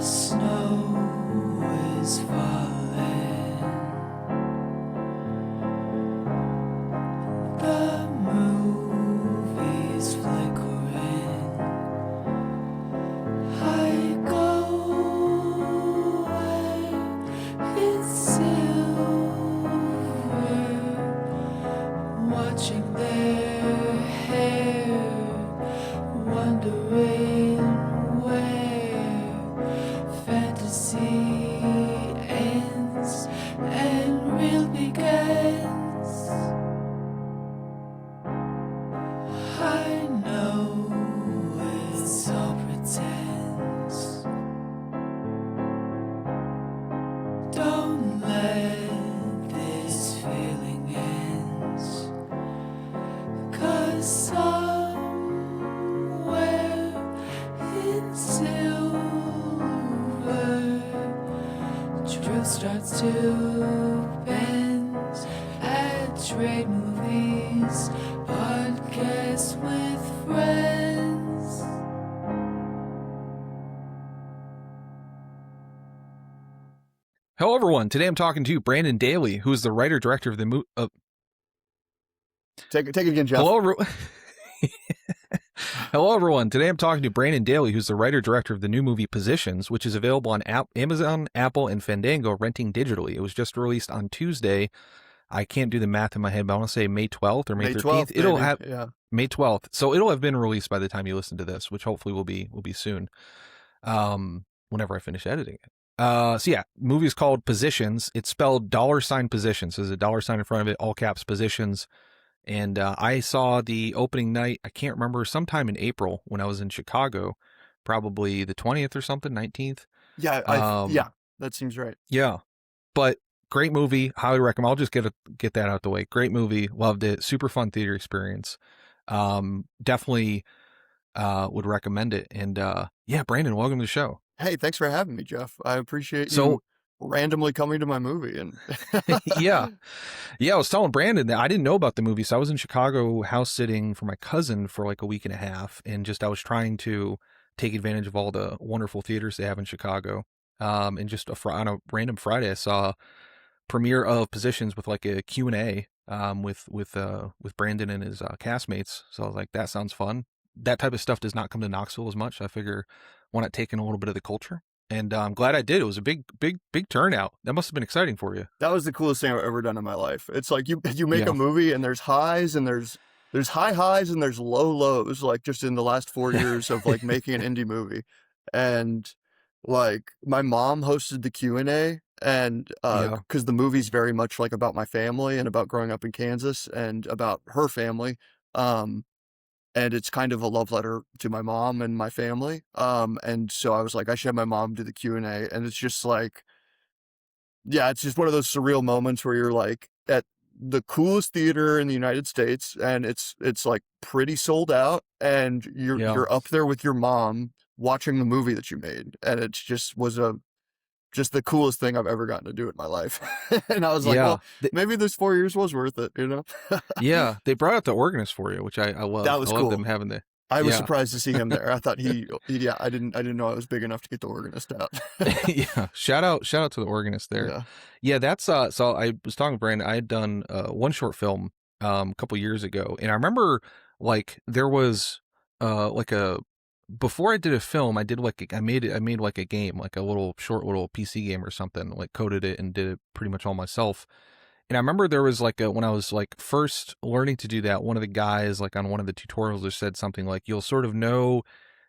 Snow is falling. The movie's flickering. I go where it's silver, watching their hair, wondering where fantasy ends and real begins. I know it's all pretense. Don't let this feeling end, 'cause somewhere in silver, truth starts to bend. At Trade Movies, podcast with friends. Hello, everyone. Today I'm talking to Brandon Daley, who is the writer-director of the movie. Take it again, Jeff. Hello, everyone. Today I'm talking to Brandon Daley, who's the writer-director of the new movie Positions, which is available on Amazon, Apple, and Fandango, renting digitally. It was just released on Tuesday. I can't do the math in my head, but I want to say May 12th or May 13th. 12th, May 12th. So it'll have been released by the time you listen to this, which hopefully will be soon. Whenever I finish editing it. So yeah, movie is called Positions. It's spelled $ positions. There's a $ in front of it, all caps Positions. And I saw the opening night, I can't remember, sometime in April when I was in Chicago, probably the 20th or something, 19th. Yeah, that seems right. Yeah, but great movie, highly recommend. I'll just get that out the way. Great movie, loved it, super fun theater experience. Definitely would recommend it. And yeah, Brandon, welcome to the show. Hey, thanks for having me, Jeff. I appreciate you randomly coming to my movie. And yeah, I was telling Brandon that I didn't know about the movie, so I was in Chicago house sitting for my cousin for like a week and a half, and I was trying to take advantage of all the wonderful theaters they have in Chicago. And just on a random Friday, I saw premiere of Positions with like a Q&A with Brandon and his castmates. So I was like, that sounds fun. That type of stuff does not come to Knoxville as much. I figure why not take in a little bit of the culture? And I'm glad I did. It was a big turnout. That must have been exciting for you. That was the coolest thing I've ever done in my life. It's like you make a movie and there's highs and there's high highs and there's low lows, like just in the last 4 years of like making an indie movie. And like my mom hosted the Q&A and because the movie's very much like about my family and about growing up in Kansas and about her family. And it's kind of a love letter to my mom and my family. And so I was like, I should have my mom do the Q&A. And it's just like, yeah, it's just one of those surreal moments where you're like at the coolest theater in the United States and it's like pretty sold out and you're up there with your mom watching the movie that you made. And it just was just the coolest thing I've ever gotten to do in my life. And I was like, well, maybe this 4 years was worth it, you know? Yeah. They brought out the organist for you, which I love. That was cool. Love them having the, I was surprised to see him there. I thought I didn't know I was big enough to get the organist out. Yeah. Shout out to the organist there. Yeah. That's, so I was talking to Brandon, I had done one short film, a couple years ago. And I remember like there was, before I did a film, I made like a game, like a little PC game or something, like coded it and did it pretty much all myself. And I remember there was like when I was like first learning to do that, one of the guys like on one of the tutorials just said something like, you'll sort of know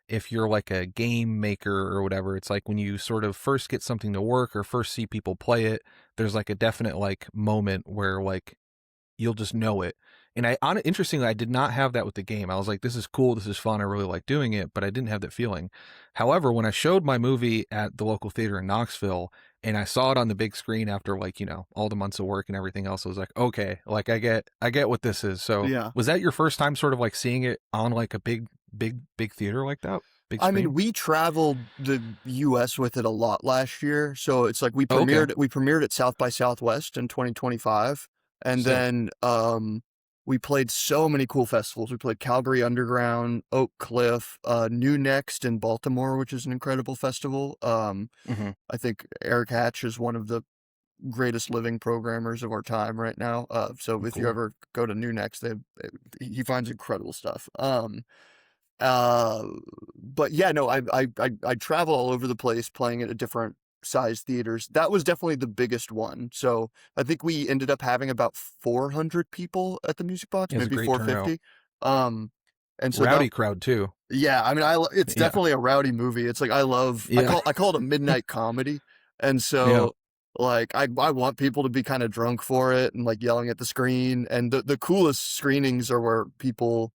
if you're like a game maker or whatever. It's like when you sort of first get something to work or first see people play it, there's like a definite like moment where like you'll just know it. And interestingly, I did not have that with the game. I was like, this is cool. This is fun. I really like doing it, but I didn't have that feeling. However, when I showed my movie at the local theater in Knoxville and I saw it on the big screen after like, you know, all the months of work and everything else, I was like, okay, like I get what this is. So was that your first time sort of like seeing it on like a big theater like that? I mean, we traveled the U.S. with it a lot last year. So it's like we premiered at South by Southwest in 2025. And then we played so many cool festivals. We played Calgary Underground, Oak Cliff, New Next in Baltimore, which is an incredible festival. Hmm. I think Eric Hatch is one of the greatest living programmers of our time right now. So if you Cool. ever go to New Next, he finds incredible stuff. Uh, but yeah, no, I travel all over the place playing at a different size theaters. That was definitely the biggest one. So I think we ended up having about 400 people at the Music Box, It was a maybe great turnout. 450. Um, and so that, Rowdy crowd too. yeah, I mean, it's Yeah. definitely a rowdy movie. It's like, Yeah. I call it a midnight comedy. And Yeah. so like, I want people to be kind of drunk for it and like yelling at the screen. And the coolest screenings are where people,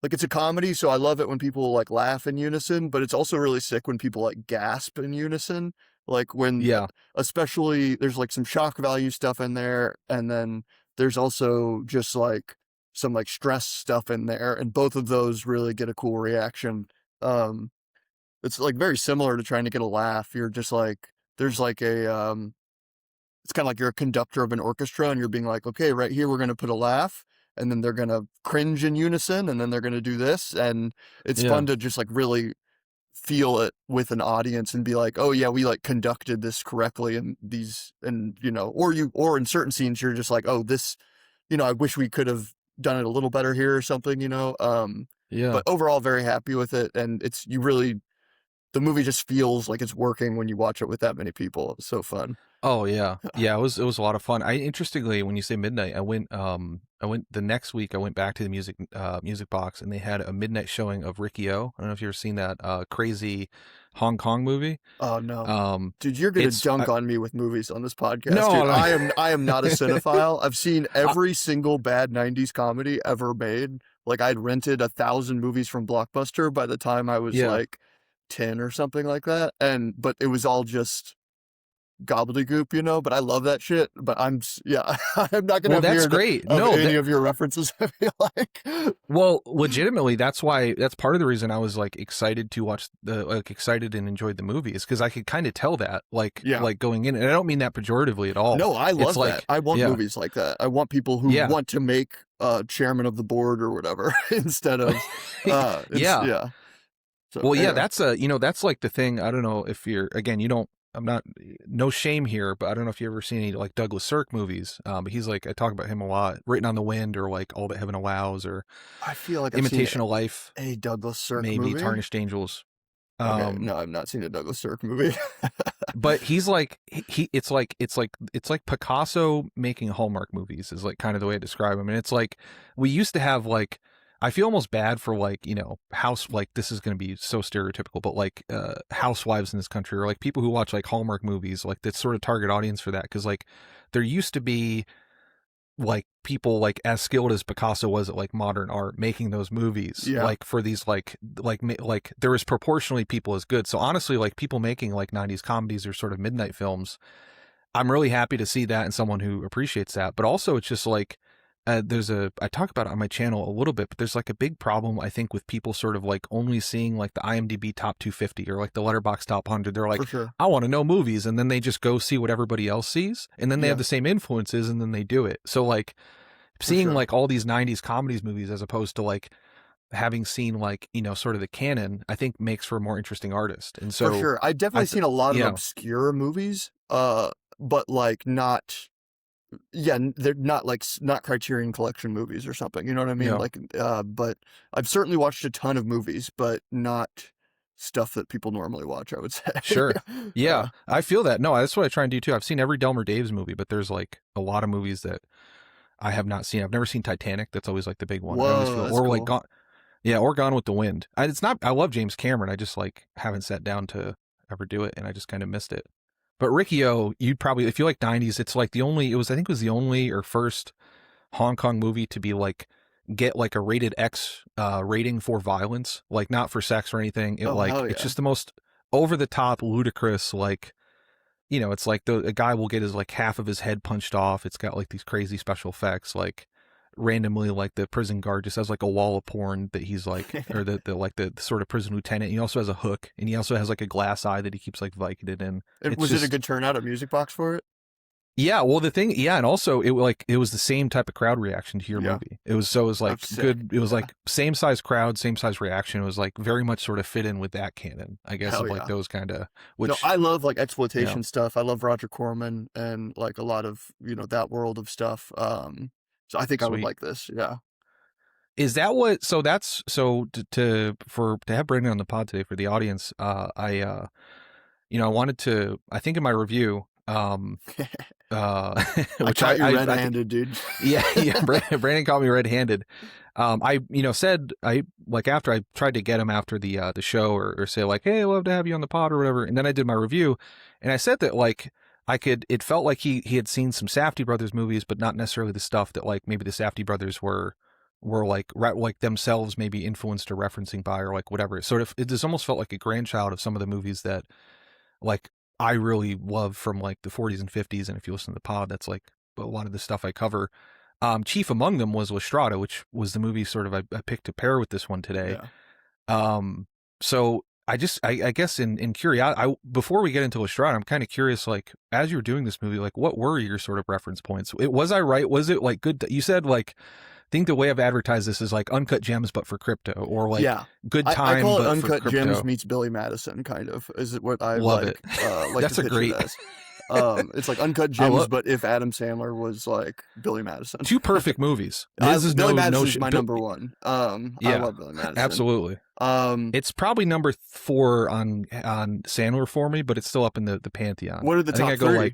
like, it's a comedy, so I love it when people like laugh in unison, but it's also really sick when people like gasp in unison. Like when, Yeah. especially there's like some shock value stuff in there, and then there's also just like some like stress stuff in there, and both of those really get a cool reaction. Um, it's like very similar to trying to get a laugh. You're just like, there's like it's kind of like you're a conductor of an orchestra and you're being like, okay, right here, we're going to put a laugh, and then they're going to cringe in unison, and then they're going to do this. And it's Yeah. fun to just like really feel it with an audience and be like, oh yeah, we like conducted this correctly. And these, and or in certain scenes, you're just like, oh, this, I wish we could have done it a little better here or something. Yeah. But overall very happy with it. And the movie just feels like it's working when you watch it with that many people. It's so fun. Oh yeah. Yeah, it was a lot of fun. Interestingly, when you say midnight, I went the next week. I went back to the music box, and they had a midnight showing of Riccio. I don't know if you've ever seen that crazy Hong Kong movie. Oh no, Um dude, you're gonna it's dunk on me with movies on this podcast, no, dude. no. I am not a cinephile. I've seen I, every single bad '90s comedy ever made. Like, I'd rented 1,000 movies from Blockbuster by the time I was yeah. like 10 or something like that, but it was all just gobbledygook. But I love that shit. But yeah, I'm not gonna Well, have that's near great. of No, any of your references. I feel like, well, legitimately, that's part of the reason I was like excited to watch excited and enjoyed the movie is because I could kind of tell that yeah. like going in, and I don't mean that pejoratively at all. No, I love It's that. like, I want yeah, movies like that. I want people who yeah, want to make chairman of the board or whatever instead of yeah. yeah. So Well, yeah, anyway. that's that's like the thing. I don't know if you're, again, you don't, I'm not, no shame here, but I don't know if you ever seen any like Douglas Sirk movies. But he's like, I talk about him a lot, Written on the Wind, or like All That Heaven Allows, or I feel like I've seen Imitation of Life, a Douglas Sirk maybe movie. Tarnished Angels. Okay, no, I've not seen a Douglas Sirk movie. But he's like, it's like Picasso making Hallmark movies is like kind of the way I describe him. And it's like, we used to have like, I feel almost bad for like, house, like this is going to be so stereotypical, but like housewives in this country, or like people who watch like Hallmark movies, like that sort of target audience for that. Cause like there used to be like people like as skilled as Picasso was at like modern art making those movies, Yeah, like for these like there was proportionally people as good. So honestly, like people making like 90s comedies or sort of midnight films, I'm really happy to see that and someone who appreciates that. But also, it's just like I talk about it on my channel a little bit, but there's like a big problem, I think, with people sort of like only seeing like the IMDb top 250 or like the Letterboxd top 100. They're for like, sure. I want to know movies. And then they just go see what everybody else sees. And then they have Yeah, the same influences and then they do it. So like for seeing sure. like all these 90s comedies movies as opposed to like having seen like, sort of the canon, I think makes for a more interesting artist. And For so sure. I've definitely seen a lot of yeah, obscure movies, but like not. Yeah, they're not like not Criterion Collection movies or something. You know what I mean? yeah. Like, but I've certainly watched a ton of movies, but not stuff that people normally watch, I would say. Sure. Yeah, Uh, I feel that. No, that's what I try and do too. I've seen every Delmer Daves movie, but there's like a lot of movies that I have not seen. I've never seen Titanic. That's always like the big one. I always whoa, feel, that's or like cool. Gone, yeah, or Gone with the Wind. It's not. I love James Cameron. I just like haven't sat down to ever do it, and I just kind of missed it. But Riccio, you'd probably, if you like 90s, it's like the only. It was, I think, it was the only or first Hong Kong movie to be like get like a rated X rating for violence, like not for sex or anything. It Oh, like hell it's yeah. just the most over the top, ludicrous, like, it's like a guy will get his like half of his head punched off. It's got like these crazy special effects, like randomly, like the prison guard just has like a wall of porn that he's like, or the like the sort of prison lieutenant. He also has a hook, and he also has like a glass eye that he keeps like Vicodin in. And It's was it a just, good turnout at Music Box for it? Yeah, well, the thing, yeah, and also it was the same type of crowd reaction to your Yeah. movie. It was like That's sick. good. It was Yeah. like same size crowd, same size reaction. It was like very much sort of fit in with that canon, I guess, Hell of like yeah. those kind of. No, Which I love like exploitation stuff. I love Roger Corman and like a lot of, that world of stuff. So I think I would sweet. like this. Yeah. Is that what? So that's so to have Brandon on the pod today for the audience. I wanted to. I think in my review, I which caught you I red-handed, dude. yeah, Brandon caught me red-handed. I said I like after I tried to get him after the show or say like, hey, I'd love to have you on the pod or whatever, and then I did my review, and I said that like it felt like he had seen some Safdie brothers movies, but not necessarily the stuff that like maybe the Safdie brothers were like themselves maybe influenced or referencing by or like whatever. Sort of, it just almost felt like a grandchild of some of the movies that like I really love from like the 40s and 50s. And if you listen to the pod, that's like a lot of the stuff I cover. Chief among them was Strada, which was the movie sort of I picked to pair with this one today. Yeah. So I guess in curiosity, before we get into Strada, I'm kind of curious, like as you were doing this movie, like what were your sort of reference points? Was I right? Was it like good? You said like, I think the way I've advertised this is like Uncut Gems, but for crypto, or like Good Time, I call it but Uncut for Gems crypto. meets Billy Madison, kind of. Is it what I Love like? it. Like That's to a pitch great. it as. It's like Uncut Gems, but if Adam Sandler was like Billy Madison. Two perfect movies. Billy Madison is my number one. Yeah, I love Billy Madison. Absolutely. It's probably number 4 on Sandler for me, but it's still up in the pantheon. What are the top 3?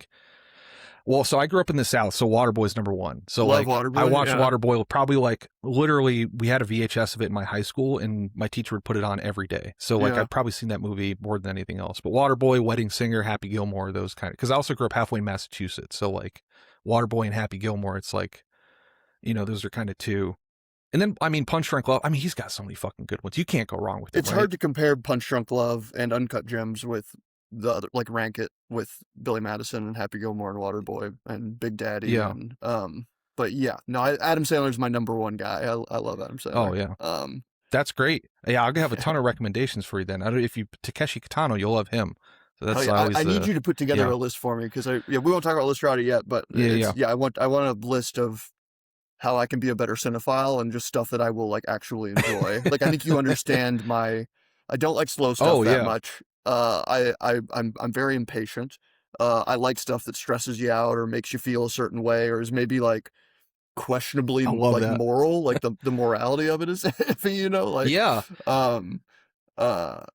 Well, so I grew up in the South, so Waterboy's number 1. So love like Waterboy, I watched Waterboy probably like literally we had a VHS of it in my high school and my teacher would put it on every day. So like I've probably seen that movie more than anything else. But Waterboy, Wedding Singer, Happy Gilmore, those kind of, because I also grew up halfway in Massachusetts. So like Waterboy and Happy Gilmore, it's like, those are kind of two. And then, I mean, Punch Drunk Love. I mean, he's got so many fucking good ones. You can't go wrong with it. It's hard to compare Punch Drunk Love and Uncut Gems with the other, like rank it with Billy Madison and Happy Gilmore and Waterboy and Big Daddy. Yeah. And, but yeah, no, Adam Sandler's my number one guy. I love Adam Sandler. Oh yeah. That's great. Yeah, I'll have a ton of recommendations for you then. I don't if you Takeshi Kitano, you'll love him. So that's always I need you to put together a list for me because we won't talk about Strada yet, but I want a list of how I can be a better cinephile and just stuff that I will like actually enjoy. Like I think you understand I don't like slow stuff that much. I'm very impatient. I like stuff that stresses you out or makes you feel a certain way or is maybe like questionably like moral, like the morality of it is iffy,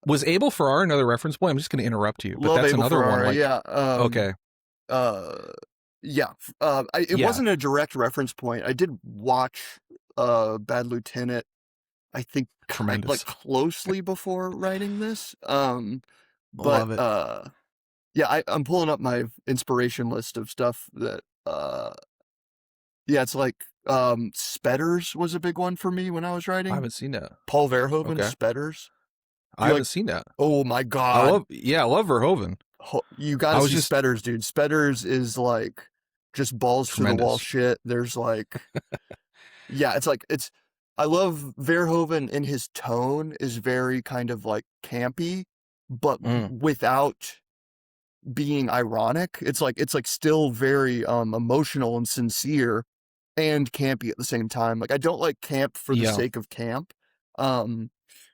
was Abel Ferrara another reference point? I'm just going to interrupt you, but that's Abel another Ferrara, one. Like, okay. It wasn't a direct reference point. I did watch Bad Lieutenant, I think tremendous, like closely before writing this. Love it. I'm pulling up my inspiration list of stuff that it's like Spedders was a big one for me when I was writing. I haven't seen that. Paul Verhoeven, Spedders. I haven't seen that. Oh my god. I love Verhoeven. You gotta see Spedders, dude. Spedders is like just balls to the wall shit. There's like I love Verhoeven in his tone is very kind of like campy, but without being ironic. It's like still very emotional and sincere and campy at the same time. Like I don't like camp for the sake of camp.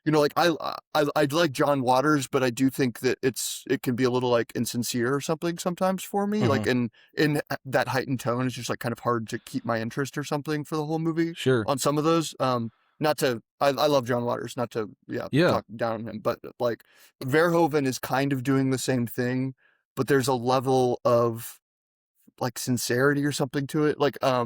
Like I like John Waters, but I do think that it can be a little like insincere or something sometimes for me. Like in that heightened tone, it's just like kind of hard to keep my interest or something for the whole movie. Sure. On some of those, I love John Waters, not to talk down on him, but like Verhoeven is kind of doing the same thing, but there's a level of like sincerity or something to it. Like I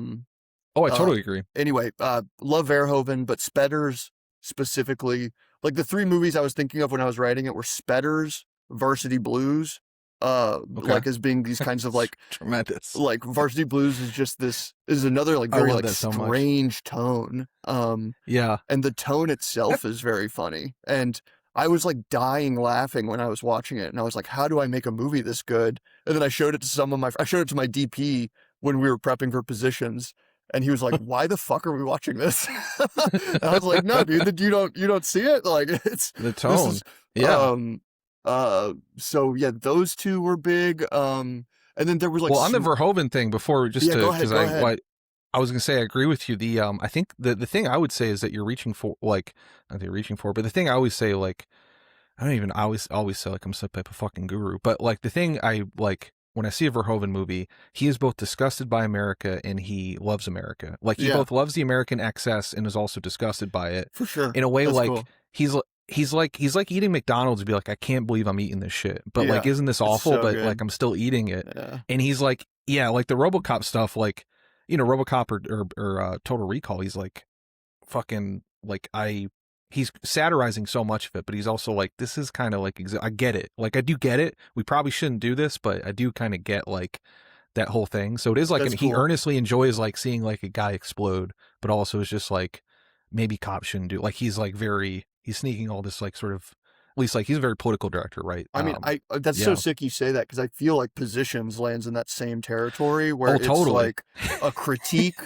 totally agree. Anyway, love Verhoeven, but Spedders specifically, like the 3 movies I was thinking of when I was writing it were Spedders, Varsity Blues, like as being these kinds of like tremendous. Like Varsity Blues is just is another like very like strange tone. And the tone itself is very funny. And I was like dying laughing when I was watching it, and I was like, how do I make a movie this good? And then I showed it to my DP when we were prepping for positions. And he was like, why the fuck are we watching this? And I was like, no, dude, you don't see it? Like it's the tone. So yeah, those 2 were big. And And then there was like, Well, on the Verhoeven thing before, just yeah, to, go ahead, because go ahead. I was gonna say I agree with you. I think the thing I would say is that you're reaching for, like, not that you're reaching for, but the thing I always say, like, I always say like I'm some type of fucking guru, but like the thing I like when I see a Verhoeven movie, he is both disgusted by America and he loves America. Like he Yeah, both loves the American excess and is also disgusted by it for sure. in a way. That's Like cool. he's like eating McDonald's and be like, I can't believe I'm eating this shit, but Yeah, like, isn't this it's awful? so But like, good. I'm still eating it. Yeah, And he's like, yeah, like the RoboCop stuff, like, you know, RoboCop or Total Recall. He's like, fucking like he's satirizing so much of it, but he's also like, this is kind of like I get it, like I do get it, we probably shouldn't do this, but I do kind of get like that whole thing. So it is like, that's and he cool. earnestly enjoys like seeing like a guy explode, but also is just like, maybe cops shouldn't do, like he's like he's sneaking all this like sort of, at least like he's a very political director, right? I mean, that's so Yeah. sick you say that, because I feel like Positions lands in that same territory where Oh, it's totally. like a critique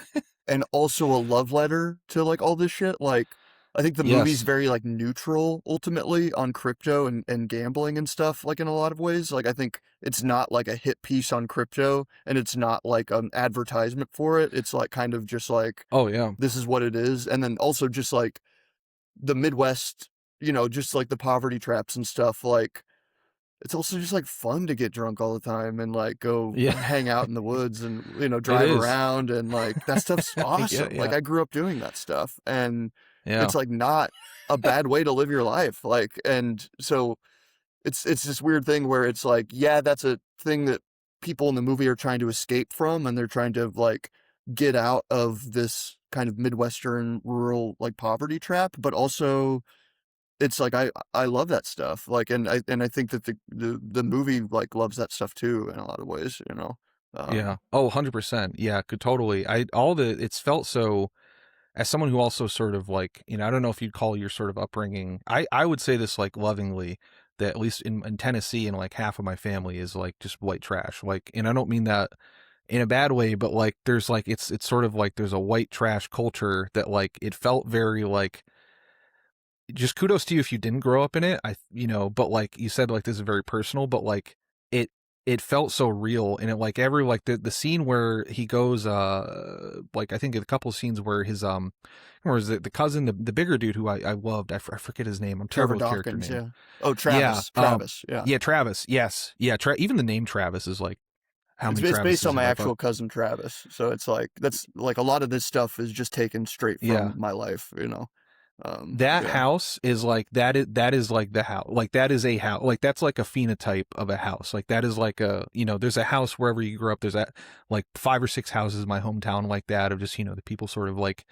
and also a love letter to like all this shit. Like, I think the movie's Yes. very like neutral ultimately on crypto and gambling and stuff, like in a lot of ways. Like, I think it's not like a hit piece on crypto, and it's not like an advertisement for it. It's like kind of just like, Oh yeah. this is what it is. And then also just like the Midwest, just like the poverty traps and stuff. Like, it's also just like fun to get drunk all the time and like go Yeah. hang out in the woods and It drive is. around, and like that stuff's Yeah, awesome. Like, yeah, I grew up doing that stuff, and yeah, it's like not a bad way to live your life. Like, and so it's this weird thing where it's like, yeah, that's a thing that people in the movie are trying to escape from, and they're trying to like get out of this kind of Midwestern rural like poverty trap, but also it's like I love that stuff. Like, and I think that the movie like loves that stuff too in a lot of ways. yeah. Um, Oh, 100%. Yeah, could totally. It's felt so, as someone who also sort of like, you know, I don't know if you'd call your sort of upbringing, I would say this like lovingly, that at least in Tennessee, and like half of my family is like just white trash. Like, and I don't mean that in a bad way, but like there's like, it's sort of like there's a white trash culture that like, it felt very like, just kudos to you if you didn't grow up in it. But like you said, like this is very personal, but like it it felt so real, and it like every like the scene where he goes like I think a couple of scenes where his or is it the cousin, the bigger dude who I loved, I forget his name, I'm Trevor terrible with character Dawkins, name. yeah. Oh, Yeah, Travis, yeah. yeah, Travis, yes, yeah, even the name Travis is like, how many It's based Travises on my have I actual fucked? cousin Travis, so it's like that's like a lot of this stuff is just taken straight Yeah. from my life. That Yeah, house is like that is like the house, like that is a house, like that's like a phenotype of a house, like that is like a, there's a house wherever you grew up, there's that like 5 or 6 houses in my hometown like that, of just, the people sort of like,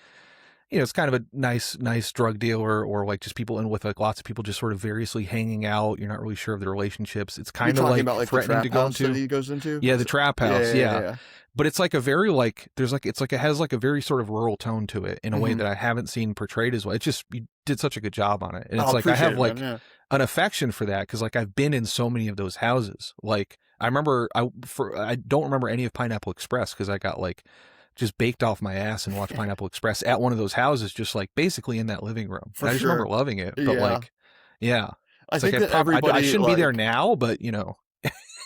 it's kind of a nice drug dealer, or like just people in with like lots of people just sort of variously hanging out, you're not really sure of their relationships, it's you're kind of talking like about like the threatening to trap go house that into. he goes into. Yeah, the trap Yeah, house, yeah, yeah. yeah. But it's like a very like, there's like, it's like it has like a very sort of rural tone to it in a way Hmm. that I haven't seen portrayed as well. It's just, you did such a good job on it, and I'll it's like I appreciate have it, man. like Yeah, an affection for that, because like I've been in so many of those houses. Like I remember, I don't remember any of Pineapple Express because I got like just baked off my ass and watched Pineapple Express at one of those houses, just like basically in that living room. for And I just remember sure. loving it. But Yeah, like, yeah, I it's like think that I everybody shouldn't be there like now, but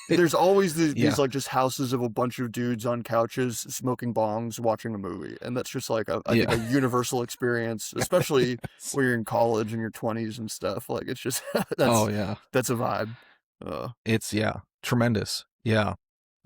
there's always these yeah, like just houses of a bunch of dudes on couches smoking bongs watching a movie, and that's just like I think yeah. a universal experience, especially when you're in college in your 20s and stuff. Like, it's just Oh that's yeah. that's a vibe. It's, yeah, tremendous. Yeah.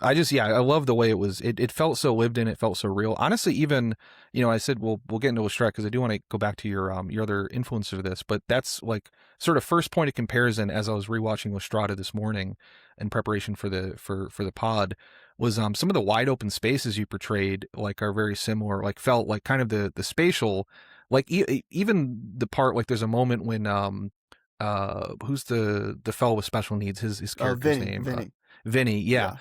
I love the way it felt so lived in, it felt so real. Honestly, even, I said we'll get into Strada because I do want to go back to your other influence of this, but that's like sort of first point of comparison as I was rewatching Strada this morning in preparation for the pod, was some of the wide open spaces you portrayed like are very similar, like felt like kind of the spatial, like even the part, like there's a moment when who's the fellow with special needs, his character's name, Vinny, Vinny, yeah, yeah,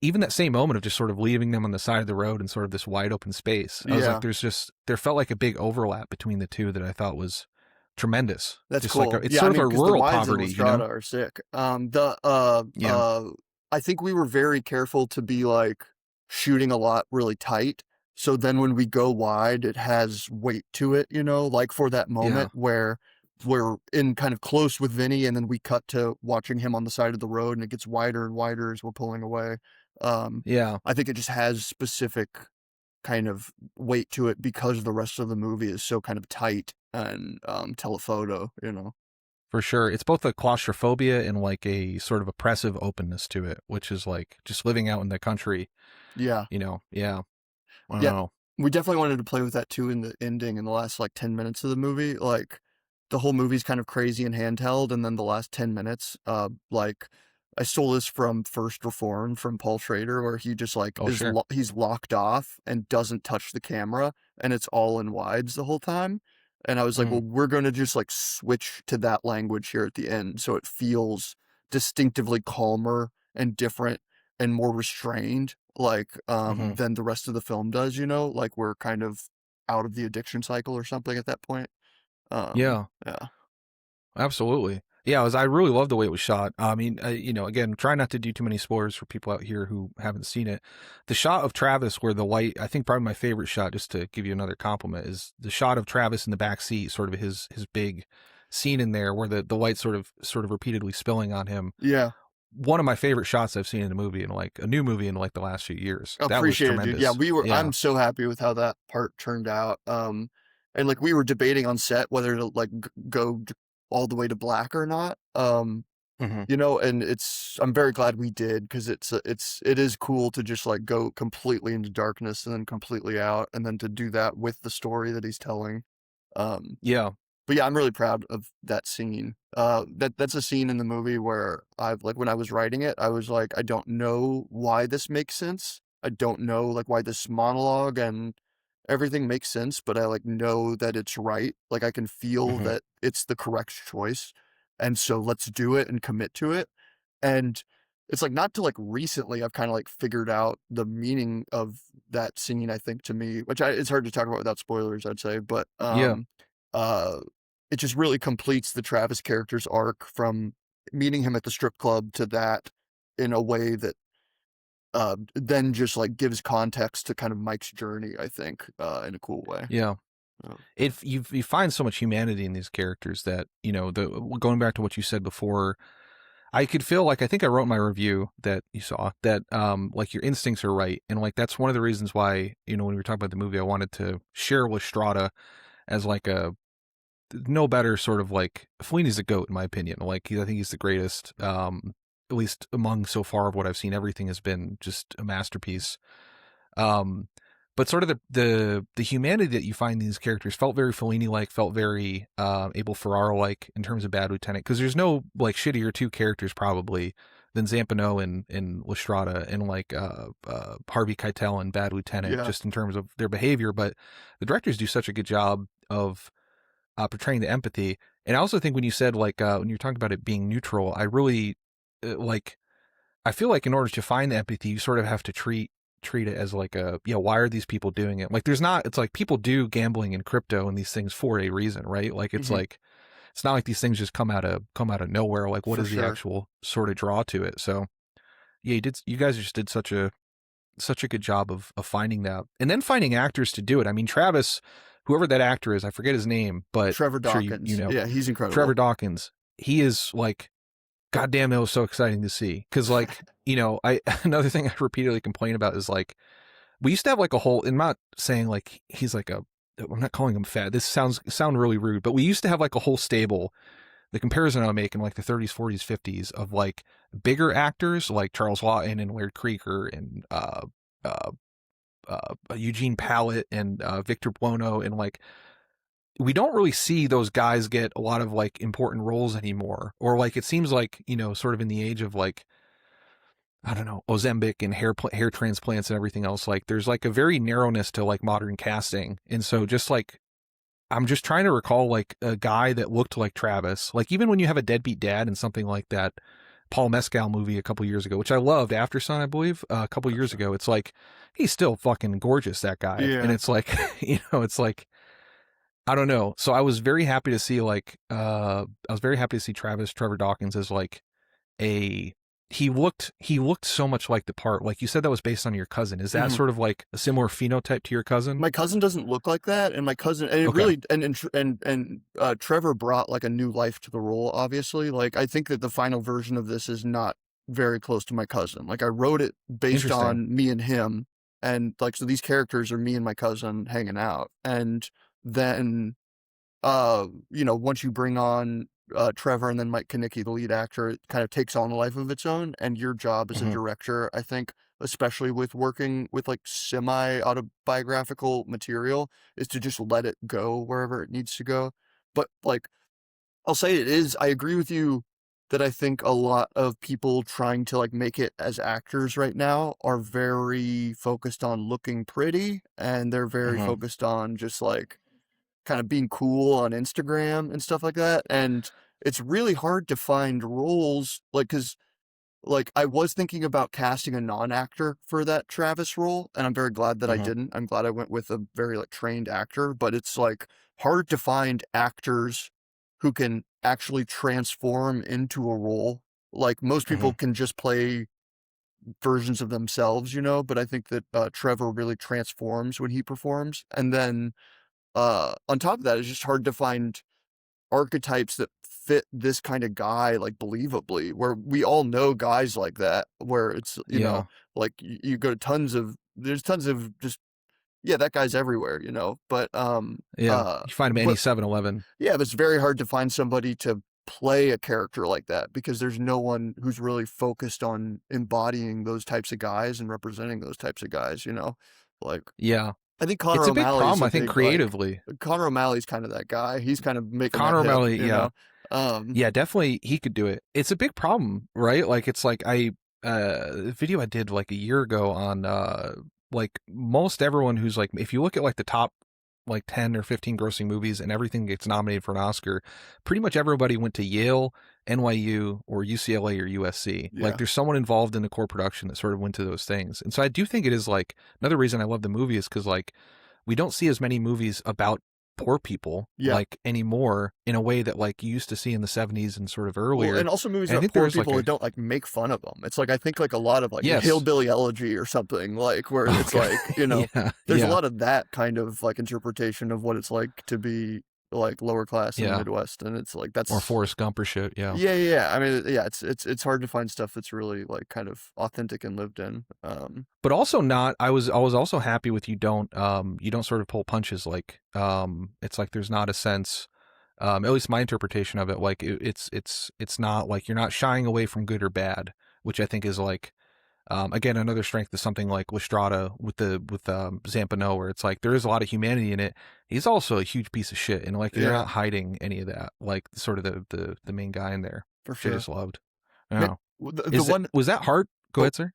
even that same moment of just sort of leaving them on the side of the road in sort of this wide open space, I was like, yeah. there felt like a big overlap between the two that I thought was tremendous. That's Just like cool. it's Yeah, I sort of mean, a because the rural wides in poverty, Strada are sick. Yeah, I think we were very careful to be like shooting a lot really tight. So then when we go wide, it has weight to it, like for that yeah, moment where we're in kind of close with Vinny, and then we cut to watching him on the side of the road, and it gets wider and wider as we're pulling away. Yeah, I think it just has specific kind of weight to it because the rest of the movie is so kind of tight and telephoto, you know. for sure. It's both a claustrophobia and like a sort of oppressive openness to it, which is like just living out in the country, Yeah. Yeah. I don't Yeah, know. we definitely wanted to play with that too in the ending in the last, like, 10 minutes of the movie, like, the whole movie's kind of crazy and handheld, and then the last 10 minutes, like, I stole this from First Reformed from Paul Schrader, where he just, like, Oh, sure. he's locked off and doesn't touch the camera, and it's all in wides the whole time, and I was like, Mm, "Well, we're gonna just, like, switch to that language here at the end, so it feels distinctively calmer and different and more restrained, like, hmm. than the rest of the film does, you know? Like, we're kind of out of the addiction cycle or something at that point. Yeah. Yeah. Absolutely. Yeah, I really love the way it was shot. I mean, again, try not to do too many spoilers for people out here who haven't seen it. The shot of Travis where the light, I think probably my favorite shot, just to give you another compliment, is the shot of Travis in the back seat, sort of his big scene in there where the light sort of repeatedly spilling on him. Yeah. One of my favorite shots I've seen in a movie in like a new movie in like the last few years. That was Appreciate it, dude. Yeah, tremendous. Yeah. I'm so happy with how that part turned out. And, like, we were debating on set whether to, like, go all the way to black or not. Hmm. You know, and I'm very glad we did because it is cool to just, like, go completely into darkness and then completely out, and then to do that with the story that he's telling. Um, Yeah. But yeah, I'm really proud of that scene. That's a scene in the movie where when I was writing it, I was like, I don't know why this makes sense. I don't know, like, why this monologue and everything makes sense, but I, like, know that it's right. Like, I can feel Hmm. that it's the correct choice. And so let's do it and commit to it. And it's like not till like recently I've kind of like figured out the meaning of that scene, I think, to me, it's hard to talk about without spoilers, I'd say, but Yeah. uh it just really completes the Travis character's arc from meeting him at the strip club to that in a way that then just like gives context to kind of Mike's journey, I think, in a cool way. Yeah. Uh, You find so much humanity in these characters that the going back to what you said before, I could feel like I think I wrote in my review that you saw that like your instincts are right, and like that's one of the reasons why when we were talking about the movie I wanted to share with Strada as like a no better sort of like Fellini's a goat in my opinion. Like I think he's the greatest, at least among so far of what I've seen. Everything has been just a masterpiece. Um, but sort of the humanity that you find in these characters felt very Fellini-like, felt very Abel Ferrara-like in terms of Bad Lieutenant, because there's no like shittier two characters probably than Zampano and Lestrada and like Harvey Keitel and Bad Lieutenant, yeah. just in terms of their behavior. But the directors do such a good job of portraying the empathy. And I also think when you said like when you were talking about it being neutral, I really like I feel like in order to find the empathy, you sort of have to treat it as like why are these people doing it? Like there's not, it's like people do gambling and crypto and these things for a reason, right? Like it's Hmm. like it's not like these things just come out of nowhere. Like what For is the sure. actual sort of draw to it? So yeah, you guys just did such a good job of finding that. And then finding actors to do it. I mean, Travis, whoever that actor is, I forget his name, but Trevor I'm sure you Dawkins. know. Yeah, he's Trevor incredible. Dawkins. He is like goddamn, that was so exciting to see. Cause like, I another thing I repeatedly complain about is like we used to have like a whole, I'm not saying like he's like I'm not calling him fat. This sound really rude, but we used to have like a whole stable. The comparison I'll make in like the 30s, 40s, 50s of like bigger actors like Charles Lawton and Laird Creeker and uh, Eugene Pallett and Victor Buono, and like we don't really see those guys get a lot of like important roles anymore, or like it seems like sort of in the age of like I don't know, Ozempic and hair transplants and everything else. Like there's like a very narrowness to like modern casting, and so just like I'm just trying to recall like a guy that looked like Travis. Like even when you have a deadbeat dad and something like that Paul Mescal movie a couple years ago, which I loved, After Sun, I believe, a couple years Gotcha. ago. It's like he's still fucking gorgeous, that guy, and Yeah. it's like it's like I don't know. So I was very happy to see like I was very happy to see Trevor Dawkins as like a he looked so much like the part. Like you said that was based on your cousin. Is that Mhm. sort of like a similar phenotype to your cousin? My cousin doesn't look like that, and my cousin, and it Okay. really, Trevor brought like a new life to the role. Obviously, like I think that the final version of this is not very close to my cousin. Like I wrote it based Interesting. on me and him, and like so these characters are me and my cousin hanging out, and then once you bring on Trevor and then Mike Kinnicky, the lead actor, it kind of takes on a life of its own. And your job as a Hmm. director, I think, especially with working with like semi-autobiographical material, is to just let it go wherever it needs to go. But like, I'll say I agree with you that I think a lot of people trying to like make it as actors right now are very focused on looking pretty, and they're very Hmm. focused on just like kind of being cool on Instagram and stuff like that. And it's really hard to find roles like, cause like I was thinking about casting a non-actor for that Travis role, and I'm very glad that I Hmm. didn't. I'm glad I went with a very like trained actor, but it's like hard to find actors who can actually transform into a role. Like most Hmm. people can just play versions of themselves, but I think that Trevor really transforms when he performs. And then on top of that, it's just hard to find archetypes that fit this kind of guy like believably, where we all know guys like that, where it's Yeah. like you go to there's tons of just yeah, that guy's everywhere, but Yeah. You find him at any but 7-Eleven. yeah, but it's very hard to find somebody to play a character like that because there's no one who's really focused on embodying those types of guys and representing those types of guys, like Yeah. I think It's a big problem, I think, creatively. Connor O'Malley's kind of that guy. He's kind of making that Connor hit, O'Malley, yeah. Um, Yeah, definitely he could do it. It's a big problem, right? Like it's like the video I did like a year ago on like most everyone who's like, if you look at like the top like 10 or 15 grossing movies and everything gets nominated for an Oscar, pretty much everybody went to Yale, NYU, or UCLA or USC. Like yeah, there's someone involved in the core production that sort of went to those things. And so I do think it is like another reason I love the movie is because like we don't see as many movies about poor people yeah. like anymore in a way that like you used to see in the 70s and sort of Well, earlier. and also movies And I about think poor there's like people a that don't like make fun of them. It's like I think like a lot of like yes. Hillbilly Elegy or something like where it's Okay. like Yeah. there's a Yeah. lot of that kind of like interpretation of what it's like to be like lower class in the Yeah. Midwest, and it's like Or that's Forrest Gump or shit. Yeah. yeah, yeah, yeah. I mean, yeah, it's hard to find stuff that's really like kind of authentic and lived in. But also not I was also happy with you don't sort of pull punches like it's like there's not a sense at least my interpretation of it like it's not like you're not shying away from good or bad, which I think is like again another strength is something like Strada with Zampano, where it's like there is a lot of humanity in it. He's also a huge piece of shit, and like they're Yeah, not hiding any of that, like sort of the main guy in there, for which I sure. just loved. Ma- Yeah. the one Was that hard? Go oh ahead, sir.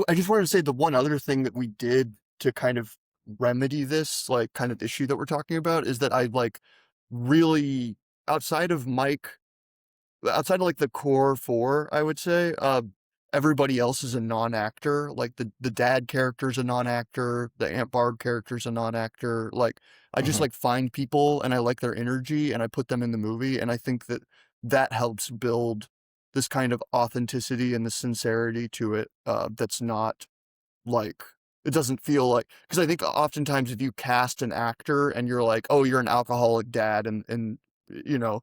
I just wanted to say the one other thing that we did to kind of remedy this like kind of issue that we're talking about is that I like really outside of Mike outside of like the core four, I would say, everybody else is a non-actor. Like the dad character's a non-actor, the Aunt Barb character's a non-actor. Like I just Hmm. like find people and I like their energy and I put them in the movie, and I think that that helps build this kind of authenticity and the sincerity to it. That's not like it doesn't feel like because I think oftentimes if you cast an actor and you're like, oh, you're an alcoholic dad, and you know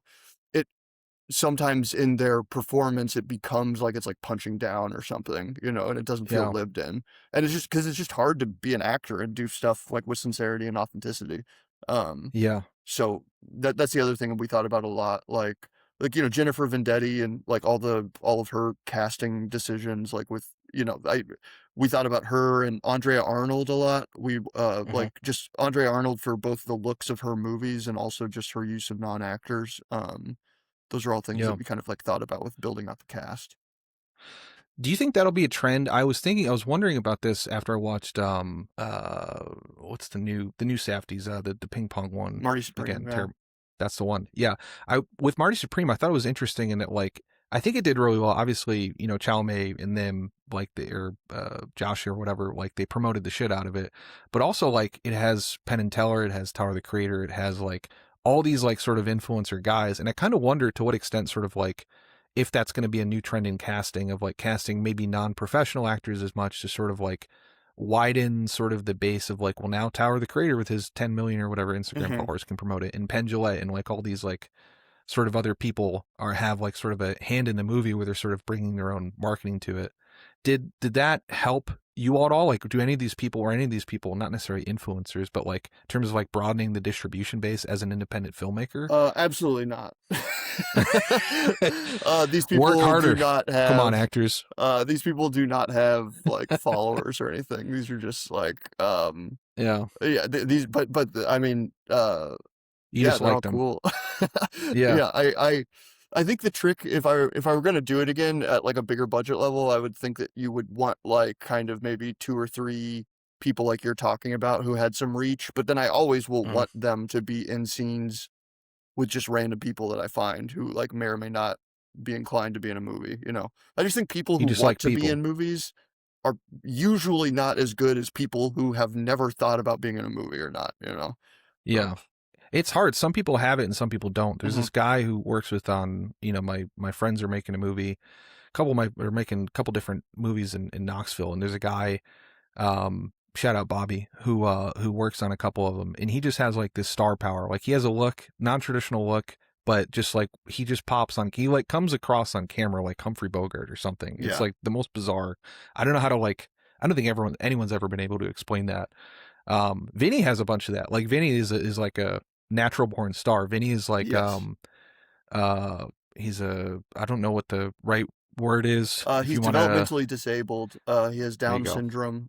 it sometimes in their performance it becomes like it's like punching down or something, and it doesn't feel Yeah. lived in. And it's just because it's just hard to be an actor and do stuff like with sincerity and authenticity. Um, Yeah. so that's the other thing we thought about a lot, like Jennifer Vendetti and like all of her casting decisions, like with I we thought about her and Andrea Arnold a lot. We Hmm. like just Andrea Arnold for both the looks of her movies and also just her use of non-actors. Those are all things Yeah. that we kind of like thought about with building out the cast. Do you think that'll be a trend? I was wondering about this after I watched what's the new Safdies, the ping pong one. Marty Supreme, Again, yeah. that's the one. Yeah. I with Marty Supreme, I thought it was interesting in that like I think it did really well. Obviously, Chalamet and them like or Josh or whatever, like they promoted the shit out of it. But also like it has Penn and Teller, it has Tyler the Creator, it has like all these like sort of influencer guys, and I kind of wonder to what extent sort of like if that's going to be a new trend in casting of like casting maybe non-professional actors as much to sort of like widen sort of the base of like, well, now Tyler the Creator with his 10 million or whatever Instagram Hmm. followers can promote it, and Penn Jillette and like all these like sort of other people have like sort of a hand in the movie where they're sort of bringing their own marketing to it. Did that help you all at all? Like, do any of these people, or any of these people, not necessarily influencers, but like in terms of like broadening the distribution base as an independent filmmaker? Absolutely not. These Work people harder. do not have. Come on, actors. These people do not have like followers or anything. These are just like, Yeah, these, but I mean, you yeah, just they're all liked them. cool. Yeah, Yeah, I think the trick, if I were gonna do it again at like a bigger budget level, I would think that you would want like kind of maybe 2 or 3 people like you're talking about who had some reach, but then I always will Mhm. want them to be in scenes with just random people that I find who like may or may not be inclined to be in a movie, you know? I just think people You who just want like to be people. in movies are usually not as good as people who have never thought about being in a movie or not, you know? So, Yeah. It's hard. Some people have it and some people don't. There's mhm. this guy who works with my friends are making a movie. Are making a couple different movies in Knoxville, and there's a guy, shout out Bobby, who works on a couple of them, and he just has like this star power. Like he has a look, non-traditional look, but just like he just pops on. He like comes across on camera like Humphrey Bogart or something. It's Yeah. like the most bizarre. I don't know how to like. I don't think anyone's ever been able to explain that. Vinny has a bunch of that. Like Vinny is like a natural born star. Vinny is like Yes. uh he's a, I don't know what the right word is. If He's you want to, developmentally disabled. He has there you Down go. syndrome.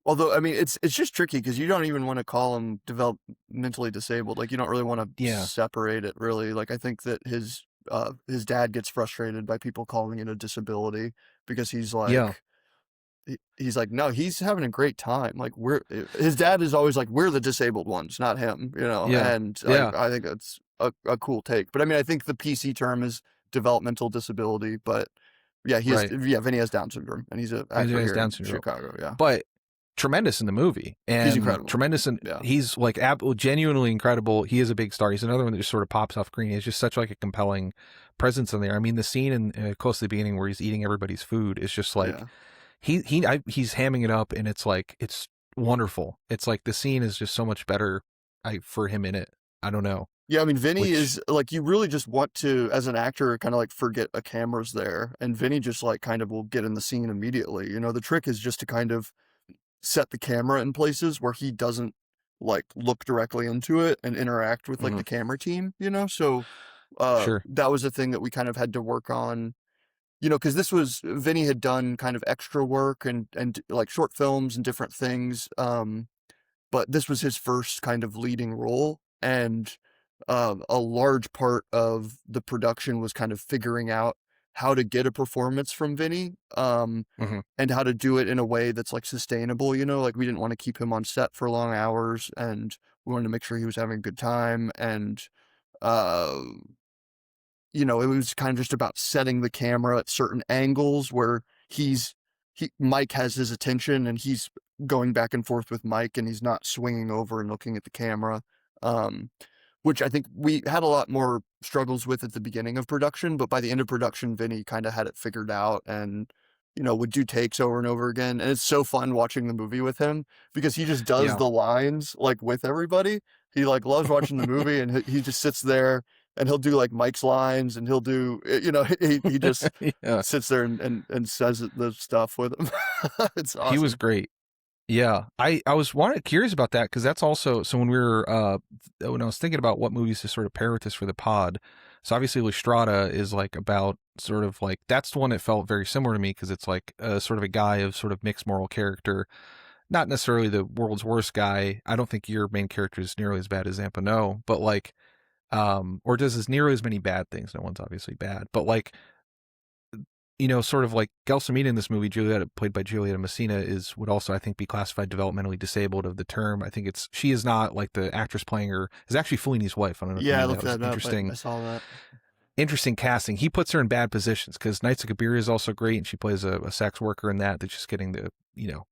Although I mean, it's just tricky because you don't even want to call him developmentally disabled. Like you don't really want to Yeah. separate it really. Like I think that his dad gets frustrated by people calling it a disability because Yeah. he's like, no, he's having a great time. Like his dad is always like, we're the disabled ones, not him, you know. Yeah. And Yeah. I think that's a cool take. But I mean, I think the PC term is developmental disability. But yeah, Right. Vinny has Down syndrome, and he's an He actor has here Down in syndrome. Chicago. Yeah, But tremendous in the movie, he's and incredible. tremendous in, Yeah, he's like genuinely incredible. He is a big star. He's another one that just sort of pops off screen. He's just such like a compelling presence in there. I mean, the scene in close to the beginning where he's eating everybody's food is just like yeah. he's hamming it up, and it's like it's wonderful. It's like the scene is just so much better for him in it. I don't know. Yeah, I mean, Vinny Which is like, you really just want to, as an actor, kind of like forget a camera's there. And Vinny just like kind of will get in the scene immediately. You know, the trick is just to kind of set the camera in places where he doesn't like look directly into it and interact with like mhm, the camera team, you know? So sure. that was a thing that we kind of had to work on, you know, because this was Vinny had done kind of extra work and like short films and different things. But this was his first kind of leading role, and a large part of the production was kind of figuring out how to get a performance from Vinny, Hmm. and how to do it in a way that's like sustainable. You know, like we didn't want to keep him on set for long hours, and we wanted to make sure he was having a good time, and uh, you know, it was kind of just about setting the camera at certain angles where Mike has his attention and he's going back and forth with Mike and he's not swinging over and looking at the camera. Um, which I think we had a lot more struggles with at the beginning of production, but by the end of production, Vinny kind of had it figured out and, you know, would do takes over and over again. And it's so fun watching the movie with him because he just does Yeah. the lines like with everybody. He like loves watching the movie and he just sits there and he'll do like Mike's lines and he'll do, you know, he just Yeah. sits there and says the stuff with him. It's He was awesome. great. Yeah, I was curious about that because that's also, so when we were when I was thinking about what movies to sort of pair with this for the pod, so obviously Strada is like about sort of like, that's the one that felt very similar to me because it's like sort of a guy of sort of mixed moral character, not necessarily the world's worst guy. I don't think your main character is nearly as bad as Zampano, but like or does as nearly as many bad things. No one's obviously bad, but like, sort of like Gelsomina in this movie, Julieta, played by Julieta Messina, would also, I think, be classified developmentally disabled of the term. I think she is not like the actress playing her, is actually Fellini's wife. I don't know if you Yeah, I knew that. looked It was that up. I saw that. interesting casting. He puts her in bad positions because Knights of Kabir is also great, and she plays a sex worker in that's just getting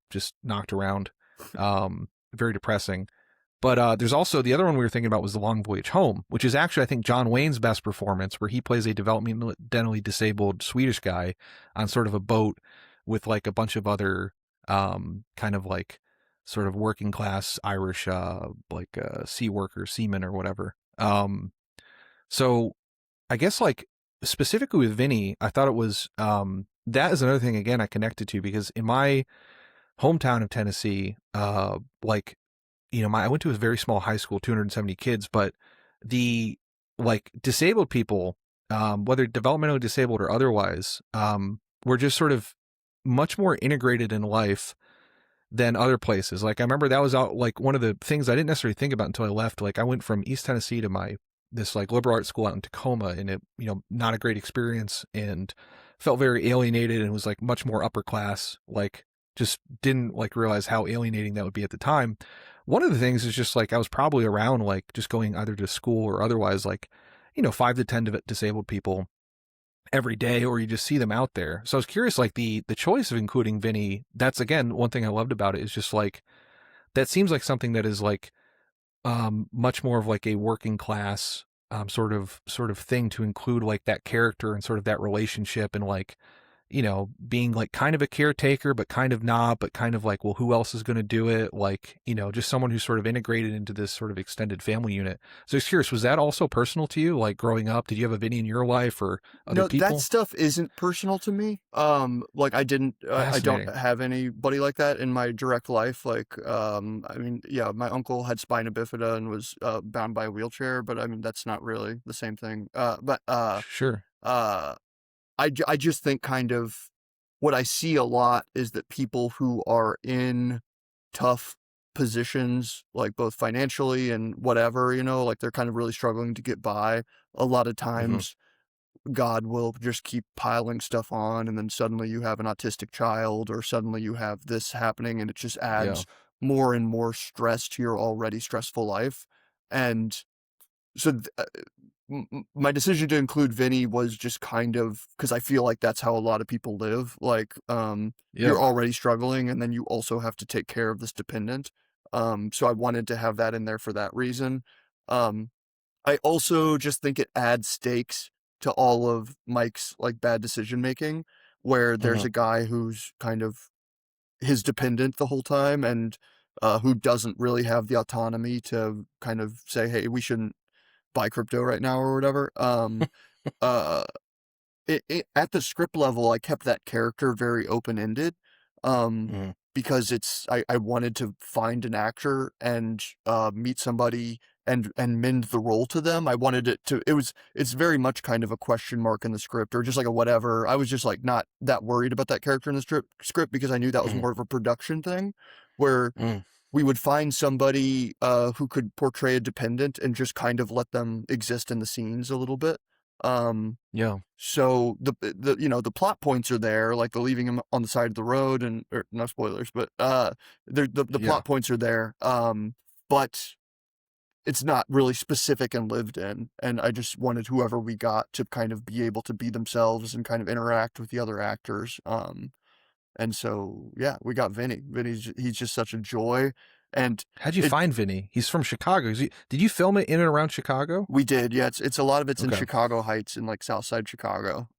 just knocked around. Very depressing. But there's also the other one we were thinking about was The Long Voyage Home, which is actually, I think, John Wayne's best performance, where he plays a developmentally disabled Swedish guy on sort of a boat with like a bunch of other kind of like sort of working class Irish sea workers, seamen or whatever. So I guess like specifically with Vinny, I thought it was that is another thing again I connected to because in my hometown of Tennessee, like I went to a very small high school, 270 kids, but the like disabled people, whether developmentally disabled or otherwise, were just sort of much more integrated in life than other places. Like I remember that was out like one of the things I didn't necessarily think about until I left. Like I went from East Tennessee to this like liberal arts school out in Tacoma, and it not a great experience, and felt very alienated, and was like much more upper class. Like just didn't like realize how alienating that would be at the time. One of the things is just like I was probably around like just going either to school or otherwise like 5 to 10 disabled people every day, or you just see them out there. So I was curious, like the choice of including Vinny, that's again one thing I loved about it, is just like that seems like something that is like much more of like a working class sort of thing to include like that character and sort of that relationship, and like being like kind of a caretaker, but kind of not, but kind of like, well, who else is going to do it? Like, just someone who's sort of integrated into this sort of extended family unit. So I was curious, was that also personal to you? Like growing up, did you have a Vinny in your life or other No, that people? stuff isn't personal to me. Like I don't Fascinating. have anybody like that in my direct life. Like, I mean, yeah, my uncle had spina bifida and was bound by a wheelchair, but I mean, that's not really the same thing. Sure. Uh, I just think kind of what I see a lot is that people who are in tough positions, like both financially and whatever, like they're kind of really struggling to get by. A lot of Hmm. times God will just keep piling stuff on, and then suddenly you have an autistic child, or suddenly you have this happening, and it just Yeah. adds more and more stress to your already stressful life. And so my decision to include Vinny was just kind of because I feel like that's how a lot of people live. Like, Yeah. you're already struggling, and then you also have to take care of this dependent. So I wanted to have that in there for that reason. Um, I also just think it adds stakes to all of Mike's like bad decision making, where there's Hmm. a guy who's kind of his dependent the whole time, and who doesn't really have the autonomy to kind of say, "Hey, we shouldn't buy crypto right now" or whatever. Uh, at the script level, I kept that character very open-ended, um, Hmm. because I wanted to find an actor and meet somebody and mend the role to them. I wanted it's very much kind of a question mark in the script, or just like a whatever. I was just like not that worried about that character in the script because I knew that was Hmm. more of a production thing, where Hmm. we would find somebody who could portray a dependent and just kind of let them exist in the scenes a little bit. Um, Yeah. so the plot points are there, like the leaving him on the side of the road, and or no spoilers, but the Yeah. plot points are there. But it's not really specific and lived in, and I just wanted whoever we got to kind of be able to be themselves and kind of interact with the other actors. And so yeah, we got Vinny. He's just such a joy, and How'd you it find Vinny? He's from Chicago. Did you film it in and around Chicago? we did, yeah. It's a lot of it's in Okay. Chicago Heights, in like South Side Chicago.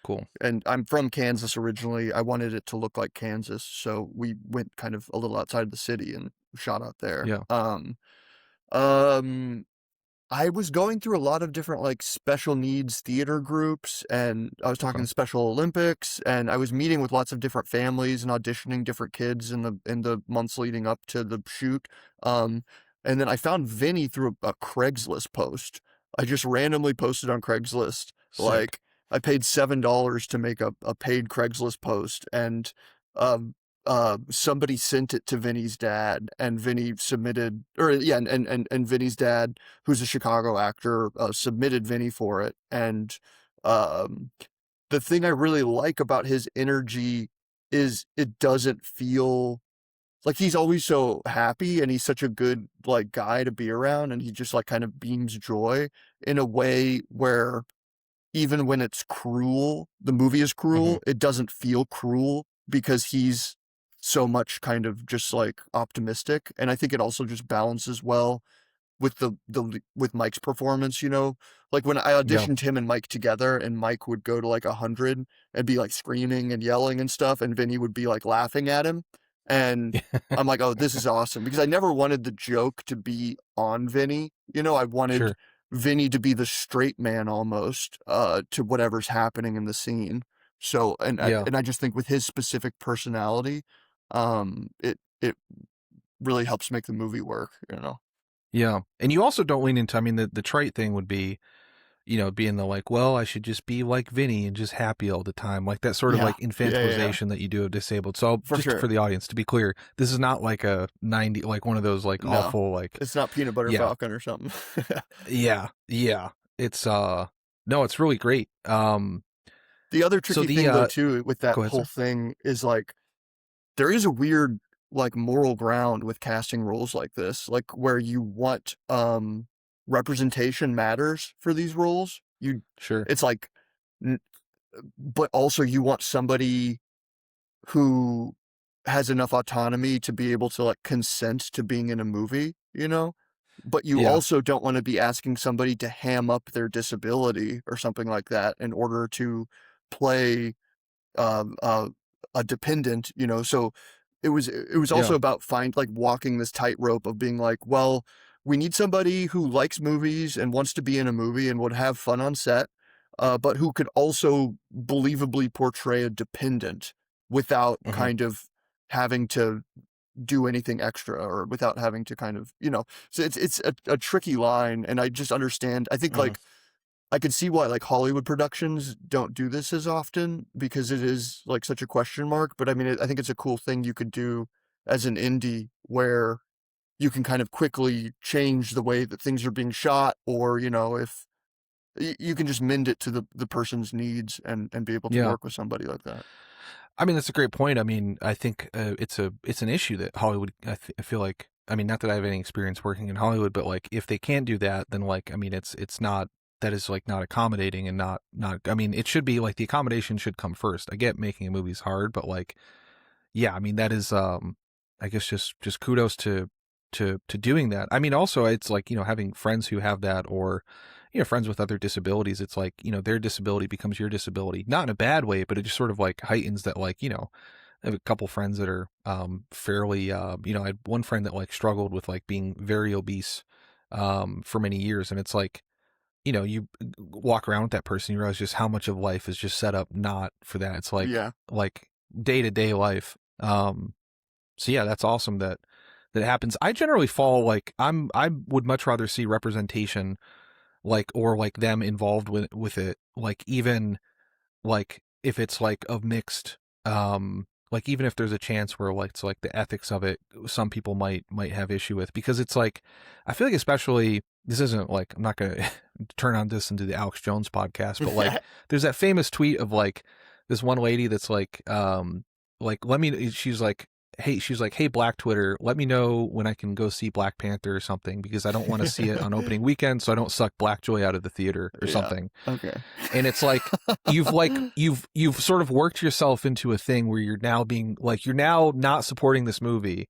Cool. And I'm from Kansas originally. I wanted it to look like Kansas, so we went kind of a little outside of the city and shot out there. Yeah. Um, I was going through a lot of different like special needs theater groups, and I was talking Okay. to Special Olympics, and I was meeting with lots of different families and auditioning different kids in the months leading up to the shoot. Um, and then I found Vinny through a Craigslist post. I just randomly posted on Craigslist, Sick. like I paid $7 to make a paid Craigslist post, and um somebody sent it to Vinny's dad, and Vinny submitted, or yeah, and Vinny's dad, who's a Chicago actor, submitted Vinny for it. And um, the thing I really like about his energy is it doesn't feel like he's always so happy, and he's such a good like guy to be around, and he just like kind of beams joy in a way where even when it's cruel, the movie is Hmm. cruel, it doesn't feel cruel because he's so much kind of just like optimistic. And I think it also just balances well with with Mike's performance, like when I Yeah. auditioned him and Mike together, and Mike would go to like 100 and be like screaming and yelling and stuff, and Vinny would be like laughing at him. And I'm like, oh, this is awesome, because I never wanted the joke to be on Vinny. I wanted Sure. Vinny to be the straight man almost to whatever's happening in the scene. So Yeah. I just think with his specific personality, it really helps make the movie work, you know. Yeah. And you also don't lean into, I mean, the trait thing would be, you know, being the like, well, I should just be like Vinny and just happy all the time. Like that sort of Yeah. like infantilization that you do of disabled. So For just sure. for the audience, to be clear, this is not like a 90, like one of those like No. awful, like, It's not Peanut Butter Yeah. Falcon or something. yeah. It's, no, it's really great. The other tricky thing though too with that go ahead, whole sir. thing is like there is a weird like moral ground with casting roles like this, like where you want representation matters for these roles. Sure. It's like but also you want somebody who has enough autonomy to be able to like consent to being in a movie, you know? But you Yeah. also don't want to be asking somebody to ham up their disability or something like that in order to play a dependent, you know. So it was also Yeah. about walking this tightrope of being like, well, we need somebody who likes movies and wants to be in a movie and would have fun on set, but who could also believably portray a dependent without Mhm. kind of having to do anything extra or without having to kind of, you know. So it's a tricky line, and I just understand. I think like I could see why like Hollywood productions don't do this as often because it is like such a question mark. But I mean, I think it's a cool thing you could do as an indie where you can kind of quickly change the way that things are being shot, or, you know, if you can just mend it to the person's needs and be able to Yeah. work with somebody like that. I mean, that's a great point. I mean, I think it's an issue that Hollywood, I feel like, I mean, not that I have any experience working in Hollywood, but like if they can't do that, then like, I mean, it's not, that is like not accommodating and not, I mean, it should be like the accommodation should come first. I get making a movie is hard, but like, yeah, I mean, that is, I guess just kudos to doing that. I mean, also it's like, you know, having friends who have that, or, you know, friends with other disabilities, it's like, you know, their disability becomes your disability, not in a bad way, but it just sort of like heightens that, like, you know, I have a couple friends that are, fairly, you know, I had one friend that like struggled with like being very obese, for many years. And it's like, you know, you walk around with that person, you realize just how much of life is just set up not for that. It's like, Yeah. day to day life. So yeah, that's awesome that happens. I generally fall like I would much rather see representation, like, or like them involved with it, like even like if it's like of mixed, like even if there's a chance where like it's like the ethics of it some people might have issue with, because it's like I feel like, especially, this isn't like, I'm not gonna turn on this into the Alex Jones podcast, but like there's that famous tweet of like this one lady that's like let me, she's like, hey, Black Twitter, let me know when I can go see Black Panther or something, because I don't want to see it on opening weekend, so I don't suck Black Joy out of the theater or something. Okay. And it's like you've sort of worked yourself into a thing where you're now being like, you're now not supporting this movie,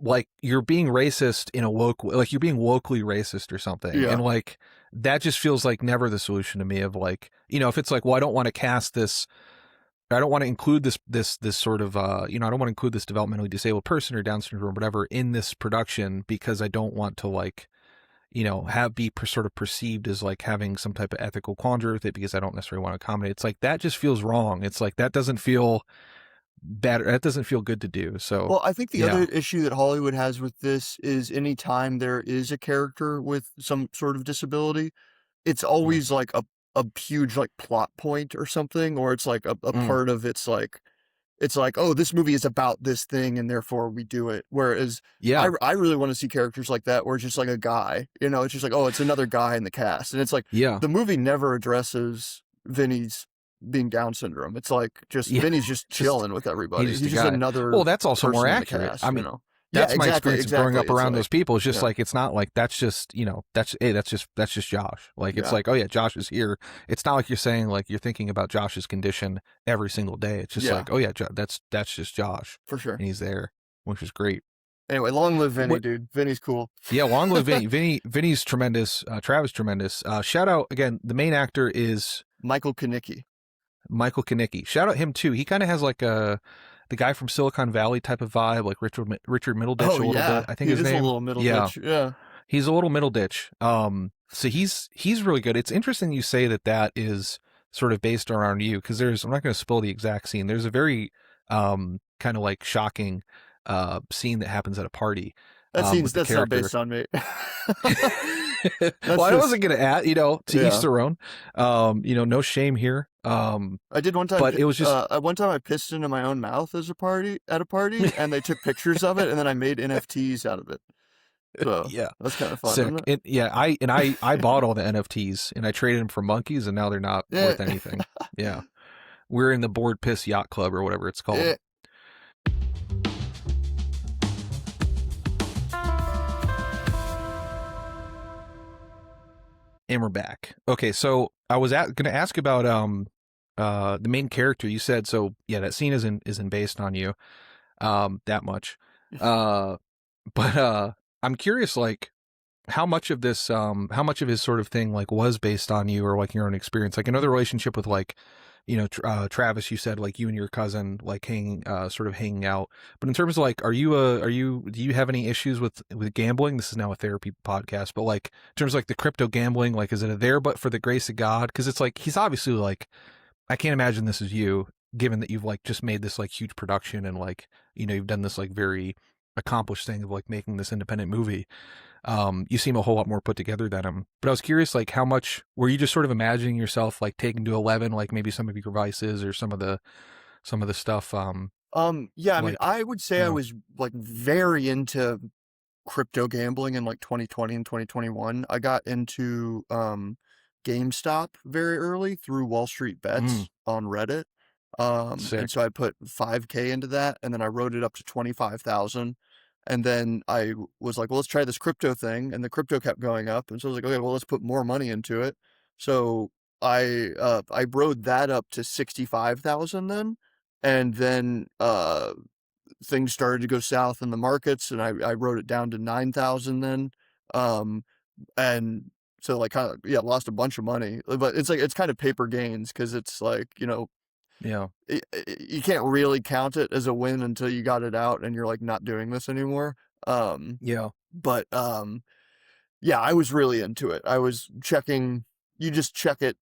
like you're being racist in a woke, like you're being wokely racist or something. Yeah. And like that just feels like never the solution to me, of like, you know, if it's like, well, I don't want to cast this, I don't want to include this sort of, you know, I don't want to include this developmentally disabled person or Down syndrome or whatever in this production because I don't want to, like, you know, sort of perceived as like having some type of ethical quandary with it because I don't necessarily want to accommodate. It's like, that just feels wrong. It's like, that doesn't feel better. That doesn't feel good to do. So, Well, I think the yeah. other issue that Hollywood has with this is anytime there is a character with some sort of disability, it's always like a huge like plot point or something, or it's like a part of it's like oh, this movie is about this thing and therefore we do it. Whereas Yeah. I really want to see characters like that where it's just like a guy, you know, it's just like, oh, it's another guy in the cast, and it's like Yeah. the movie never addresses Vinny's being Down syndrome. It's like just Yeah. Vinny's just chilling with everybody. He's He's a just guy. another. Well, that's also more person in the accurate. cast, I you mean, know? that's Yeah, my experience of growing up exactly. around It's those people. It's just yeah. like, it's not like that's just, you know, that's just Josh. Like, it's Yeah. like, oh yeah, Josh is here. It's not like you're saying like you're thinking about Josh's condition every single day. It's just Yeah. like, oh yeah, that's just Josh, For sure. and he's there, which is great. Anyway, long live Vinny, What- dude. Vinny's cool. Yeah, long live Vinny. Vinny's tremendous. Travis tremendous. Shout out again. The main actor is Michael Kanicki. Michael Kanicki. Shout out him too. He kind of has like the guy from Silicon Valley type of vibe, like Richard Middleditch a little bit. I think he his is name. a little middle Yeah. ditch. Yeah. He's a little middle ditch. So he's really good. It's interesting you say that is sort of based around you, because I'm not going to spoil the exact scene. There's a very kind of like shocking scene that happens at a party with the That's not character. based on me. Well, I wasn't going to add, to each their own. No shame here. I did one time, but it was just one time I pissed into my own mouth at a party, and they took pictures of it, and then I made NFTs out of it. So yeah, that's kind of fun. sick. Isn't it? I bought all the NFTs and I traded them for monkeys, and now they're not worth anything. Yeah, we're in the Bored Piss Yacht Club or whatever it's called. Yeah. And we're back. Okay, so I was going to ask about the main character. You said so. Yeah, that scene isn't based on you that much. But I'm curious, like, how much of his sort of thing like was based on you or like your own experience? Like another relationship with like, Travis, you said like you and your cousin like hanging out. But in terms of like, do you have any issues with gambling? This is now a therapy podcast, but like in terms of like the crypto gambling, like is it a there but for the grace of God? Because it's like he's obviously like, I can't imagine this is you, given that you've like just made this like huge production and like, you've done this like very accomplished thing of like making this independent movie. You seem a whole lot more put together than him. But I was curious, like, how much were you just sort of imagining yourself like taken to 11, like maybe some of your vices or some of the stuff? Yeah, I mean, I would say I was like very into crypto gambling in like 2020 and 2021. I got into GameStop very early through Wall Street Bets on Reddit. And so I put 5K into that, and then I wrote it up to 25,000. And then I was like, well, let's try this crypto thing. And the crypto kept going up. And so I was like, okay, well, let's put more money into it. So I rode that up to 65,000 then. And then things started to go south in the markets, and I wrote it down to 9,000 then. And so like kind of, lost a bunch of money. But it's like, it's kind of paper gains, because it's like, yeah, you can't really count it as a win until you got it out and you're like not doing this anymore. But I was really into it. I was checking. You just check it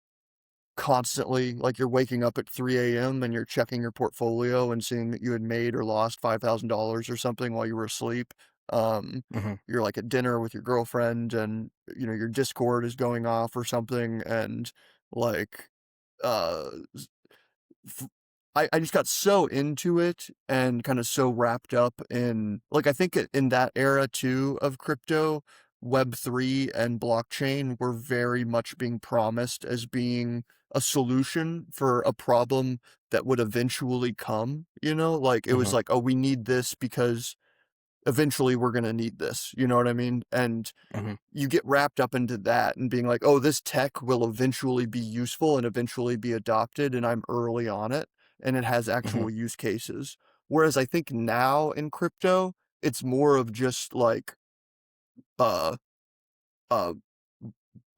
constantly, like you're waking up at 3 a.m. and you're checking your portfolio and seeing that you had made or lost $5,000 or something while you were asleep. You're like at dinner with your girlfriend, and your Discord is going off or something, and like I just got so into it and kind of so wrapped up in, like, I think in that era too of crypto, Web3 and blockchain were very much being promised as being a solution for a problem that would eventually come, like it was like, oh, we need this because eventually we're going to need this, you know what I mean? And you get wrapped up into that and being like, oh, this tech will eventually be useful and eventually be adopted, and I'm early on it, and it has actual use cases. Whereas I think now in crypto, it's more of just like, uh,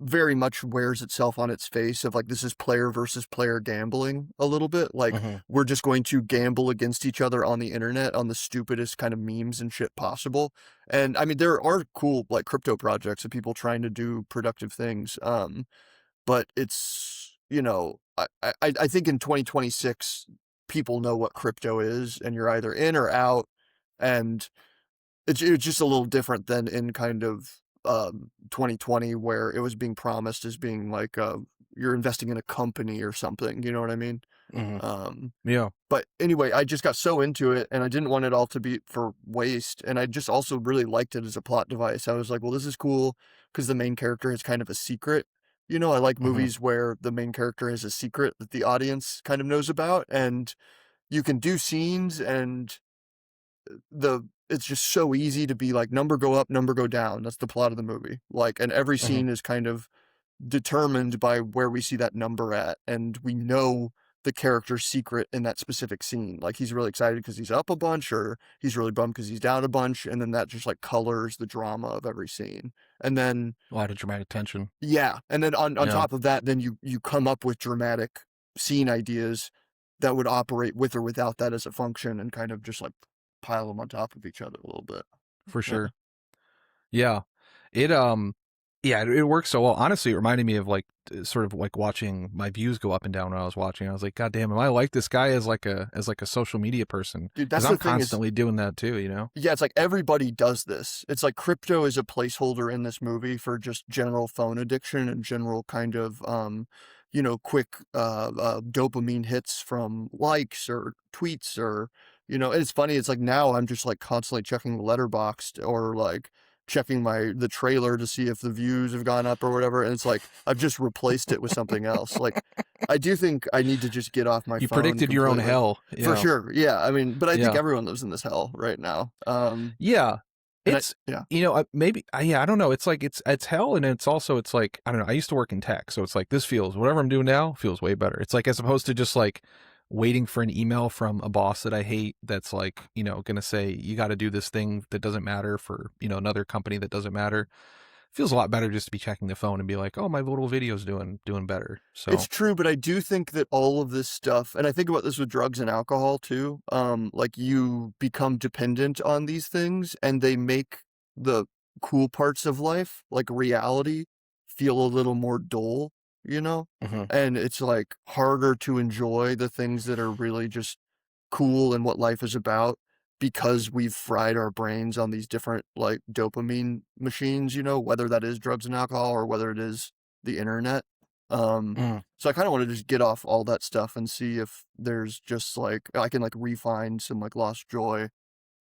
very much wears itself on its face of like, this is player versus player gambling a little bit. Like, we're just going to gamble against each other on the internet on the stupidest kind of memes and shit possible. And I mean, there are cool like crypto projects of people trying to do productive things. But it's, I think in 2026, people know what crypto is, and you're either in or out. And it's just a little different than in kind of 2020, where it was being promised as being like you're investing in a company or something, you know what I mean? Yeah. But anyway, I just got so into it, and I didn't want it all to be for waste, and I just also really liked it as a plot device. I was like, well, this is cool because the main character has kind of a secret. I like movies where the main character has a secret that the audience kind of knows about, and you can do scenes, and it's just so easy to be like, number go up, number go down. That's the plot of the movie. Like, and every scene is kind of determined by where we see that number at, and we know the character's secret in that specific scene. Like, he's really excited because he's up a bunch, or he's really bummed because he's down a bunch, and then that just like colors the drama of every scene. And then a lot of dramatic tension. Yeah, and then on top of that, then you come up with dramatic scene ideas that would operate with or without that as a function, and kind of just like pile them on top of each other a little bit. For sure. Yeah. It yeah, it works so well. Honestly, it reminded me of like sort of like watching my views go up and down when I was watching. I was like, God damn, am I like this guy as like a social media person? Dude, Because that's I'm the thing is, constantly doing that too, you know? yeah, it's like everybody does this. It's like crypto is a placeholder in this movie for just general phone addiction and general kind of, quick dopamine hits from likes or tweets or, and it's funny. It's like now I'm just like constantly checking Letterboxd or like checking the trailer to see if the views have gone up or whatever. And it's like I've just replaced it with something else. Like I do think I need to just get off my You phone predicted your own completely. hell. For Yeah. sure. Yeah. I mean, but I think Yeah. everyone lives in this hell right now. Yeah. And It's, yeah. maybe, yeah, I don't know. It's like, it's hell. And it's also, it's like, I don't know. I used to work in tech. So it's like, this feels, whatever I'm doing now feels way better. It's like, as opposed to just like waiting for an email from a boss that I hate that's like, going to say, you got to do this thing that doesn't matter for, another company that doesn't matter. Feels a lot better just to be checking the phone and be like, oh, my little video's doing better. It's So, true, but I do think that all of this stuff, and I think about this with drugs and alcohol too, like you become dependent on these things and they make the cool parts of life, like reality, feel a little more dull, you know? mhm. And it's like harder to enjoy the things that are really just cool and what life is about because we've fried our brains on these different like dopamine machines, whether that is drugs and alcohol or whether it is the internet. So I kind of want to just get off all that stuff and see if there's just like I can like refine some like lost joy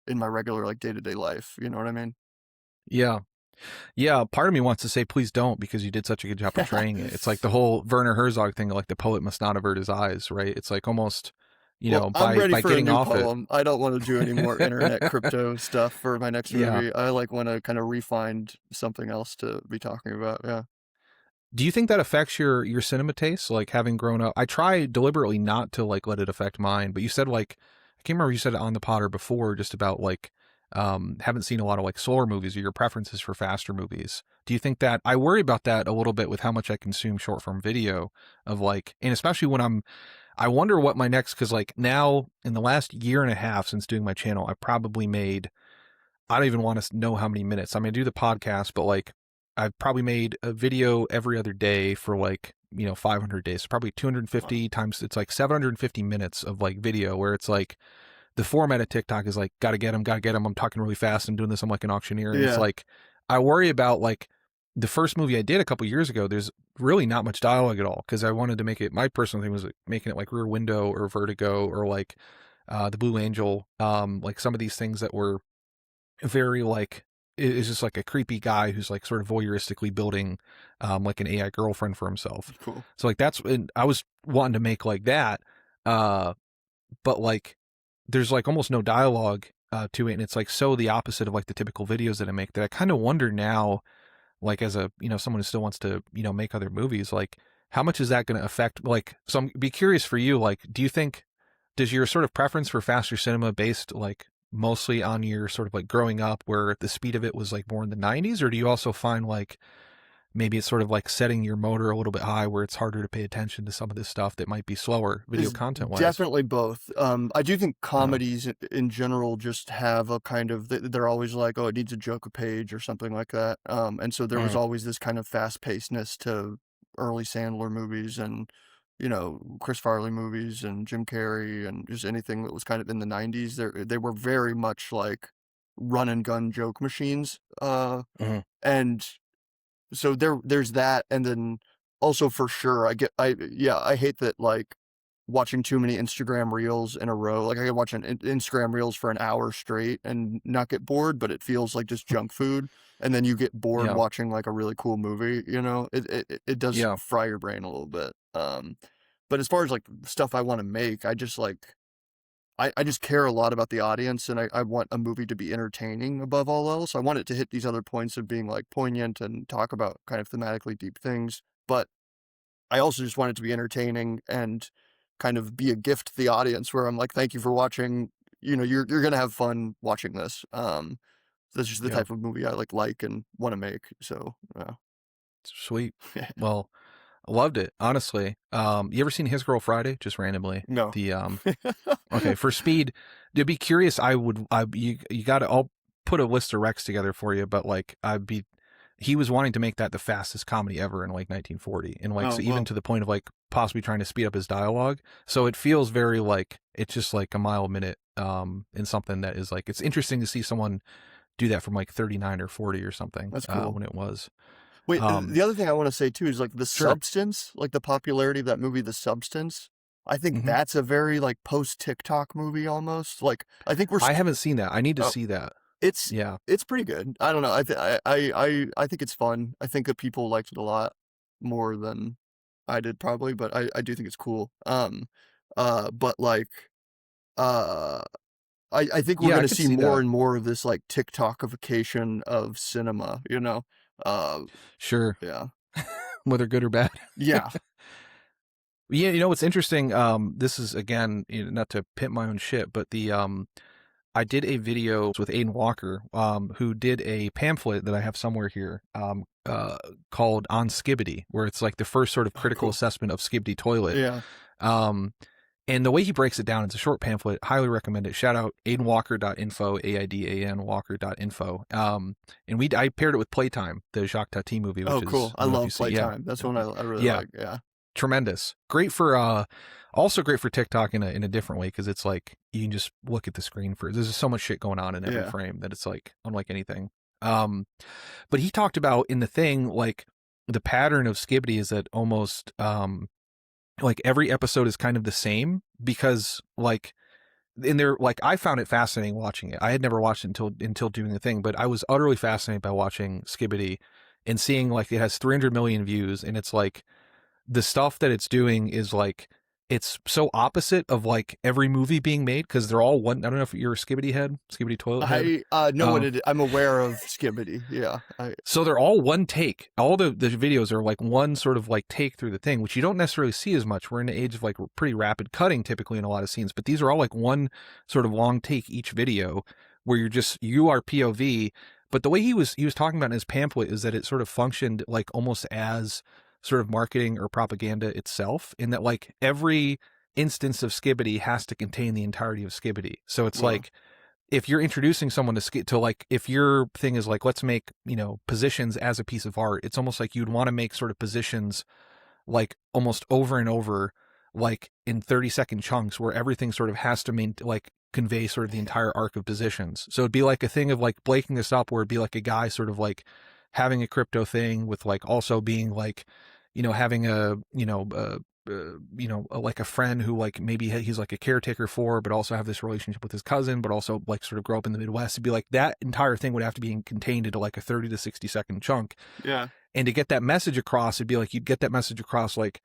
in my regular like day-to-day life. You know what I mean? Yeah. Yeah, part of me wants to say please don't because you did such a good job portraying it. It's like the whole Werner Herzog thing, like the poet must not avert his eyes, right? It's like almost, Well, I'm by ready for a getting new off it. poem. I don't want to do any more internet crypto stuff for my next Yeah. movie. I like want to kind of refine something else to be talking about. Yeah. Do you think that affects your cinema taste? Like having grown up, I try deliberately not to like let it affect mine. But you said like I can't remember you said it on the Potter before, just about like haven't seen a lot of like slower movies or your preferences for faster movies. Do you think that I worry about that a little bit with how much I consume short form video of like, and especially when I wonder what my next because like now in the last year and a half since doing my channel, I probably made I don't even want to know how many minutes. I mean, I do the podcast, but like I've probably made a video every other day for like, 500 days. So probably 250 times it's like 750 minutes of like video where it's like the format of TikTok is like, gotta get them, gotta get them. I'm talking really fast and doing this. I'm like an auctioneer. And it's Yeah. like, I worry about like the first movie I did a couple years ago. There's really not much dialogue at all because I wanted to make it, my personal thing was like, making it like Rear Window or Vertigo or like the Blue Angel. Like some of these things that were very like is just like a creepy guy who's like sort of voyeuristically building like an AI girlfriend for himself. Cool. So like that's and I was wanting to make like that but like there's like almost no dialogue to it and it's like so the opposite of like the typical videos that I make that I kind of wonder now like as a someone who still wants to make other movies like how much is that going to affect like so I'm be curious for you like do you think does your sort of preference for faster cinema based like mostly on your sort of like growing up where the speed of it was like more in the 90s or do you also find like maybe it's sort of like setting your motor a little bit high where it's harder to pay attention to some of this stuff that might be slower video It's content wise? definitely both. I do think comedies in general just have a kind of they're always like, oh, it needs a joke a page or something like that. And so there was always this kind of fast pacedness to early Sandler movies and Chris Farley movies and Jim Carrey and just anything that was kind of in the 90s. They were very much like run and gun joke machines. And so there's that, and then also for sure I hate that like watching too many Instagram reels in a row. Like I can watch an Instagram reels for an hour straight and not get bored, but it feels like just junk food. And then you get bored Yeah. watching like a really cool movie. It does Yeah. fry your brain a little bit. But as far as like stuff I want to make, I just like I just care a lot about the audience and I want a movie to be entertaining above all else. I want it to hit these other points of being like poignant and talk about kind of thematically deep things. But I also just want it to be entertaining and kind of be a gift to the audience where I'm like, thank you for watching. You're gonna have fun watching this. That's just the Yeah. type of movie I like and want to make. So Sweet. Well, I loved it, honestly. You ever seen His Girl Friday? Just randomly. no. The okay, for speed, to be curious, you got to I'll put a list of recs together for you, but like I'd be he was wanting to make that the fastest comedy ever in like 1940, and like Oh, so even well. to the point of like possibly trying to speed up his dialogue. So it feels very like it's just like a mile a minute, in something that is like, it's interesting to see someone do that from like 39 or 40 or something. That's cool. When it was. Wait, the other thing I want to say too is like the Sure. substance, like the popularity of that movie, The Substance. I think that's a very like post TikTok movie almost. Like I think I haven't seen that. I need to see that. It's Yeah. it's pretty good. I don't know. I think it's fun. I think that people liked it a lot more than I did probably, but I do think it's cool. But like I think we're Yeah, I gonna could see see more that. and more of this like TikTokification of cinema, you know? Sure. Yeah. Whether good or bad. Yeah. Yeah, you know what's interesting? This is again, you know, not to pimp my own shit, but the I did a video with Aiden Walker, who did a pamphlet that I have somewhere here, called On Skibbity, where it's like the first sort of critical Cool. assessment of Skibbity toilet. Yeah. And the way he breaks it down, it's a short pamphlet. Highly recommend it. Shout out aidenwalker.info, AIDAN walker.info. And I paired it with Playtime, the Jacques Tati movie, which Oh, is, cool. I don't know if love you see- yeah. Playtime. That's one I really Yeah. like. Yeah. Tremendous. Great for also great for TikTok in a different way, because it's like you can just look at the screen for, there's just so much shit going on in every Yeah. frame that it's like unlike anything. But he talked about in the thing, like the pattern of Skibbity is that almost like every episode is kind of the same, because like in there, like I found it fascinating watching it. I had never watched it until doing the thing, but I was utterly fascinated by watching Skibbity and seeing like it has 300 million views, and it's like the stuff that it's doing is like, it's so opposite of like every movie being made, because they're all one. I don't know if you're a Skibbity head, Skibbity toilet head. I know what it is. I'm aware of Skibbity. Yeah. So they're all one take. All the videos are like one sort of like take through the thing, which you don't necessarily see as much. We're in an age of like pretty rapid cutting typically in a lot of scenes, but these are all like one sort of long take each video, where you are POV. But the way he was talking about in his pamphlet is that it sort of functioned like almost as sort of marketing or propaganda itself, in that like every instance of Skibbity has to contain the entirety of Skibbity. So it's like, if you're introducing someone to like, if your thing is like, let's make, you know, positions as a piece of art, it's almost like you'd want to make sort of positions like almost over and over, like in 30-second chunks, where everything sort of has to like convey sort of the entire arc of positions. So it'd be like a thing of like breaking this up, where it'd be like a guy sort of like having a crypto thing with like also being like, you know, having a, you know, like a friend who like maybe he's like a caretaker for, but also have this relationship with his cousin, but also like sort of grow up in the Midwest. It'd be like that entire thing would have to be contained into like a 30 to 60-second chunk. Yeah. And to get that message across, it'd be like you'd get that message across like,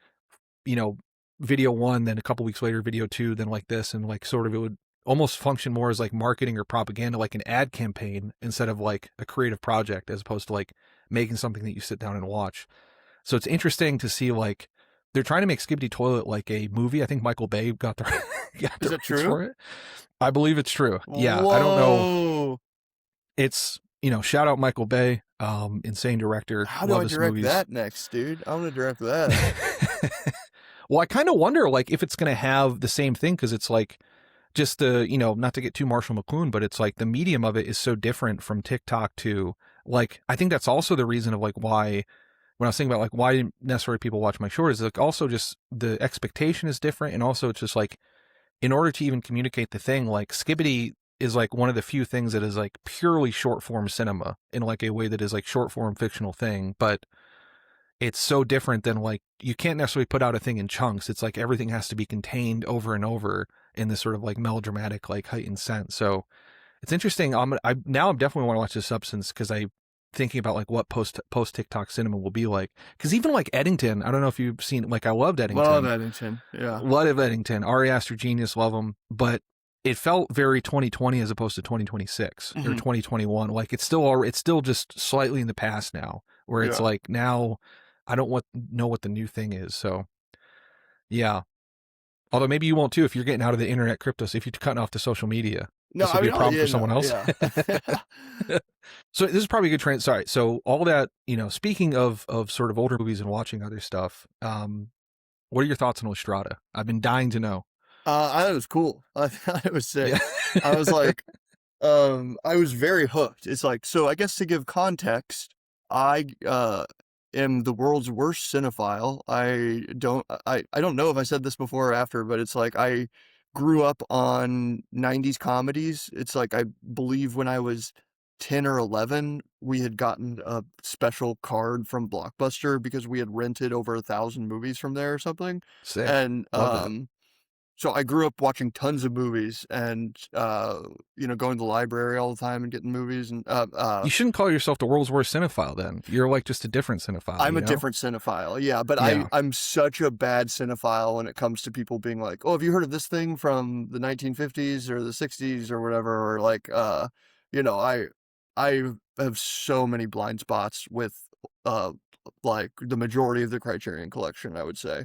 you know, video 1, then a couple weeks later, video 2, then like this, and like sort of it would almost function more as like marketing or propaganda, like an ad campaign, instead of like a creative project, as opposed to like making something that you sit down and watch. So it's interesting to see like they're trying to make Skibbity Toilet like a movie. I think Michael Bay got the Is it rights true? for it. I believe it's true. Yeah, Whoa. I don't know. It's, you know, shout out Michael Bay, insane director. How do I direct that next, dude? I want to direct that. Well, I kind of wonder like if it's going to have the same thing, because it's like just the, you know, not to get too Marshall McLuhan, but it's like the medium of it is so different from TikTok to like, I think that's also the reason of like why, when I was thinking about like why necessarily people watch my short, is like also just the expectation is different. And also it's just like, in order to even communicate the thing, like Skibbity is like one of the few things that is like purely short form cinema in like a way that is like short form fictional thing, but it's so different than like, you can't necessarily put out a thing in chunks. It's like everything has to be contained over and over in this sort of like melodramatic, like heightened sense. So it's interesting. I definitely want to watch The Substance, because I thinking about like what post TikTok cinema will be like. Because even like Eddington, I don't know if you've seen, like I loved Eddington. Love Eddington. Yeah. Love Eddington. Ari Aster genius, love him. But it felt very 2020 as opposed to 2026 or 2021. Like it's still just slightly in the past now, where it's like now I don't know what the new thing is. So yeah. Although maybe you won't too if you're getting out of the internet crypto. So if you're cutting off the social media, this will be a problem for someone else. Yeah. So this is probably a good trend. Sorry. So all that, you know, speaking of sort of older movies and watching other stuff, what are your thoughts on Strada? I've been dying to know. I thought it was cool. I thought it was sick. Yeah. I was like, I was very hooked. It's like, so I guess to give context, I am the world's worst cinephile. I don't know if I said this before or after, but it's like I grew up on 90s comedies. It's like I believe when I was 10 or 11, we had gotten a special card from Blockbuster because we had rented over 1,000 movies from there or something. Sick. And Love that. so I grew up watching tons of movies and going to the library all the time and getting movies and You shouldn't call yourself the world's worst cinephile then. You're like just a different cinephile, I'm you a know? different cinephile, yeah, but Yeah. I'm such a bad cinephile when it comes to people being like, "Oh, have you heard of this thing from the 1950s or the 60s or whatever?" Or like, you know, I have so many blind spots with uh like the majority of the Criterion Collection, I would say.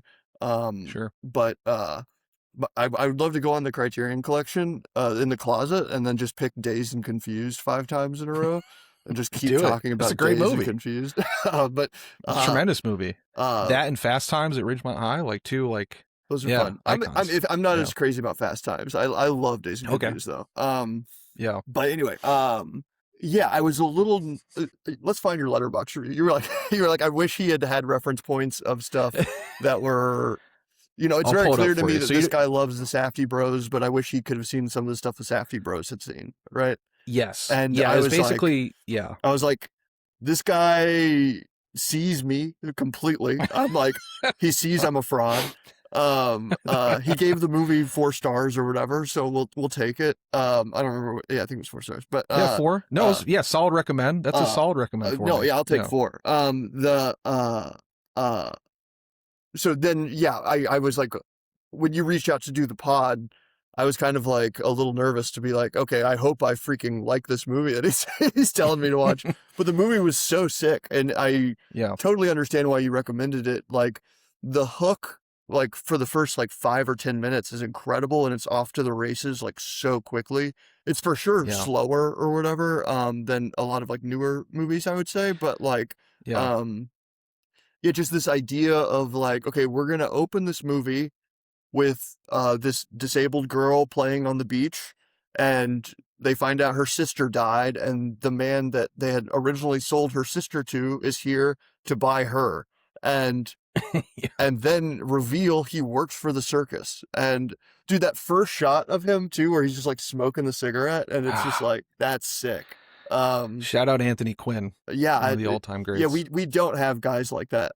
Sure. But I would love to go on the Criterion Collection in the closet and then just pick Dazed and Confused 5 times in a row and just keep Do it. talking It's a about great Dazed and movie. Confused. But It's a uh tremendous movie. uh That and Fast Times at Ridgemont High, like two like those are yeah, fun. icons. I'm not Yeah. as crazy about Fast Times. I love Dazed and Okay. Confused though. Yeah. But anyway, yeah, I was a little. Let's find your letterbox. You were like, you were like, I wish he had had reference points of stuff that were. It's I'll very pull it up clear to for me you. that So this you guy loves the Safdie Bros, but I wish he could have seen some of the stuff the Safdie Bros had seen, right? yes. And Yeah, it's basically yeah. I was like, this guy sees me completely. I'm like, he sees I'm a fraud. He gave the movie 4 stars or whatever, so we'll take it. I don't remember. Yeah, I think it was 4 stars, but Yeah, 4. No, uh, yeah, solid recommend. That's a solid recommend for no, me. yeah, I'll take Yeah. 4. Uh, so then, yeah, I was like, when you reached out to do the pod, I was kind of like a little nervous to be like, okay, I hope I freaking like this movie that he's telling me to watch. But the movie was so sick, and I Yeah. totally understand why you recommended it. Like the hook, like for the first like 5 or 10 minutes is incredible, and it's off to the races like so quickly. It's for sure Yeah. slower or whatever than a lot of like newer movies, I would say, but like Yeah. yeah, just this idea of like, okay, we're gonna open this movie with this disabled girl playing on the beach, and they find out her sister died, and the man that they had originally sold her sister to is here to buy her, and Yeah. and then reveal he works for the circus. And dude, that first shot of him too, where he's just like smoking the cigarette, and it's just like, that's sick. Shout out Anthony Quinn. Yeah, One of the all-time greats. yeah, we don't have guys like that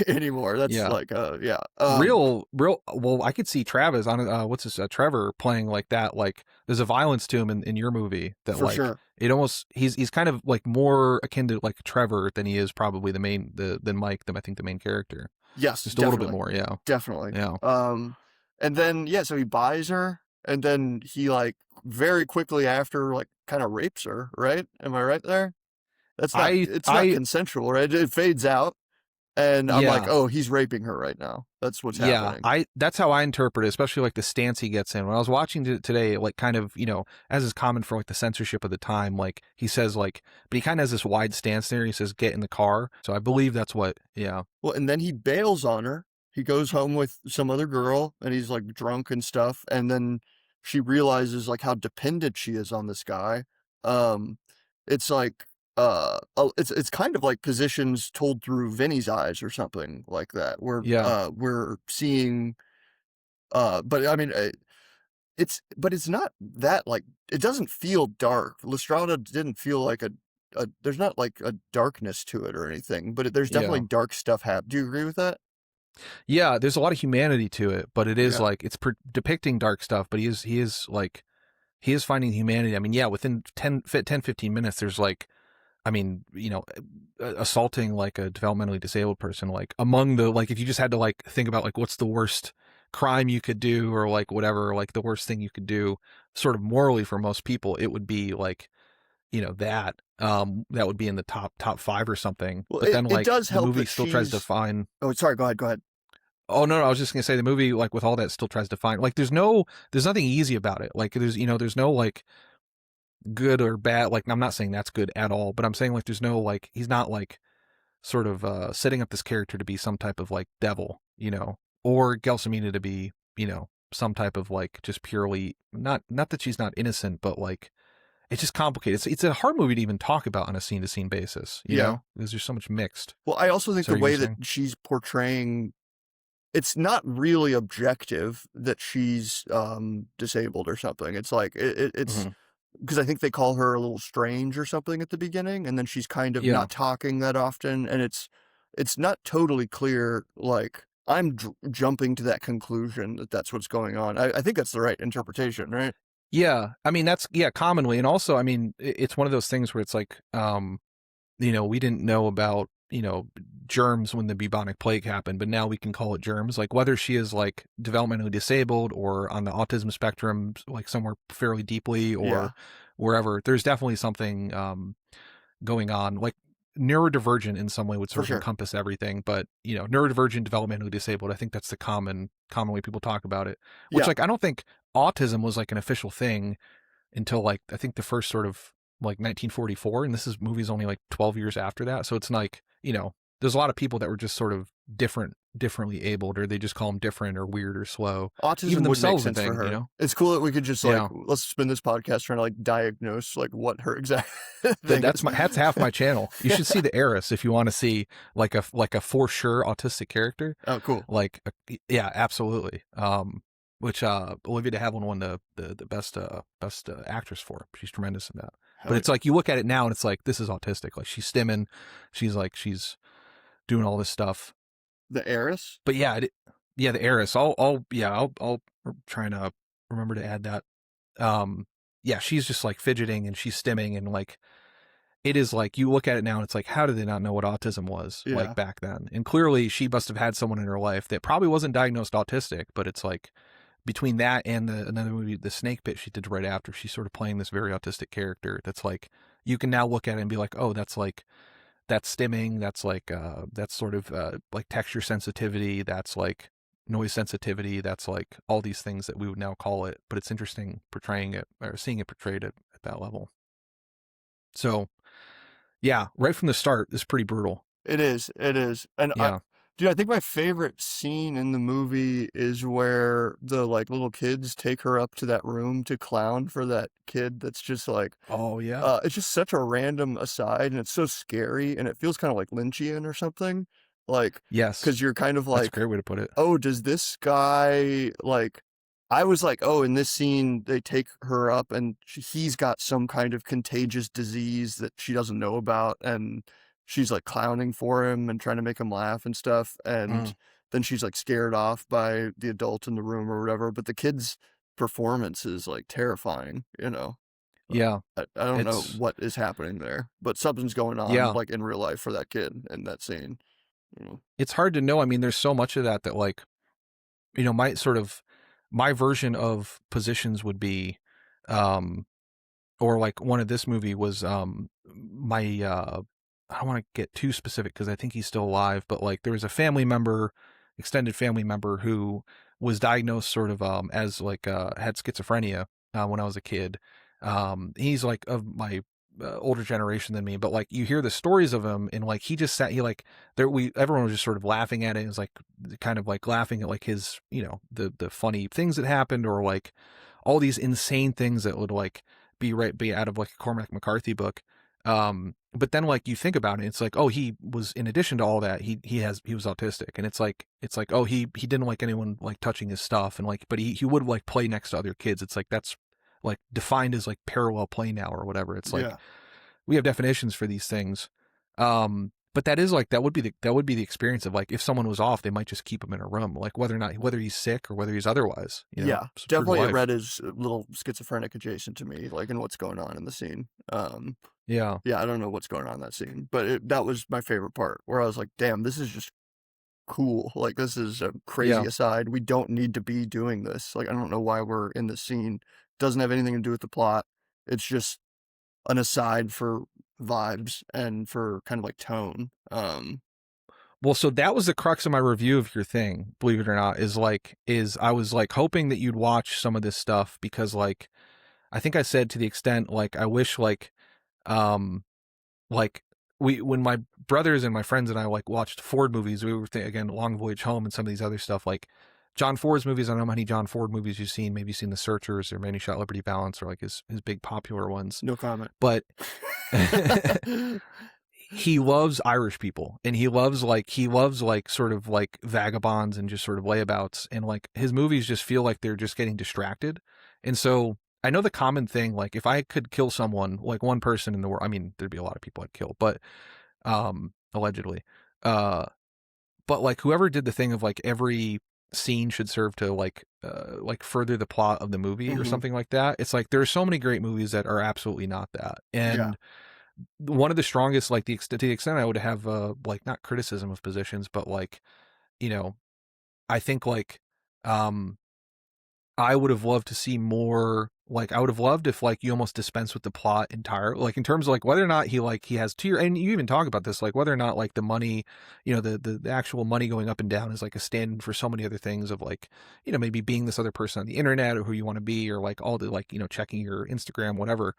anymore. That's Yeah. like yeah. Real well, I could see Travis on what's this Trevor playing like that. Like there's a violence to him in your movie that For like sure. it almost he's kind of like more akin to like Trevor than he is probably than Mike, I think the main character. Yes, Just a little bit more, yeah. definitely. Yeah. And then yeah, so he buys her, and then he like very quickly after like kind of rapes her, right? Am I right there? It's not consensual, right? It fades out, and I'm like, Yeah. oh, he's raping her right now. That's what's happening. That's how I interpret it, especially like the stance he gets in. When I was watching it today, like kind of, as is common for like the censorship of the time, like he says like, but he kind of has this wide stance there. He says, get in the car. So I believe that's what, yeah. Well, and then he bails on her. He goes home with some other girl, and he's like drunk and stuff. And then she realizes like how dependent she is on this guy. It's like, it's kind of like positions told through Vinny's eyes or something like that. We're seeing, but I mean, it's not that like, it doesn't feel dark. Strada didn't feel like there's not like a darkness to it or anything, but there's definitely Yeah. dark stuff happening. Do you agree with that? Yeah, there's a lot of humanity to it, but it is Yeah. like it's depicting dark stuff, but he is finding humanity. I mean, yeah, within 10 15 minutes there's like, I mean, assaulting like a developmentally disabled person, like among the, like if you just had to like think about like what's the worst crime you could do or like whatever, like the worst thing you could do sort of morally for most people, it would be like, that would be in the top 5 or something. Well, But then it like does the help movie that still tries to she's. find. Oh, sorry. Go ahead. Oh no, I was just gonna say the movie, like with all that, still tries to find like there's nothing easy about it. Like there's no like good or bad. Like I'm not saying that's good at all, but I'm saying like there's no like he's not like sort of setting up this character to be some type of like devil, or Gelsomina to be some type of like just purely not that she's not innocent, but like it's just complicated. It's a hard movie to even talk about on a scene to scene basis, you Yeah. know, because there's so much mixed. Well, I also think So the you were way that saying? she's portraying, it's not really objective that she's disabled or something. It's like it's Hmm. because I think they call her a little strange or something at the beginning, and then she's kind of Yeah. not talking that often, and it's not totally clear. Like I'm jumping to that conclusion that that's what's going on. I think that's the right interpretation, right? Yeah. I mean, that's, yeah, commonly. And also, I mean, it's one of those things where it's like, you know, we didn't know about, you know, germs when the bubonic plague happened, but now we can call it germs. Like whether she is like developmentally disabled or on the autism spectrum, like somewhere fairly deeply Yeah, or wherever, there's definitely something going on. Like neurodivergent in some way would for sort of sure. encompass everything, but you know, neurodivergent, developmentally disabled, I think that's the common way people talk about it. Which Yeah, like I don't think autism was like an official thing until like I think the first sort of like 1944, and this is movies only like 12 years after that. So it's like, you know, there's a lot of people that were just sort of differently abled, or they just call them different or weird or slow. Even autism would make themselves a sense for thing, you her. know? It's cool that we could just like Yeah. let's spend this podcast trying to like diagnose like what her exact thing is. That's half my channel. You should see the Heiress if you want to see like a for sure autistic character. Oh, cool. Like yeah, absolutely. Which Olivia de Havilland won the best actress for. She's tremendous in that. Hell But it's like you look at it now and it's like this is autistic. Like she's stimming, she's doing all this stuff. The heiress. But yeah, yeah, the Heiress. I'll try to remember to add that. Yeah, she's just like fidgeting and she's stimming and like it is like you look at it now and it's like how did they not know what autism was Yeah, like back then? And clearly she must have had someone in her life that probably wasn't diagnosed autistic, but it's like between that and another movie, The Snake Pit, she did right after, she's sort of playing this very autistic character that's like you can now look at it and be like, oh, that's stimming, that's like that's sort of like texture sensitivity, that's like noise sensitivity, that's like all these things that we would now call it. But it's interesting portraying it or seeing it portrayed at that level. So yeah, right from the start is pretty brutal. it is. It is. And Yeah. dude, I think my favorite scene in the movie is where the like little kids take her up to that room to clown for that kid that's just like, Oh yeah. it's just such a random aside and it's so scary and it feels kind of like Lynchian or something. Like, Yes. because you're kind of That's a like, great way to put it. oh, does this guy like, I was like, oh, in this scene, they take her up and he's got some kind of contagious disease that she doesn't know about. And she's like clowning for him and trying to make him laugh and stuff. And Mm. then she's like scared off by the adult in the room or whatever. But the kid's performance is like terrifying, you know? Yeah. I don't know It's what is happening there, but something's going on yeah. like in real life for that kid in that scene. You know? It's hard to know. I mean, there's so much of that like, you know, my version of positions would be or like one of this movie was my I don't want to get too specific because I think he's still alive, but like there was a family member, extended family member who was diagnosed sort of as like had schizophrenia when I was a kid. He's like of my older generation than me, but like you hear the stories of him and like he just sat he like there we everyone was just sort of laughing at it. It was like kind of like laughing at like his, you know, the funny things that happened or like all these insane things that would like be out of like a Cormac McCarthy book. But then like you think about it, it's like, oh, he was in addition to all that, he was autistic. And it's like, oh, he didn't like anyone like touching his stuff and like, but he would like play next to other kids. It's like, that's like defined as like parallel play now or whatever. It's like, Yeah. we have definitions for these things. But that is like, that would be the experience of like, if someone was off, they might just keep him in a room, like whether he's sick or whether he's otherwise, you know, Yeah, it's true to definitely it life. read as a little schizophrenic adjacent to me, like in what's going on in the scene. Yeah. Yeah, I don't know what's going on in that scene, but that was my favorite part where I was like, damn, this is just cool. Like, this is a crazy Yeah. aside. We don't need to be doing this. Like, I don't know why we're in this scene. Doesn't have anything to do with the plot. It's just an aside for vibes and for kind of like tone. Well, so that was the crux of my review of your thing, believe it or not, is I was like hoping that you'd watch some of this stuff because like I think I said to the extent like I wish um like when my brothers and my friends and I like watched Ford movies, we were again Long Voyage Home and some of these other stuff, like John Ford's movies, I don't know how many John Ford movies you've seen. Maybe you've seen The Searchers or Many Shot Liberty Balance or like his big popular ones. No comment. But he loves Irish people, and he loves like sort of like vagabonds and just sort of layabouts, and like his movies just feel like they're just getting distracted. And so I know the common thing, like if I could kill someone, like one person in the world, I mean, there'd be a lot of people I'd kill, but allegedly. But like whoever did the thing of like every scene should serve to like further the plot of the movie or something like that. It's like there's so many great movies that are absolutely not that. And one of the strongest, like to the extent I would have like not criticism of positions, but like, you know, I think like I would have loved to see more. Like I would have loved if like you almost dispense with the plot entirely, like in terms of like whether or not he has two, and you even talk about this, like whether or not like the money, you know, the actual money going up and down is like a stand for so many other things of like, you know, maybe being this other person on the internet or who you want to be, or like all the like, you know, checking your Instagram, whatever.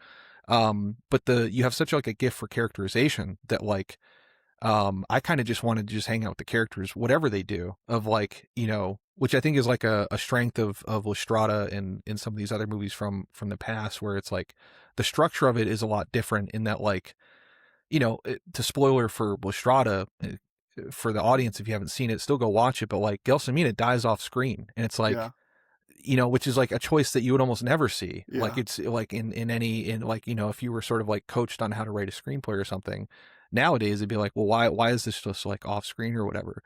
But you have such like a gift for characterization that like, I kind of just wanted to just hang out with the characters, whatever they do, of like, you know, which I think is like a strength of Strada and in some of these other movies from the past, where it's like the structure of it is a lot different in that, like, you know, to spoiler for Strada, for the audience, if you haven't seen it, still go watch it. But like Gelsomina dies off screen, and it's like, you know, which is like a choice that you would almost never see. Like it's like in like, you know, if you were sort of like coached on how to write a screenplay or something, nowadays it'd be like, well, why is this just like off screen or whatever?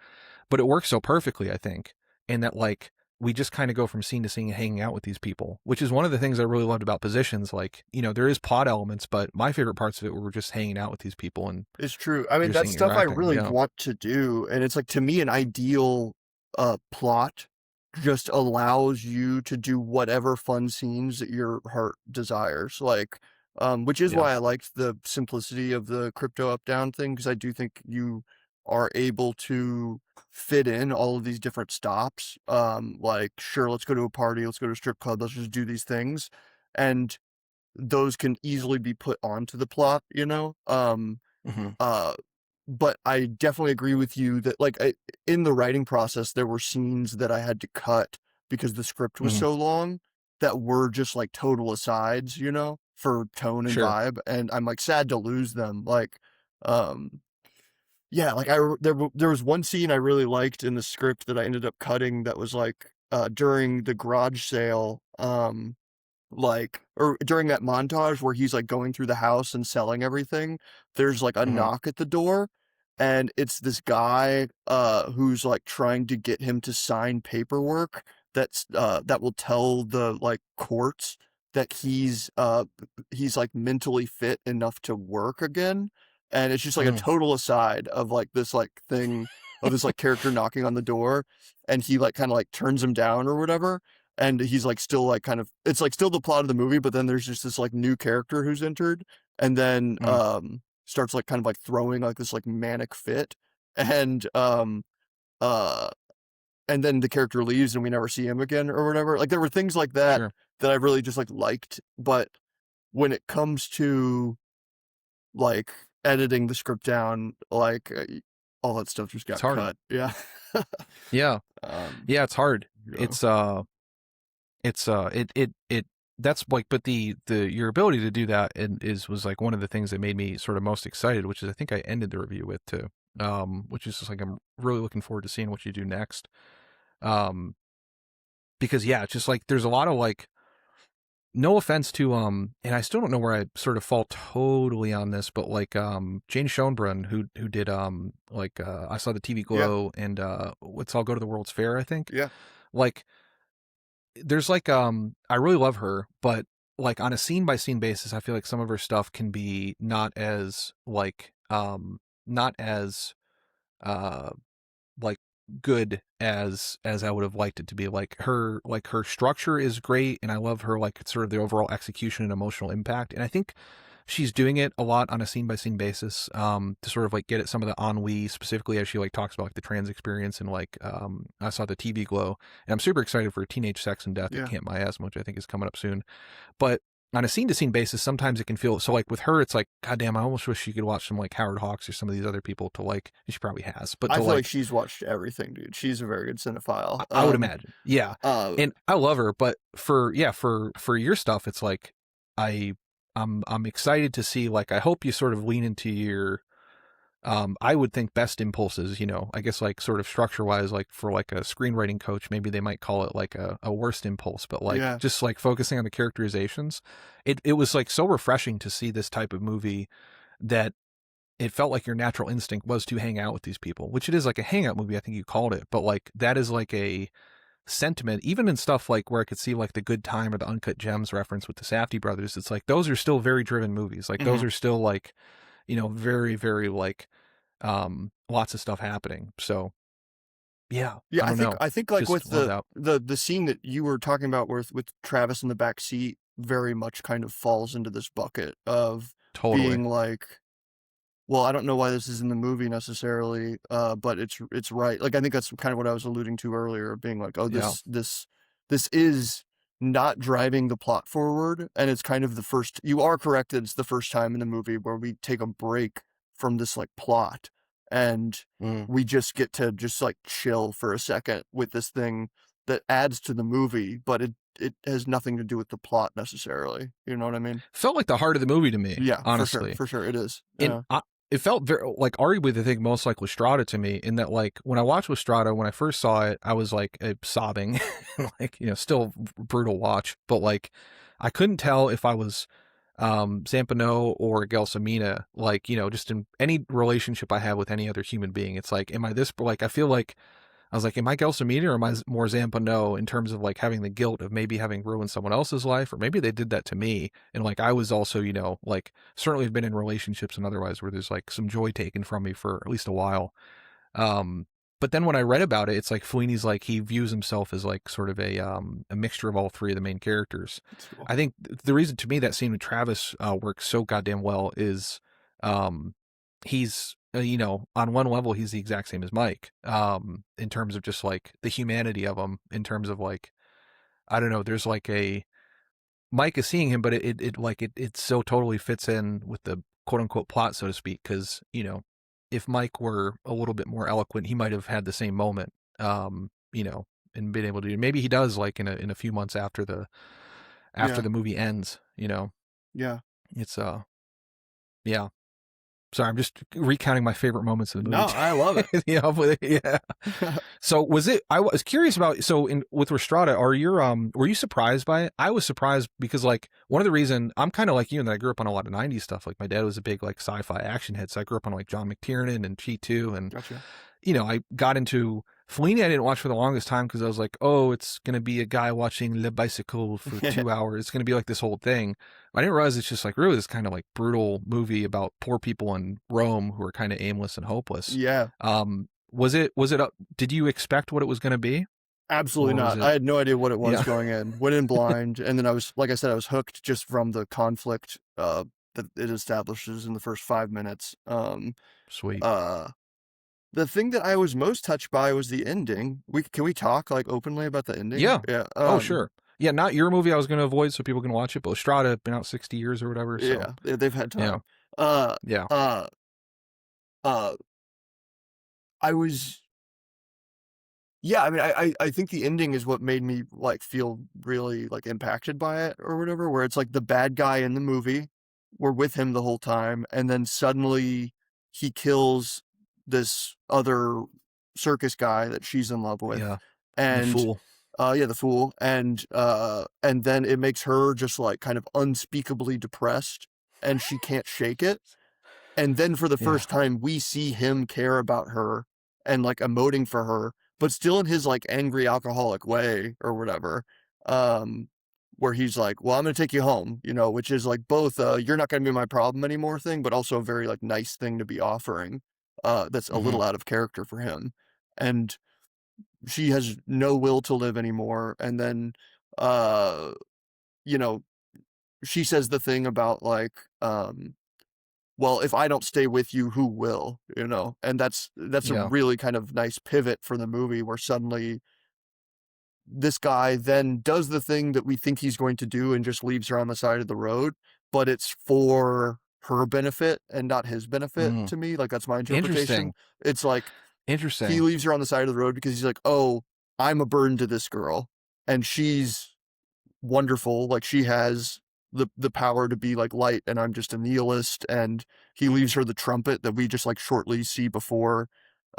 But it works so perfectly, I think. And that like, we just kind of go from scene to scene hanging out with these people, which is one of the things I really loved about Positions. Like, you know, there is plot elements, but my favorite parts of it were just hanging out with these people. And it's true. I mean, that's stuff I really want to do. And it's like, to me, an ideal plot just allows you to do whatever fun scenes that your heart desires. Like, which is why I liked the simplicity of the crypto up down thing, because I do think you are able to fit in all of these different stops. Like, sure, let's go to a party, let's go to a strip club, let's just do these things. And those can easily be put onto the plot, you know? But I definitely agree with you that like in the writing process, there were scenes that I had to cut because the script was so long that were just like total asides, you know, for tone and vibe. And I'm like sad to lose them. Like, yeah, like there was one scene I really liked in the script that I ended up cutting that was like during the garage sale, like, or during that montage where he's like going through the house and selling everything, there's like a knock at the door, and it's this guy who's like trying to get him to sign paperwork that's that will tell the like courts that he's like mentally fit enough to work again. And it's just like a total aside of like this like thing of this like character knocking on the door, and he like kind of like turns him down or whatever. And he's like still like kind of, it's like still the plot of the movie, but then there's just this like new character who's entered, and then starts like kind of like throwing like this like manic fit, and then the character leaves and we never see him again or whatever. Like there were things like that that I really just like liked, but when it comes to like editing the script down, like all that stuff just got cut. Yeah. Yeah. It's hard. Yeah. It that's like, but the your ability to do that was like one of the things that made me sort of most excited, which is I think I ended the review with too. Which is just like, I'm really looking forward to seeing what you do next. Because yeah, it's just like there's a lot of like, no offense to and I still don't know where I sort of fall totally on this, but like Jane Schoenbrunn who did like I Saw the TV Glow and Let's All Go to the World's Fair, I think. Yeah. Like there's like I really love her, but like on a scene by scene basis, I feel like some of her stuff can be not as like like good as I would have liked it to be. Like her structure is great, and I love her like sort of the overall execution and emotional impact, and I think she's doing it a lot on a scene by scene basis to sort of like get at some of the ennui, specifically as she like talks about like the trans experience and like I Saw the TV Glow, and I'm super excited for Teenage Sex and Death at Camp Miasma, which I think is coming up soon. But on a scene-to-scene basis, sometimes it can feel so. Like with her, it's like, God damn, I almost wish she could watch some like Howard Hawks or some of these other people to like. She probably has, but I to feel like like, she's watched everything, dude. She's a very good cinephile. I would imagine, yeah. Uh, And I love her, but for your stuff, it's like I I'm excited to see. Like, I hope you sort of lean into your I would think best impulses, I guess like sort of structure wise, like for like a screenwriting coach, maybe they might call it like a worst impulse, but like yeah, just like focusing on the characterizations. It was like so refreshing to see this type of movie that it felt like your natural instinct was to hang out with these people, which it is like a hangout movie, I think you called it, but like that is like a sentiment, even in stuff like where I could see like the Good Time or the Uncut Gems reference with the Safdie brothers. It's like those are still very driven movies. Like those hmm are still like, very, very like lots of stuff happening. So yeah, yeah. I don't know. I think like with Just love that. the scene that you were talking about with Travis in the back seat very much kind of falls into this bucket of Totally. being like, well, I don't know why this is in the movie necessarily, but it's right. Like I think that's kind of what I was alluding to earlier, of being like, oh, Yeah. this is not driving the plot forward, and it's kind of the first. You are correct that it's the first time in the movie where we take a break from this like plot, and Mm. we just get to just like chill for a second with this thing that adds to the movie, but it has nothing to do with the plot necessarily. You know what I mean? Felt like the heart of the movie to me, Yeah, honestly. for sure, it is. And Yeah, it felt very like arguably the thing most like with Strada to me, in that like when I watched with Strada, when I first saw it, I was like sobbing, like, still brutal watch, but like I couldn't tell if I was Zampano or Gelsomina, like, just in any relationship I have with any other human being. It's like, am I this, like, I feel like I was like, am I Gelsomina or am I more Zampano in terms of like having the guilt of maybe having ruined someone else's life, or maybe they did that to me. And like, I was also, like certainly have been in relationships and otherwise where there's like some joy taken from me for at least a while. Um, but then when I read about it, it's like Fellini's like, he views himself as like sort of a mixture of all three of the main characters. that's cool. I think the reason to me that scene with Travis works so goddamn well is he's on one level he's the exact same as Mike, in terms of just like the humanity of him, in terms of like, I don't know, there's like a Mike is seeing him, but it so totally fits in with the quote unquote plot, so to speak, because if Mike were a little bit more eloquent, he might have had the same moment, and been able to, maybe he does, like in a few months after the Yeah, movie ends. yeah. It's yeah. Sorry, I'm just recounting my favorite moments of the No, movie. I love it. Yeah. So was it? I was curious about. So with Restrada, were you surprised by it? I was surprised because like one of the reason I'm kind of like you, and I grew up on a lot of '90s stuff. Like my dad was a big like sci-fi action head, so I grew up on like John McTiernan and G2, and Gotcha. I got into Fellini. I didn't watch for the longest time because I was like, oh, it's gonna be a guy watching Le Bicycle for 2 hours. It's gonna be like this whole thing. I didn't realize it's just like really this kind of like brutal movie about poor people in Rome who are kind of aimless and hopeless. Yeah, Was it did you expect what it was going to be, absolutely or was not. it? I had no idea what it was Yeah. going in. Went in blind, and then I was, like I said, I was hooked just from the conflict that it establishes in the first 5 minutes. Sweet. Uh, the thing that I was most touched by was the ending. Can we talk like openly about the ending? Yeah. Yeah. Oh, sure. Yeah, not your movie I was going to avoid so people can watch it, but Strada been out 60 years or whatever, so Yeah, they've had yeah. time. Uh, Yeah. uh, uh, I was. Yeah, I mean, I think the ending is what made me like feel really like impacted by it or whatever, where it's like the bad guy in the movie, we're with him the whole time, and then suddenly he kills this other circus guy that she's in love with, Yeah. The and fool. yeah, the fool, and then it makes her just like kind of unspeakably depressed, and she can't shake it. And then for the Yeah. first time, we see him care about her and like emoting for her, but still in his like angry alcoholic way or whatever. Where he's like, well, I'm going to take you home, which is like both, you're not going to be my problem anymore thing, but also a very like nice thing to be offering. That's a Mhm. little out of character for him. And she has no will to live anymore. And then, uh, you know, she says the thing about like, well, if I don't stay with you, who will? And that's a Yeah. really kind of nice pivot for the movie where suddenly this guy then does the thing that we think he's going to do and just leaves her on the side of the road, but it's for her benefit and not his benefit to me. Like, that's my interpretation. Interesting. It's like, Interesting. he leaves her on the side of the road because he's like, oh, I'm a burden to this girl, and she's wonderful. Like, she has the power to be like light, and I'm just a nihilist. And he leaves her the trumpet that we just like shortly see before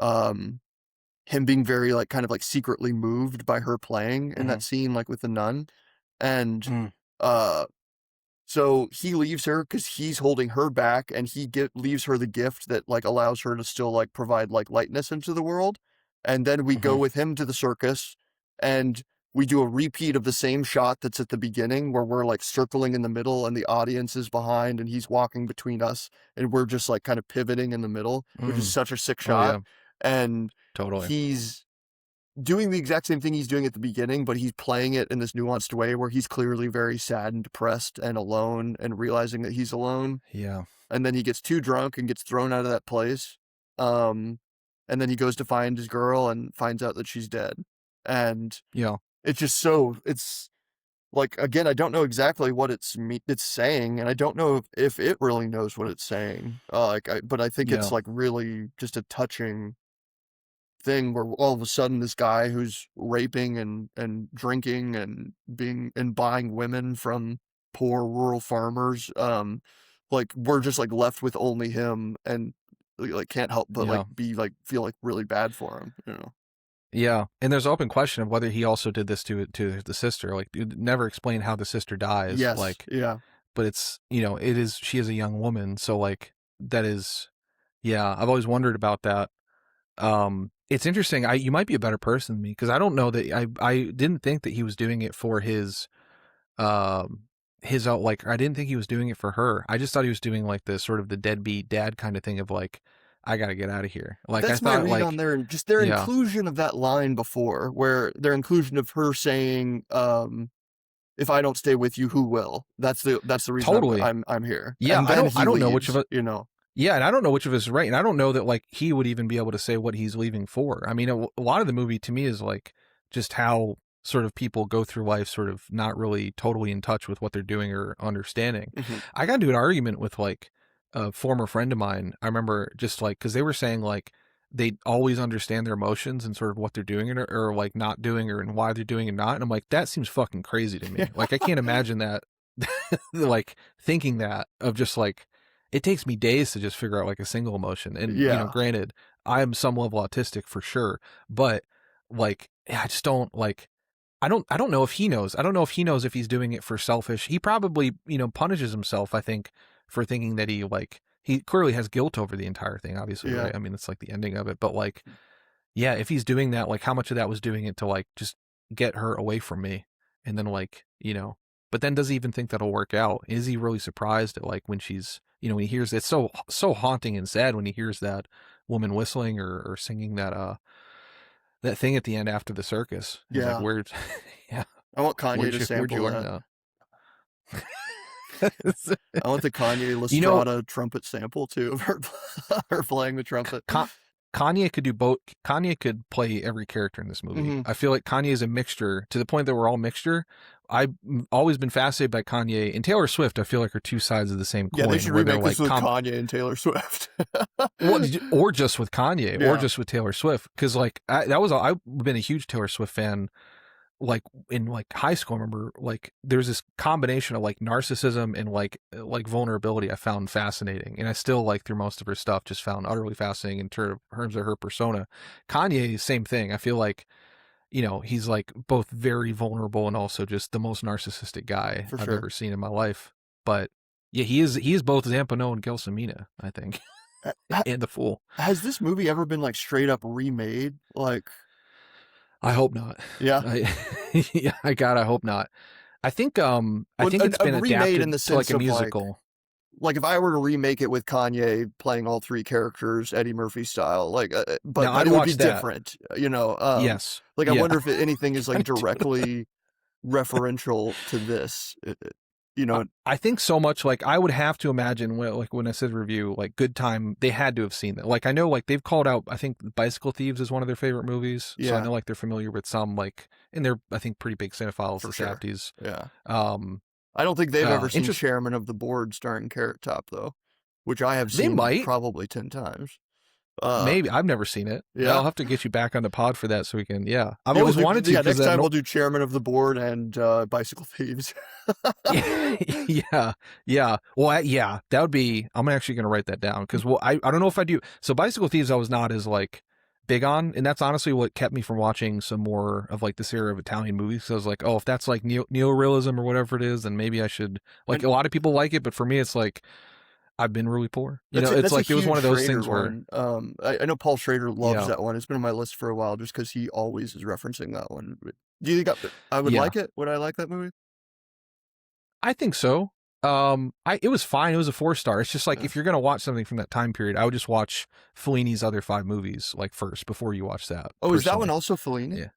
him being very like kind of like secretly moved by her playing in that scene, like with the nun. And so he leaves her because he's holding her back, and he leaves her the gift that like allows her to still like provide like lightness into the world. And then we go with him to the circus, and we do a repeat of the same shot that's at the beginning, where we're like circling in the middle and the audience is behind and he's walking between us, and we're just like kind of pivoting in the middle, which is such a sick shot. And totally. He's doing the exact same thing he's doing at the beginning, but he's playing it in this nuanced way where he's clearly very sad and depressed and alone and realizing that he's alone. Yeah. And then he gets too drunk and gets thrown out of that place. And then he goes to find his girl and finds out that she's dead. And it's just so, it's like, again, I don't know exactly what it's saying, and I don't know if it really knows what it's saying. But I think it's like really just a touching thing where all of a sudden this guy who's raping and drinking and buying women from poor rural farmers, like, we're just like left with only him, and like can't help but like feel like really bad for him, you know. Yeah, and there's an open question of whether he also did this to the sister. Like, it never explained how the sister dies. Yes. Like, yeah. But it's, she is a young woman, so like that is, I've always wondered about that. It's interesting. You might be a better person than me, because I don't know that I didn't think that he was doing it for his I didn't think he was doing it for her. I just thought he was doing like the sort of the deadbeat dad kind of thing of like, I gotta get out of here. Like, that's I thought, my read on their inclusion of that line before, where their inclusion of her saying, if I don't stay with you, who will? That's the reason totally. I'm here. Yeah, and I don't know which of it, Yeah, and I don't know which of us is right, and I don't know that like he would even be able to say what he's leaving for. I mean, a lot of the movie to me is like just how sort of people go through life sort of not really totally in touch with what they're doing or understanding. I got into an argument with like a former friend of mine. I remember just like, because they were saying like they always understand their emotions and sort of what they're doing or like not doing and why they're doing it not. And I'm like, that seems fucking crazy to me. Like, I can't imagine that, like thinking that of just like, it takes me days to just figure out like a single emotion. And, granted, I am some level autistic for sure, but like, I just don't like, I don't know if he knows. I don't know if he knows if he's doing it for selfish. He probably, punishes himself, I think, for thinking that he clearly has guilt over the entire thing, obviously, right? I mean, it's like the ending of it, but like, if he's doing that, like how much of that was doing it to like, just get her away from me? And then like, but then does he even think that'll work out? Is he really surprised at like when she's, when he hears it's so haunting and sad when he hears that woman whistling or singing that thing at the end after the circus. He's like, where? I want Kanye to sample that. I want the Kanye Strada trumpet sample too of her playing the trumpet. Kanye could do both. Kanye could play every character in this movie. I feel like Kanye is a mixture to the point that we're all mixture. I've always been fascinated by Kanye and Taylor Swift. I feel like are two sides of the same coin. Yeah, they should remake this with Kanye and Taylor Swift. or just with Kanye, or just with Taylor Swift. Because like I've been a huge Taylor Swift fan. Like in like high school, I remember like there's this combination of like narcissism and like vulnerability I found fascinating, and I still like through most of her stuff just found utterly fascinating in terms of her persona. Kanye, same thing. I feel like he's like both very vulnerable and also just the most narcissistic guy I've ever seen in my life. But yeah, he is both Zampano and Gelsomina, I think, and the Fool. Has this movie ever been like straight up remade? Like, I hope not. Yeah. I hope not. I think it's been adapted in the sense to like a musical. Like if I were to remake it with Kanye playing all three characters, Eddie Murphy style, like, but it would be different, Yes. Like I wonder if anything is like directly referential to this, you know, I think so much. Like I would have to imagine when I said review, like Good Time, they had to have seen that. Like I know, like they've called out. I think Bicycle Thieves is one of their favorite movies. So I know like they're familiar with some like, and they're I think pretty big cinephiles. The Safdies. Yeah. Um, I don't think they've ever seen Chairman of the Board starring Carrot Top though, which I have seen probably 10 times. Maybe I've never seen it. Yeah, I'll have to get you back on the pod for that so we can. Yeah, I've always wanted to. Yeah, next time we'll do Chairman of the Board and Bicycle Thieves. yeah. Well, yeah, that would be. I'm actually going to write that down because I don't know if I do. So Bicycle Thieves, I was not as like big on, and that's honestly what kept me from watching some more of like this era of Italian movies. So I was like, oh, if that's like neorealism or whatever it is, then maybe I should. Like a lot of people like it, but for me, it's like. I've been really poor. You know, it's like it was one of those things where I know Paul Schrader loves that one. It's been on my list for a while just because he always is referencing that one. Do you think I would like it? Would I like that movie? I think so. It was fine. It was a 4-star. It's just like if you're gonna watch something from that time period, I would just watch Fellini's other 5 movies like first before you watch that. Oh, is that one also Fellini? Yeah,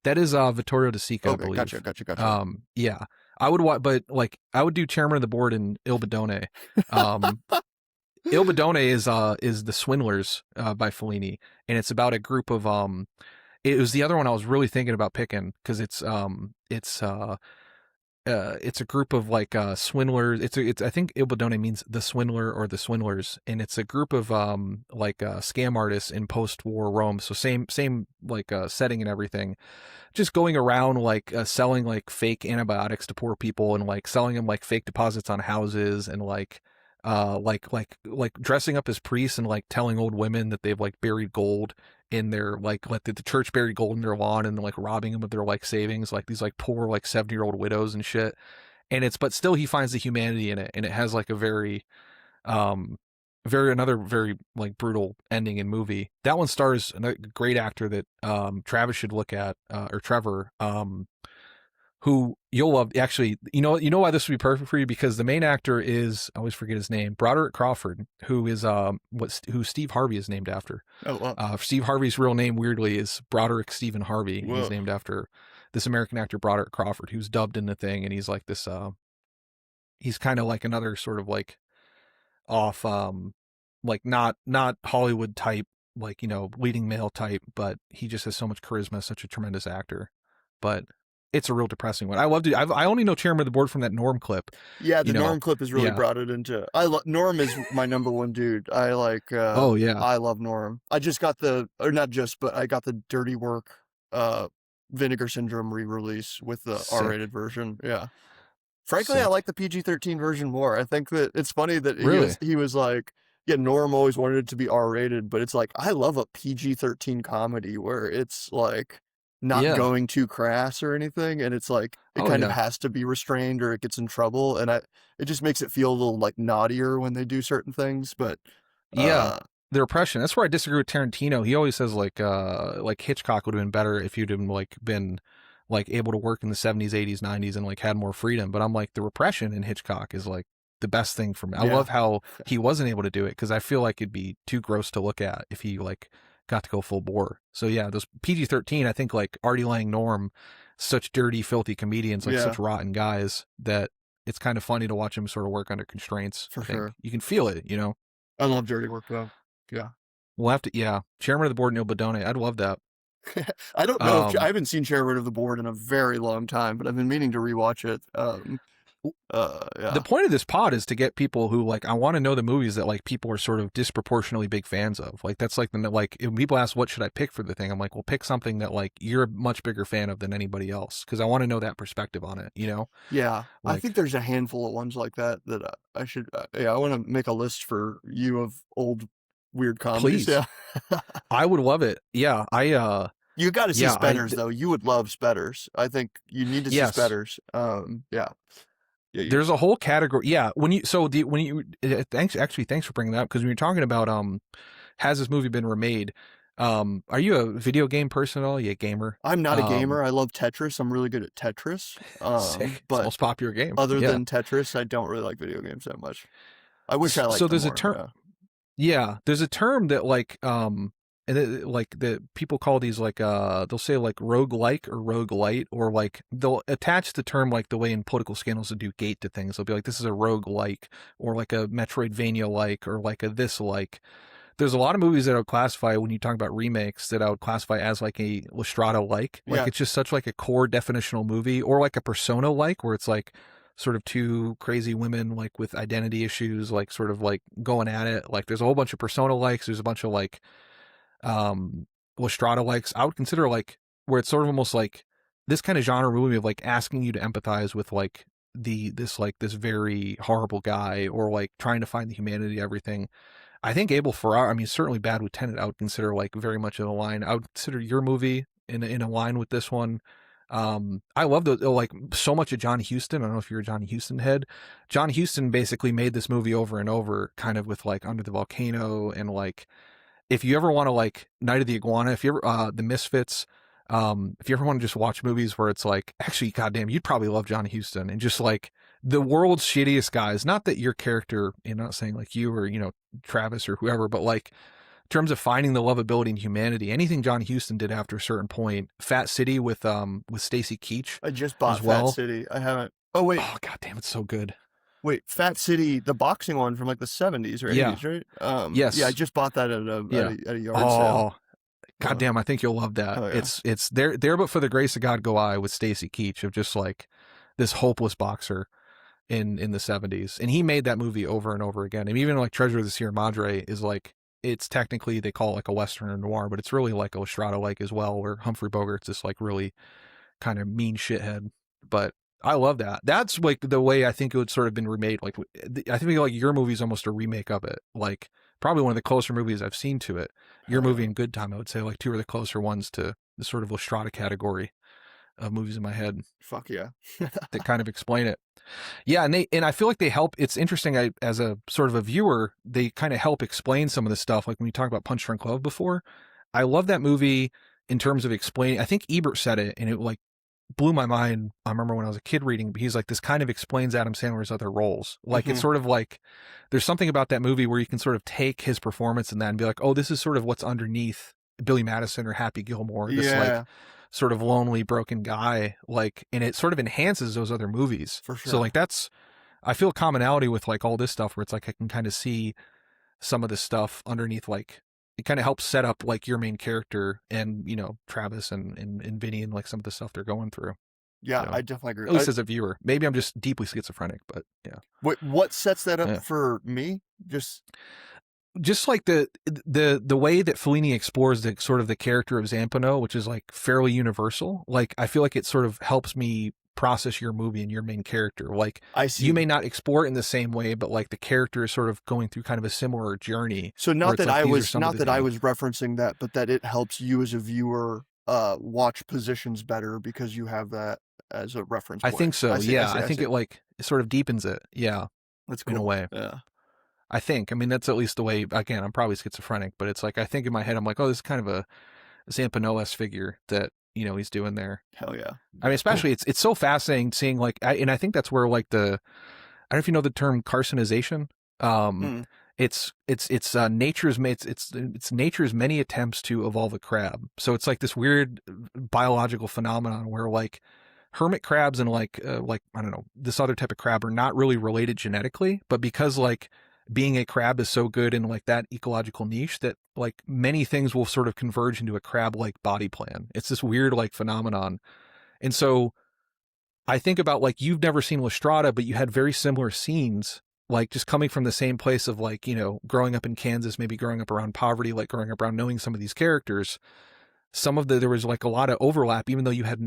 that is Vittorio De Sica, I believe. Gotcha. Yeah. I would watch, but like I would do Chairman of the Board and Il Bidone. Il Bidone is The Swindlers by Fellini, and it's about a group of It was the other one I was really thinking about picking because it's a group of like swindlers. It's I think Il Bidone means the swindler or the swindlers, and it's a group of like scam artists in post-war Rome. So same like setting and everything. Just going around like selling like fake antibiotics to poor people and like selling them like fake deposits on houses and like dressing up as priests and like telling old women that they've like buried gold in their like let the church buried gold in their lawn and like robbing them of their like savings, like these like poor like 70-year-old widows and shit. And but still he finds the humanity in it, and it has like a very another very like brutal ending in movie. That one stars a great actor that Travis should look at, or Trevor, who you'll love. Actually, you know why this would be perfect for you, because the main actor is, I always forget his name, Broderick Crawford, who is who Steve Harvey is named after. Oh, wow. Steve Harvey's real name weirdly is Broderick Stephen Harvey. Whoa. He's named after this American actor Broderick Crawford, who's dubbed in the thing, and he's like this he's kind of like another sort of like off like not Hollywood type, like, you know, leading male type, but he just has so much charisma, such a tremendous actor. But it's a real depressing one. I loved it. I only know Chairman of the Board from that Norm clip. Yeah, the Norm clip has really brought it into. Norm is my number one dude. I like. Oh yeah, I love Norm. I just got but I got the Dirty Work, Vinegar Syndrome re-release with the R-rated version. Yeah. Frankly, I like the PG-13 version more. I think that it's funny that he was like, yeah, Norm always wanted it to be R-rated, but it's like, I love a PG-13 comedy where it's like not going too crass or anything, and it's like it kind of has to be restrained or it gets in trouble, and it just makes it feel a little like naughtier when they do certain things. But the repression. That's where I disagree with Tarantino. He always says like Hitchcock would have been better if you'd been like able to work in the 70s, 80s, 90s and like had more freedom. But I'm like, the repression in Hitchcock is like the best thing for me. I love how he wasn't able to do it, because I feel like it'd be too gross to look at if he like got to go full bore. So yeah, those PG-13, I think like Artie Lang, Norm, such dirty, filthy comedians, like such rotten guys, that it's kind of funny to watch him sort of work under constraints. For sure. You can feel it, you know? I love Dirty Work though. Yeah. We'll have to, Chairman of the Board, Il Bidone. I'd love that. I don't know. I haven't seen Chairman of the Board in a very long time, but I've been meaning to rewatch it. The point of this pod is to get people who like, I want to know the movies that like people are sort of disproportionately big fans of. Like that's like when people ask what should I pick for the thing, I'm like, well, pick something that like you're a much bigger fan of than anybody else, because I want to know that perspective on it, you know? Yeah, like, I think there's a handful of ones like that I should. I want to make a list for you of old weird comedies. Please. Yeah, I would love it. Yeah, you got to see Spedders though. You would love Spedders. I think you need to see Spedders. There's a whole category. Yeah. Thanks for bringing that up. Because when you're talking about, has this movie been remade? Are you a video game person at all? You a gamer? I'm not a gamer. I love Tetris. I'm really good at Tetris. Sick. But most popular game. Other than Tetris, I don't really like video games that much. I wish I liked them there's more. A term. Yeah. There's a term that like, and like the people call these like they'll say like roguelike or roguelite, or like they'll attach the term like the way in political scandals to do gate to things. They'll be like, this is a roguelike, or like a Metroidvania like, or like a this like. There's a lot of movies that I would classify, when you talk about remakes, that I would classify as like a Strada like. Like it's just such like a core definitional movie, or like a Persona like, where it's like sort of two crazy women like with identity issues, like sort of like going at it. Like there's a whole bunch of Persona likes. There's a bunch of like Strada likes. I would consider like where it's sort of almost like this kind of genre movie of like asking you to empathize with like this very horrible guy, or like trying to find the humanity of everything. I think Abel Ferrara, I mean, certainly Bad Lieutenant, I would consider like very much in a line. I would consider your movie in a line with this one. I love like so much of John Huston. I don't know if you're a John Huston head. John Huston basically made this movie over and over, kind of with like Under the Volcano, and like, if you ever want to like Night of the Iguana, if you ever, The Misfits, if you ever want to just watch movies where it's like, actually, goddamn, you'd probably love John Huston, and just like the world's shittiest guys. Not that your character, I'm not saying like you or, Travis or whoever, but like in terms of finding the lovability and humanity, anything John Huston did after a certain point. Fat City with Stacy Keach. I just bought as well. Fat City. I haven't. Oh, wait. Oh, goddamn, it's so good. Wait, Fat City, the boxing one from like the 70s or 80s, right? Yes. Yeah, I just bought that at a yard Oh, sale. goddamn, I think you'll love that. Oh, yeah. It's there, but for the grace of God go I, with Stacy Keach, of just like this hopeless boxer in the 70s. And he made that movie over and over again. And even like Treasure of the Sierra Madre is like, it's technically, they call it like a Western or noir, but it's really like a Strada like as well, where Humphrey Bogart's this like really kind of mean shithead. But I love that. That's like the way I think it would sort of been remade. Like, I think like your movie's almost a remake of it. Like probably one of the closer movies I've seen to it. Your movie and Good Time, I would say like two of the closer ones to the sort of Strada category of movies in my head. Fuck yeah. That kind of explain it. Yeah, and I feel like they help. It's interesting, as a sort of a viewer, they kind of help explain some of the stuff. Like when you talk about Punch Drunk Love before, I love that movie in terms of explaining. I think Ebert said it, and it like blew my mind. I remember when I was a kid reading, but he's like, this kind of explains Adam Sandler's other roles. Like it's sort of like, there's something about that movie where you can sort of take his performance in that and be like, oh, this is sort of what's underneath Billy Madison or Happy Gilmore. This like sort of lonely, broken guy, like, and it sort of enhances those other movies. For sure. So like I feel commonality with like all this stuff where it's like I can kind of see some of the stuff underneath, like it kind of helps set up like your main character and, Travis and Vinny and like some of the stuff they're going through. Yeah, I definitely agree. At least as a viewer. Maybe I'm just deeply schizophrenic, but yeah. What sets that up for me? Just like the way that Fellini explores the sort of the character of Zampano, which is like fairly universal. Like I feel like it sort of helps me process your movie and your main character. Like I see. You may not explore it in the same way, but like the character is sort of going through kind of a similar journey. So not that I was referencing that, but that it helps you as a viewer watch positions better because you have that as a reference point. I think so. I think it sort of deepens it. Yeah. That's cool. In a way. Yeah. I think. I mean, that's at least the way, again, I'm probably schizophrenic, but it's like, I think in my head, I'm like, oh, this is kind of a Zampano-esque figure that, he's doing there. Hell yeah. I mean, especially it's so fascinating seeing like, and I think that's where like I don't know if you know the term carcinization. It's nature's many attempts to evolve a crab. So it's like this weird biological phenomenon where like hermit crabs and like I don't know, this other type of crab are not really related genetically, but because like being a crab is so good in like that ecological niche that like many things will sort of converge into a crab-like body plan. It's this weird like phenomenon. And so I think about like, you've never seen La Strada, but you had very similar scenes, like just coming from the same place of like, growing up in Kansas, maybe growing up around poverty, like growing up around knowing some of these characters. There was like a lot of overlap, even though you had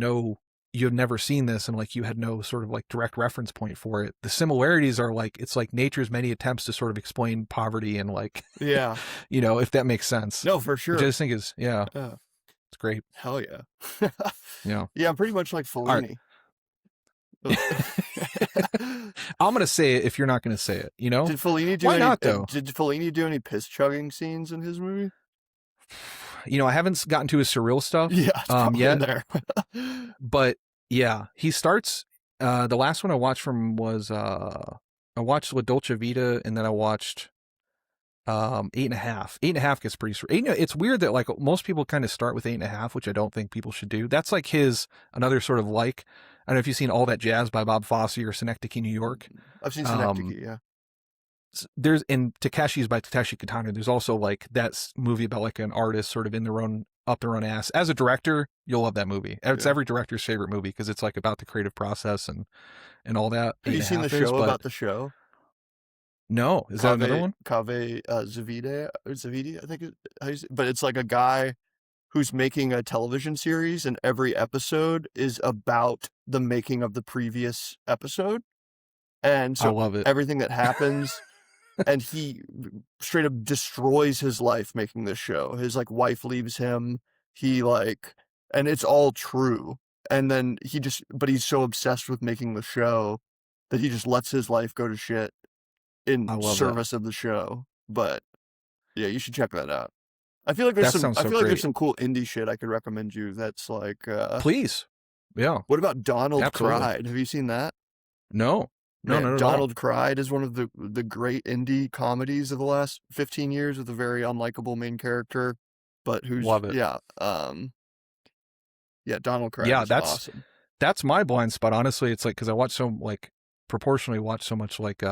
never seen this and like you had no sort of like direct reference point for it. The similarities are like, it's like nature's many attempts to sort of explain poverty and like, if that makes sense. No, for sure. Which I just think is, it's great. Hell yeah. Yeah. Yeah, I'm pretty much like Fellini. I'm going to say it if you're not going to say it, Did Fellini do Why not, though? Did Fellini do any piss chugging scenes in his movie? I haven't gotten to his Surreal stuff yet. There. But yeah, he starts, the last one I watched from was, I watched La Dolce Vita, and then I watched 8.5. 8.5 gets pretty. It's weird that like most people kind of start with 8.5, which I don't think people should do. That's like another sort of like. I don't know if you've seen All That Jazz by Bob Fosse or Synecdoche, New York. I've seen Synecdoche, yeah. There's in Takeshi's by Takeshi Kitano. There's also like that movie about like an artist sort of up their own ass. As a director, you'll love that movie. It's every director's favorite movie because it's like about the creative process and all that. Have you seen the show about the show? No, is that another one? Zavide, I think but it's like a guy who's making a television series, and every episode is about the making of the previous episode. And so I love it. Everything that happens, and he straight up destroys his life making this show. His like wife leaves him. And it's all true. And then but he's so obsessed with making the show that he just lets his life go to shit in service of the show. But yeah, you should check that out. I feel like there's some cool indie shit I could recommend you. That's like, please. Yeah. What about Donald Cried? Have you seen that? No. No. Donald Cried is one of the great indie comedies of the last 15 years with a very unlikable main character, but who's love it. Donald Cried is awesome. That's my blind spot. Honestly, it's like because I proportionally watch so much like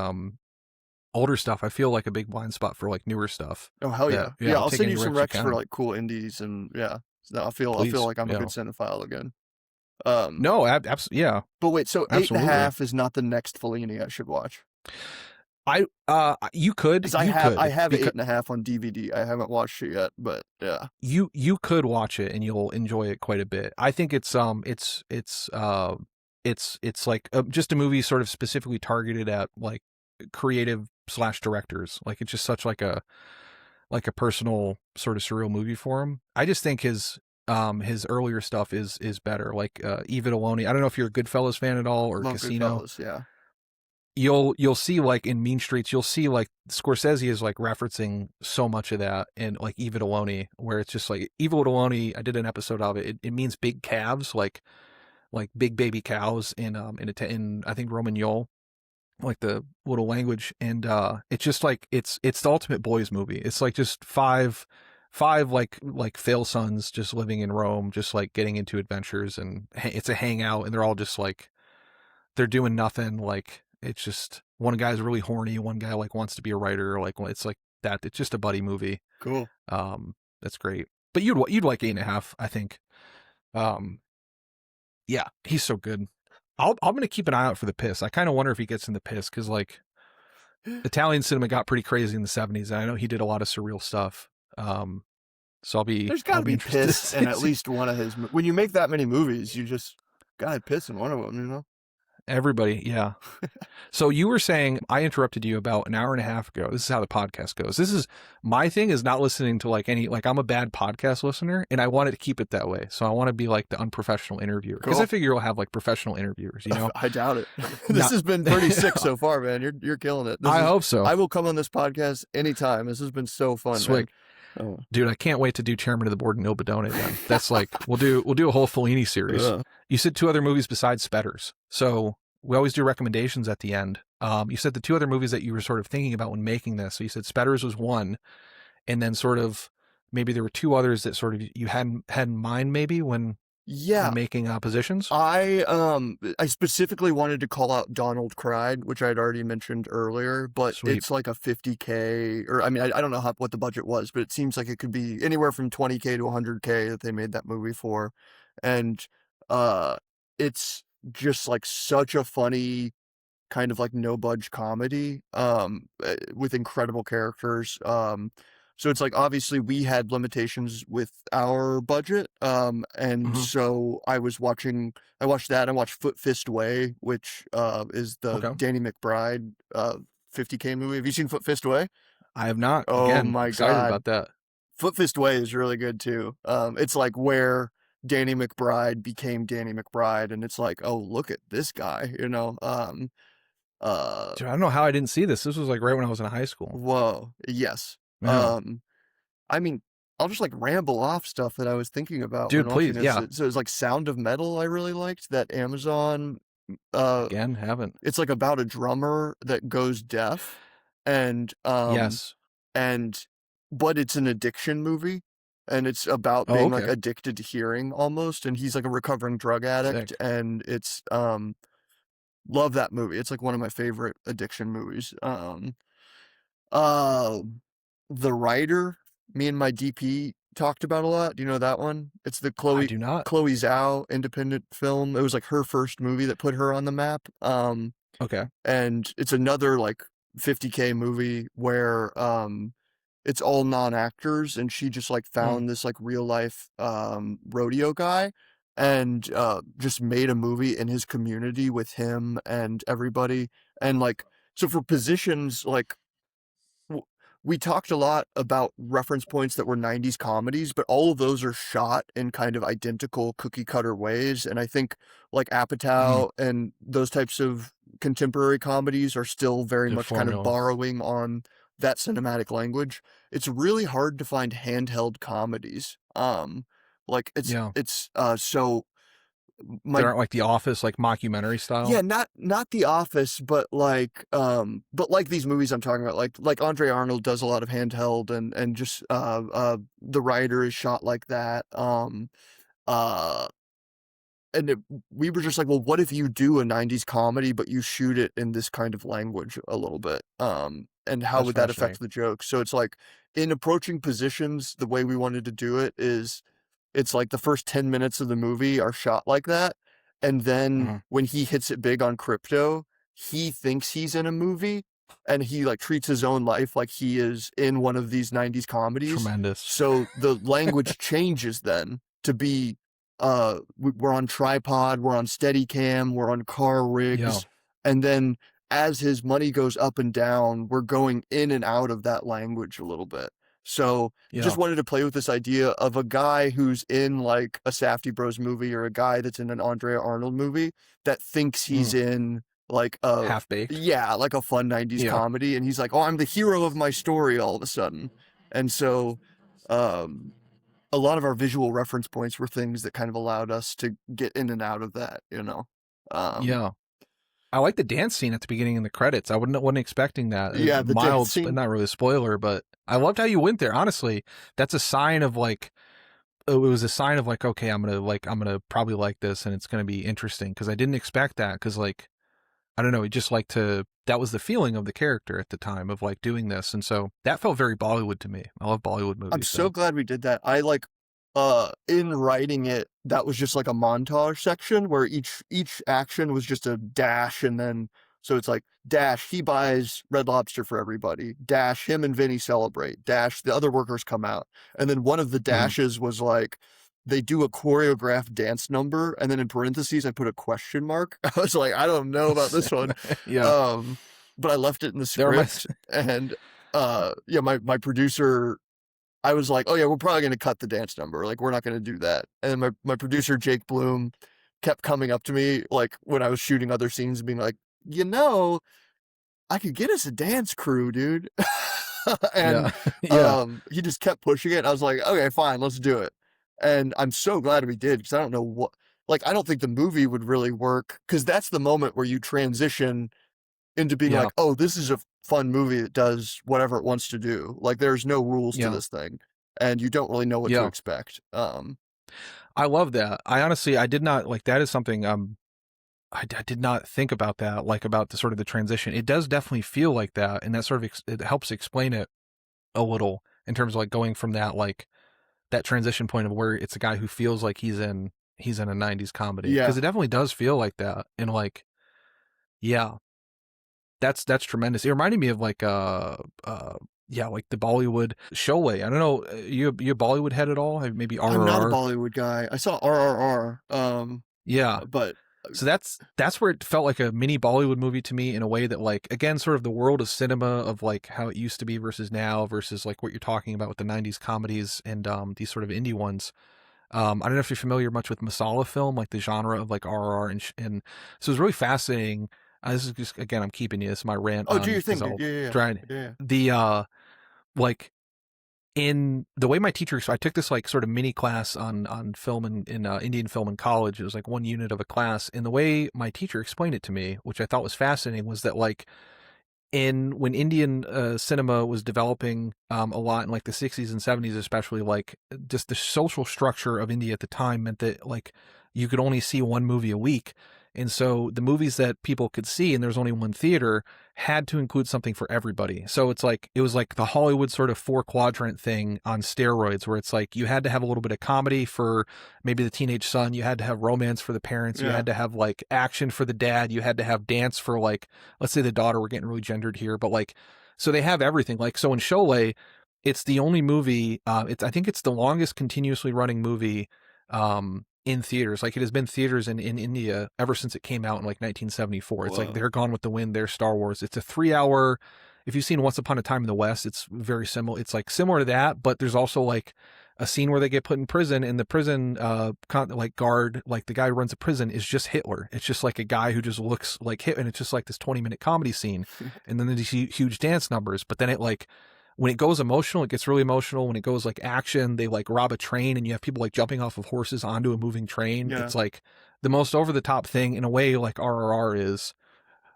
older stuff. I feel like a big blind spot for like newer stuff. Oh hell yeah! I'll send you some recs for like cool indies, and I feel like I'm a good cinephile again. No, absolutely, yeah. But wait, so 8.5 is not the next Fellini I should watch? You could. I have 8.5 on DVD. I haven't watched it yet, but yeah. You could watch it and you'll enjoy it quite a bit. I think it's like just a movie sort of specifically targeted at like creative / directors. Like it's just such like a personal sort of surreal movie for him. I just think his earlier stuff is better. Like Eva Deloney. I don't know if you're a Goodfellas fan at all or Casino. Goodfellas, yeah. You'll see like in Mean Streets, you'll see like Scorsese is like referencing so much of that in like Eva Deloney, where it's just like Eva Deloney. I did an episode of it. It means big calves, like big baby cows in I think Romagnol, like the little language, and it's just like it's the ultimate boys movie. It's like just five like fail sons just living in Rome, just like getting into adventures, and it's a hangout, and they're all just like they're doing nothing. Like it's just one guy's really horny, one guy like wants to be a writer. Like it's like that. It's just a buddy movie. Cool. That's great. But you'd like 8.5, I think. Yeah, he's so good. I'm gonna keep an eye out for The Piss. I kind of wonder if he gets in The Piss because like Italian cinema got pretty crazy in the 70s, and I know he did a lot of surreal stuff. So there's gotta be piss in at least one of his. When you make that many movies, you just gotta piss in one of them, you know. Everybody, yeah. So you were saying, I interrupted you about an hour and a half ago. This is how the podcast goes. My thing is not listening to like I'm a bad podcast listener, and I wanted to keep it that way. So I want to be like the unprofessional interviewer because I figure you'll have like professional interviewers, you know. I doubt it. This has been pretty sick so far, man. You're killing it. I hope so. I will come on this podcast anytime. This has been so fun. Sweet. Oh. Dude, I can't wait to do Chairman of the Board in Il Bidone again. That's like we'll do a whole Fellini series. Yeah. You said 2 other movies besides Spetters, so we always do recommendations at the end. You said the 2 other movies that you were sort of thinking about when making this. So you said Spetters was one, and then sort of maybe there were 2 others that sort of you had in mind maybe when making positions. I specifically wanted to call out Donald Cried, which I'd already mentioned earlier, but it's like a $50K, or I mean, I don't know what the budget was, but it seems like it could be anywhere from $20K to $100K that they made that movie for, and it's just like such a funny kind of like no budge comedy with incredible characters. So it's like obviously we had limitations with our budget, and so I watched that. I watched Foot Fist Way, which is the Danny McBride 50K movie. Have you seen Foot Fist Way? I have not. Oh Again, my excited god, about that. Foot Fist Way is really good too. It's like where Danny McBride became Danny McBride, and it's like, oh, look at this guy, you know. Dude, I don't know how I didn't see this. This was like right when I was in high school. Whoa, yes. Yeah. I mean, I'll just like ramble off stuff that I was thinking about. Dude, please, yeah. So it's like Sound of Metal. I really liked that Amazon. Again, haven't. It's like about a drummer that goes deaf, and yes, and but it's an addiction movie, and it's about Oh, being like okay. addicted to hearing almost, and he's like a recovering drug addict, Sick. and it's love that movie. It's like one of my favorite addiction movies. Uh, The Writer, me and my DP talked about a lot. Do you know that one? It's the I Chloe do not. Chloe Zhao independent film. It was like her first movie that put her on the map. Okay. And it's another like 50K movie where it's all non-actors, and she just like Mm. found this like real life rodeo guy, and just made a movie in his community with him and everybody. And like, so for positions like, w- we talked a lot about reference points that were 90s comedies, but all of those are shot in kind of identical cookie cutter ways. And I think like Mm. Apatow and those types of contemporary comedies are still very Good much kind of formula. borrowing on that cinematic language. It's really hard to find handheld comedies. Like Yeah. so There my aren't like The Office, like mockumentary yeah, style. not The Office, but like these movies I'm talking about, like Andre Arnold does a lot of handheld, and just The Writer is shot like that. Uh and we were just like, well, what if you do a 90s comedy but you shoot it in this kind of language a little bit? And how That's would that fascinating. affect the joke? So it's like, in approaching positions, the way we wanted to do it is, it's like the first 10 minutes of the movie are shot like that, and then Mhm. when he hits it big on crypto, he thinks he's in a movie, and he like treats his own life like he is in one of these 90s comedies. Tremendous. So the language changes then to be, we're on tripod, we're on Steadicam, we're on car Yeah. rigs, and then as his money goes up and down, we're going in and out of that language a little bit. So just Yeah. wanted to play with this idea of a guy who's in like a Safdie Bros movie, or a guy that's in an Andrea Arnold movie, that thinks he's Mm. in like a, Half baked. yeah, like a fun 90s Yeah. comedy, and he's like, oh, I'm the hero of my story all of a sudden. And so um a lot of our visual reference points were things that kind of allowed us to get in and out of that, you know. Um, Yeah. I like the dance scene at the beginning in the credits. I wasn't expecting that. yeah, the dance Mild, scene. not really a spoiler, but I loved how you went there. Honestly, that's a sign of like, it was a sign of like, okay, I'm gonna probably like this, and it's gonna be interesting, because I didn't expect that, because like, I don't know, he just like to, that was the feeling of the character at the time of like doing this, and so that felt very Bollywood to me. I love Bollywood I'm movies, so so glad we did that. I like, in writing it, that was just like a montage section where each action was just a dash, and then, so it's like, dash, he buys Red Lobster for everybody, dash, him and Vinny celebrate, dash, the other workers come out. And then one of the mhm. dashes was like, they do a choreographed dance number, and then in parentheses I put a question mark. I was like, I don't know about this one. Yeah, um but I left it in the that reminds. script. And yeah, my producer, I was like, oh yeah, we're probably going to cut the dance number. Like, we're not going to do that. And then my producer, Jake Bloom, kept coming up to me, like, when I was shooting other scenes, and being like, you know, I could get us a dance crew, dude. And Yeah, yeah, he just kept pushing it. I was like, okay, fine, let's do it. And I'm so glad we did, because I don't know what, like, I don't think the movie would really work, because that's the moment where you transition into being yeah, like, oh, this is a fun movie that does whatever it wants to do. Like, there's no rules to yeah, this thing, and you don't really know what to yeah. expect. I love that. I honestly, I did not like, that is something I did not think about that, like about the sort of the transition. It does definitely feel like that, and that sort of it helps explain it a little, in terms of like going from that, like that transition point of where it's a guy who feels like he's in a 90s comedy, because Yeah, it definitely does feel like that. And like, yeah, that's tremendous. It reminded me of like yeah, like the Bollywood Sholay. I don't know, you a Bollywood head at all? Maybe I'm not a RRR? Bollywood guy. I saw RRR, Yeah. but So that's where it felt like a mini Bollywood movie to me, in a way that, like, again, sort of the world of cinema, of like how it used to be versus now, versus like what you're talking about with the 90s comedies and these sort of indie ones. I don't know if you're familiar much with masala film, like the genre of like RR, and so it's really fascinating. This is just, again, I'm keeping you. This is my rant oh, do on, your because thing, dude. I'll Yeah, yeah, try and, yeah, yeah. the like, in the way my teacher, so I took this like sort of mini class on film, in Indian film in college. It was like one unit of a class, and the way my teacher explained it to me, which I thought was fascinating, was that like, when Indian cinema was developing a lot in like the 60s and 70s, especially, like just the social structure of India at the time meant that like you could only see one movie a week. And so the movies that people could see, and there's only one theater, had to include something for everybody. So it was like the Hollywood sort of 4-quadrant thing on steroids, where it's like you had to have a little bit of comedy for maybe the teenage son, you had to have romance for the parents, you had to have like action for the dad, you had to have dance for, like, let's say the daughter. We're getting really gendered here, but like, so they have everything. Like, so in Sholay, it's the only movie, I think it's the longest continuously running movie in theaters. Like, it has been theaters in India ever since it came out in like 1974. It's like they're Gone with the Wind, they're Star Wars. It's a 3-hour. If you've seen Once Upon a Time in the West, it's very similar. It's like similar to that, but there's also like a scene where they get put in prison, and the prison like guard, like the guy who runs the prison, is just Hitler. It's just like a guy who just looks like Hitler, and it's just like this 20-minute comedy scene, and then there's these huge dance numbers. But then it like, when it goes emotional, it gets really emotional. When it goes like action, they like rob a train and you have people like jumping off of horses onto a moving train. It's like the most over the top thing in a way, like RRR is,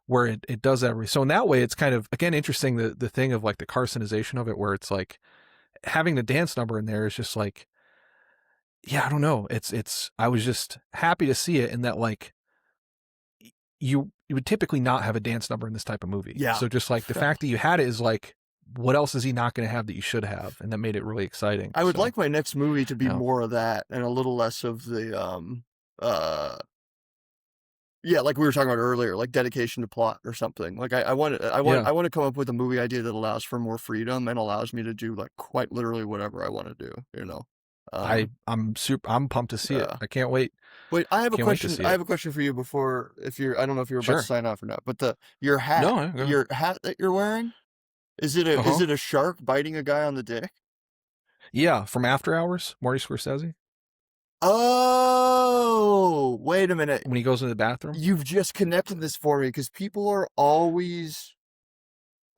where it does that. So in that way, it's kind of, again, interesting, the thing of like the carcinization of it, where it's like having the dance number in there is just like, yeah, I don't know. I was just happy to see it, in that like you would typically not have a dance number in this type of movie. Yeah. So just like the fact that you had it is like, what else is he not going to have that you should have? And that made it really exciting. I would like my next movie to be more of that and a little less of the, like we were talking about earlier, like dedication to plot or something. Like I want to come up with a movie idea that allows for more freedom and allows me to do like quite literally whatever I want to do, you know? I'm pumped to see it. I can't wait. Wait, I have a question. I have a question for you before, I don't know if you're about to sign off or not, but your hat that you're wearing, is it a shark biting a guy on the dick? Yeah, from After Hours, Marty Scorsese. Oh, wait a minute. When he goes into the bathroom? You've just connected this for me, because people are always,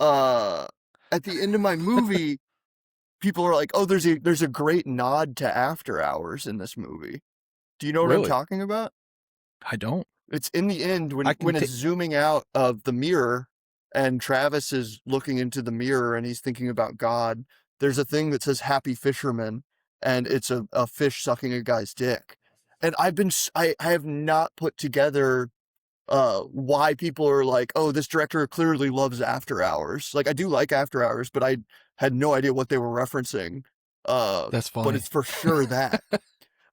at the end of my movie, people are like, oh, there's a great nod to After Hours in this movie. Do you know what I'm talking about? I don't. It's in the end when it's zooming out of the mirror and Travis is looking into the mirror and he's thinking about God. There's a thing that says Happy Fisherman, and it's a fish sucking a guy's dick. And I have not put together why people are like, oh, this director clearly loves After Hours. Like, I do like After Hours, but I had no idea what they were referencing. That's funny. But it's for sure that.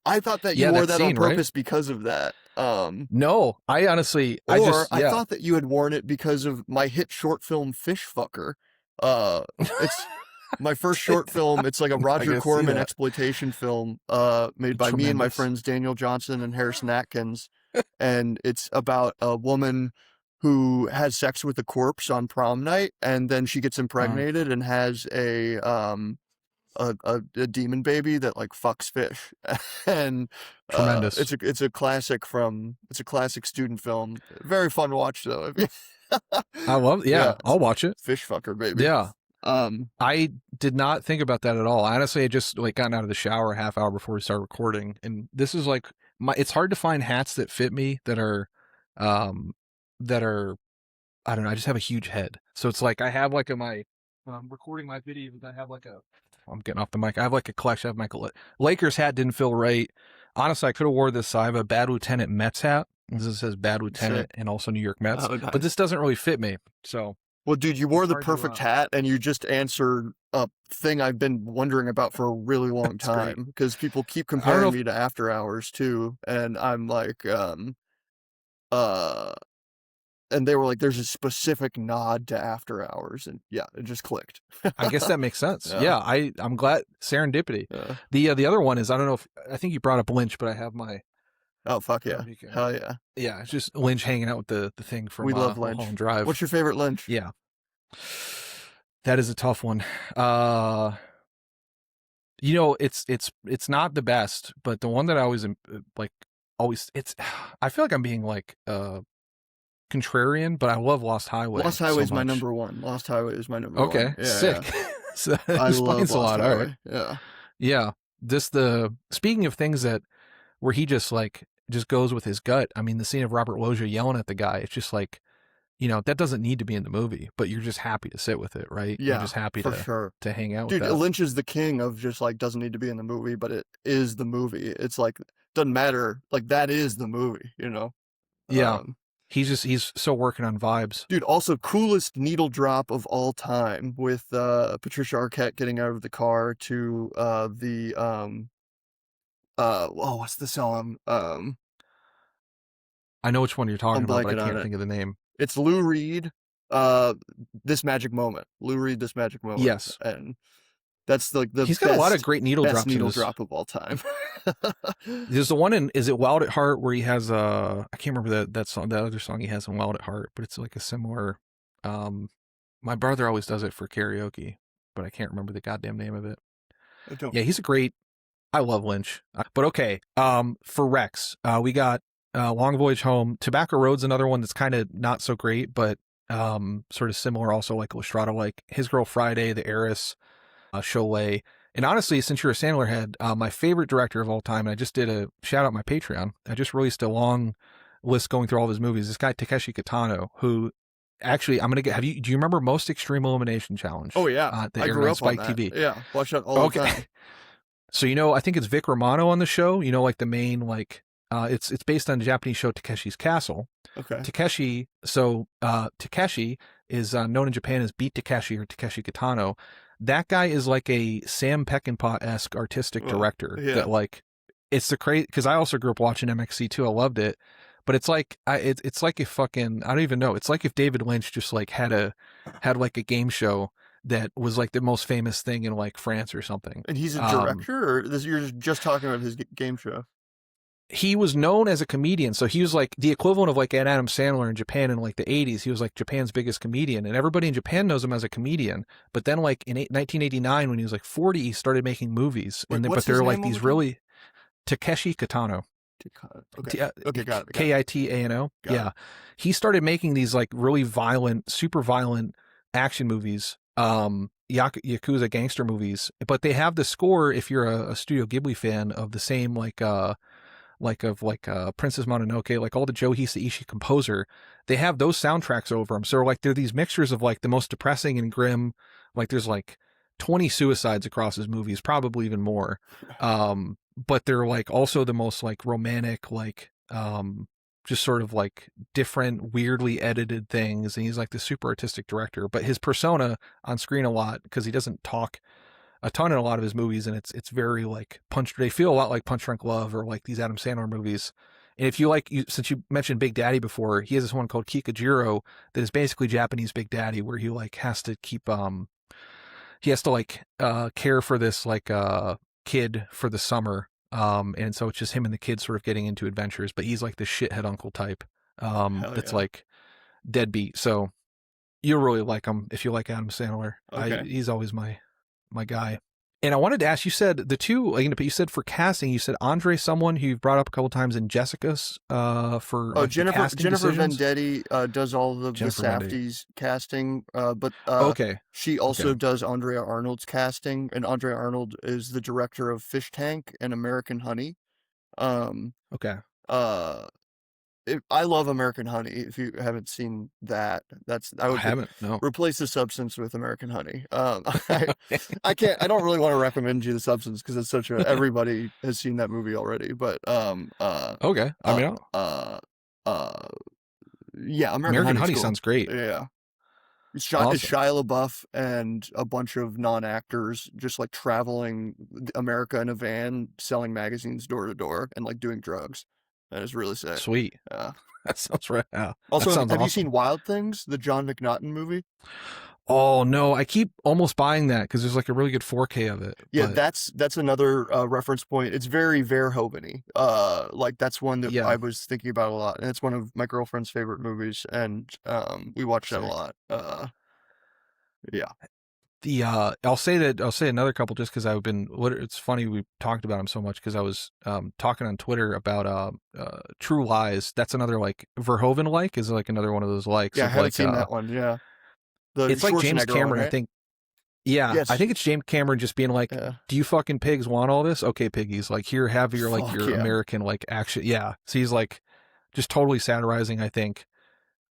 I thought that you wore that on purpose because of that. No, I honestly, I thought that you had worn it because of my hit short film Fish Fucker. It's my first short film. It's like a Roger Corman exploitation film made by me and my friends Daniel Johnson and Harrison Atkins. And it's about a woman who has sex with a corpse on prom night, and then she gets impregnated and has a demon baby that like fucks fish. And tremendous. It's a classic student film. Very fun to watch though. I love I'll watch it. Fish fucker baby. Yeah. I did not think about that at all. Honestly, I just like gotten out of the shower a half hour before we start recording, and this is like it's hard to find hats that fit me that are I don't know, I just have a huge head. So it's like I have like recording my videos, I have like I'm getting off the mic. I have like a collection of Michael Lakers hat didn't feel right. Honestly, I could have wore this. I have a Bad Lieutenant Mets hat. This says Bad Lieutenant and also New York Mets, but this doesn't really fit me. So. Well, dude, you wore the perfect hat, and you just answered a thing I've been wondering about for a really long time, because people keep comparing me to After Hours too, and I'm like, and they were like, there's a specific nod to After Hours, and yeah, it just clicked. I guess that makes sense. Yeah, I'm glad. Serendipity. Yeah. The other one is, I think you brought up Lynch, but I have my. Oh, fuck yeah. Hell yeah. Yeah, it's just Lynch hanging out with the thing from We love Lynch. Mulholland Drive. What's your favorite Lynch? Yeah. That is a tough one. You know, it's not the best, but the one that I always I feel like I'm being like contrarian, but I love Lost Highway. Lost Highway is my number one. Lost Highway is my number one. Okay, yeah, sick. Yeah. So I love a lot. Highway. All right. Yeah. Yeah. Speaking of things where he just goes with his gut. I mean, the scene of Robert Loggia yelling at the guy, it's just like, you know, that doesn't need to be in the movie, but you're just happy to sit with it, right? You're Yeah, just happy for sure. to hang out Dude, with that. Lynch is the king of just like doesn't need to be in the movie, but it is the movie. It's like doesn't matter. Like that is the movie, you know? Yeah. He's so working on vibes. Dude, also coolest needle drop of all time with Patricia Arquette getting out of the car to what's the song? I know which one you're talking I'm about, but blanking I on can't it. think of the name. It's Lou Reed, This Magic Moment. Lou Reed, This Magic Moment. Yes. And that's like the He's got a lot of great needle best drops. Needle drop of all time. There's the one in, is it Wild at Heart, where he has I can't remember that song, that other song he has in Wild at Heart, but it's like a similar, my brother always does it for karaoke, but I can't remember the goddamn name of it. Yeah, he's a great, I love Lynch. But okay, for Rex, we got Long Voyage Home. Tobacco Road's another one that's kind of not so great, but sort of similar also, like Strada, like His Girl Friday, The Heiress, Cholet. And honestly, since you're a Sandler head, my favorite director of all time, and I just did a shout out my Patreon, I just released a long list going through all of his movies. This guy, Takeshi Kitano, who actually, I'm going to get, do you remember Most Extreme Elimination Challenge? Oh, yeah. The I grew up Spike on that. TV. Yeah. Watch that all the time. So, you know, I think it's Vic Romano on the show, you know, like the main, like, it's based on the Japanese show Takeshi's Castle. Okay. Takeshi is known in Japan as Beat Takeshi or Takeshi Kitano. That guy is like a Sam Peckinpah-esque artistic director. That like, it's the crazy, because I also grew up watching MXC too. I loved it, but it's like it's like a fucking, I don't even know. It's like if David Lynch just like had like a game show that was like the most famous thing in like France or something. And he's a director, or you're just talking about his game show? He was known as a comedian, so he was like the equivalent of like an Adam Sandler in Japan in like the 80s. He was like Japan's biggest comedian, and everybody in Japan knows him as a comedian. But then like in 1989, when he was like 40, he started making movies. Wait, and then, what's but they're his like name these again? really, Takeshi Kitano. Okay. Okay, got it. Kitano. Yeah. He started making these like really violent, super violent action movies, Yakuza gangster movies. But they have the score, if you're a Studio Ghibli fan, of the same Princess Mononoke, like all the Joe Hisaishi composer, they have those soundtracks over them. So like they're these mixtures of like the most depressing and grim, like there's like 20 suicides across his movies, probably even more. But they're like also the most like romantic, like just sort of like different, weirdly edited things. And he's like the super artistic director, but his persona on screen a lot, because he doesn't talk a ton in a lot of his movies, and it's very like they feel a lot like Punch Drunk Love or like these Adam Sandler movies. And if you like, since you mentioned Big Daddy before, he has this one called Kikajiro that is basically Japanese Big Daddy, where he like has to keep he has to like care for this like kid for the summer, and so it's just him and the kid sort of getting into adventures, but he's like the shithead uncle type that's like deadbeat. So you'll really like him if you like Adam Sandler. Okay. He's always my guy. And I wanted to ask, you said the two, you said for casting, you said Andre, someone who you've brought up a couple times in Jessica's for like, Jennifer decisions. Vendetti does all of the Safdie's casting, but okay, she also does Andrea Arnold's casting, and Andrea Arnold is the director of Fish Tank and American Honey. I love American Honey. If you haven't seen that, I would replace The Substance with American Honey. I don't really want to recommend you The Substance because it's everybody has seen that movie already. But okay, yeah, American Honey sounds great. Yeah, it's Shia LaBeouf and a bunch of non-actors just like traveling America in a van, selling magazines door to door, and like doing drugs. That is really sick. Sweet. Yeah. That sounds right. Yeah. Also, have you seen Wild Things, the John McNaughton movie? Oh no, I keep almost buying that because there's like a really good 4K of it. Yeah, that's another reference point. It's very Verhoeven-y. Like that's one that I was thinking about a lot, and it's one of my girlfriend's favorite movies, and we watch that a lot. Yeah. I'll say another couple just because it's funny we talked about him so much because I was talking on Twitter about True Lies. That's another like Verhoeven like is like another one of those likes. Yeah, I haven't seen that one. Yeah, it's like James Cameron, right? I think. Yeah, yes. I think it's James Cameron just being like, "Do you fucking pigs want all this? Okay, piggies, like here, have your like your American like action." Yeah, so he's like just totally satirizing, I think,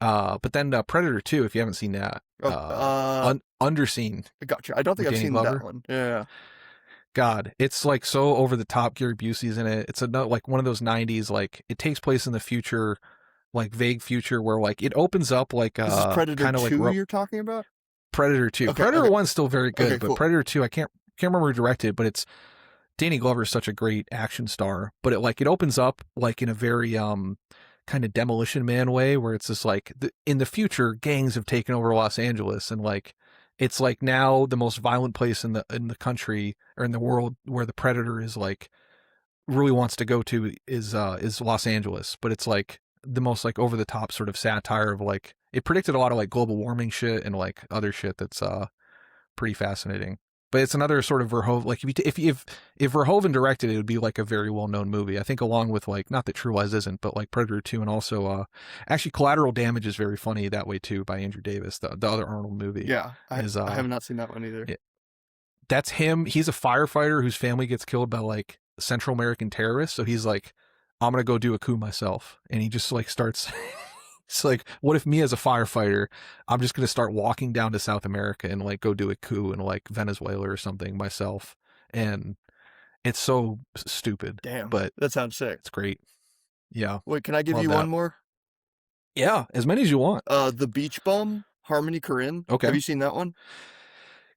But then Predator 2, if you haven't seen that, underseen. Gotcha. I don't think I've Danny seen Glover. that one. Yeah. God, it's like so over the top. Gary Busey's in it. It's like one of those 90s, like it takes place in the future, like vague future where like it opens up like This is Predator kind of 2 like you're talking about? Predator 2. Okay, Predator okay. 1's still very good, Okay, but cool. Predator 2, I can't remember who directed, but it's Danny Glover is such a great action star. But it opens up like in a very kind of Demolition Man way, where it's just like in the future, gangs have taken over Los Angeles, and like it's like now the most violent place in the country or in the world where the Predator is like really wants to go to is Los Angeles. But it's like the most like over the top sort of satire of like it predicted a lot of like global warming shit and like other shit that's pretty fascinating. But it's another sort of Verhoeven, like if Verhoeven directed it, it would be like a very well known movie. I think along with like not that True Lies isn't, but like Predator 2 and also actually Collateral Damage is very funny that way too by Andrew Davis, the other Arnold movie. Yeah, I have not seen that one either. That's him. He's a firefighter whose family gets killed by like Central American terrorists. So he's like, I'm gonna go do a coup myself, and he just like starts. It's like, what if me as a firefighter, I'm just going to start walking down to South America and like go do a coup in like Venezuela or something myself. And it's so stupid. Damn. But that sounds sick. It's great. Yeah. Wait, can I give Love you that. one more? Yeah, as many as you want. The Beach Bum, Harmony Korine. Okay. Have you seen that one?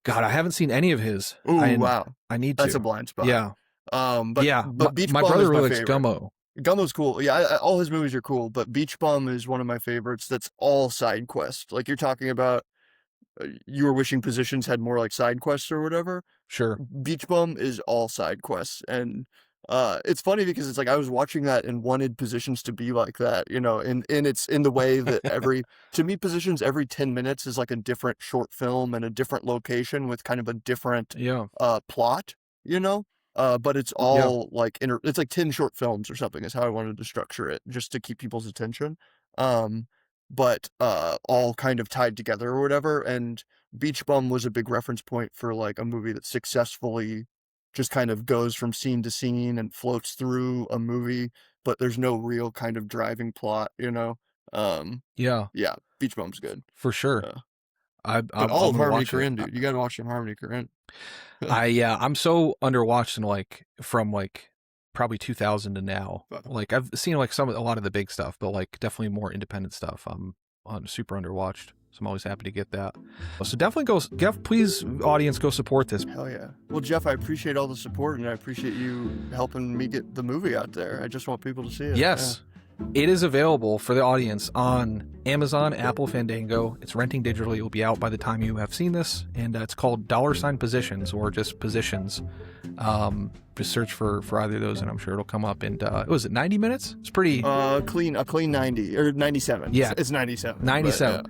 God, I haven't seen any of his. Ooh, wow. I need to. That's a blind spot. Yeah. But Beach my Bum brother is my really likes favorite. Gummo. Gummo's cool. Yeah, all his movies are cool, but Beach Bum is one of my favorites. That's all side quests. Like you're talking about, you were wishing positions had more like side quests or whatever. Sure. Beach Bum is all side quests, and it's funny because it's like I was watching that and wanted positions to be like that, you know, and it's in the way that to me positions every 10 minutes is like a different short film and a different location with kind of a different plot, you know. But it's all like it's like 10 short films or something is how I wanted to structure it, just to keep people's attention. But all kind of tied together or whatever. And Beach Bum was a big reference point for like a movie that successfully just kind of goes from scene to scene and floats through a movie, but there's no real kind of driving plot, you know. Yeah, Beach Bum's good for sure. But all of Harmony Korine, dude. You gotta watch some Harmony Korine. I'm so underwatched in like from like probably 2000 to now. Like I've seen like a lot of the big stuff, but like definitely more independent stuff. I'm super underwatched, so I'm always happy to get that. So definitely Jeff, please, audience, go support this. Hell yeah. Well, Jeff, I appreciate all the support, and I appreciate you helping me get the movie out there. I just want people to see it. Yes. Yeah. It is available for the audience on Amazon, Apple, Fandango. It's renting digitally. It will be out by the time you have seen this. And it's called $Positions or just Positions. Just search for either of those and I'm sure it'll come up. And was it 90 minutes? It's pretty... a clean 90 or 97. Yeah. It's 97. 97.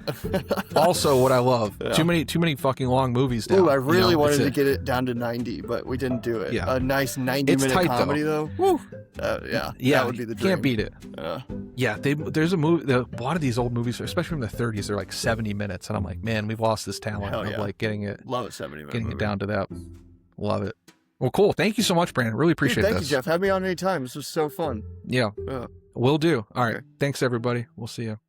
Also what I love. Yeah. Too many fucking long movies now. Ooh, I really wanted to get it down to 90, but we didn't do it. Yeah. A nice 90-minute comedy though. Woo. Yeah, that would be the dream. Can't beat it. Yeah, there's a movie. A lot of these old movies, especially from the 30s, they're like 70 minutes, and I'm like, man, we've lost this talent of like getting it. Love it, 70 minutes. Getting it down to that. Love it. Well, cool. Thank you so much, Brandon. Really appreciate this. Thank you, Jeff. Have me on anytime. This was so fun. Yeah. Will do. All right. Thanks, everybody. We'll see you.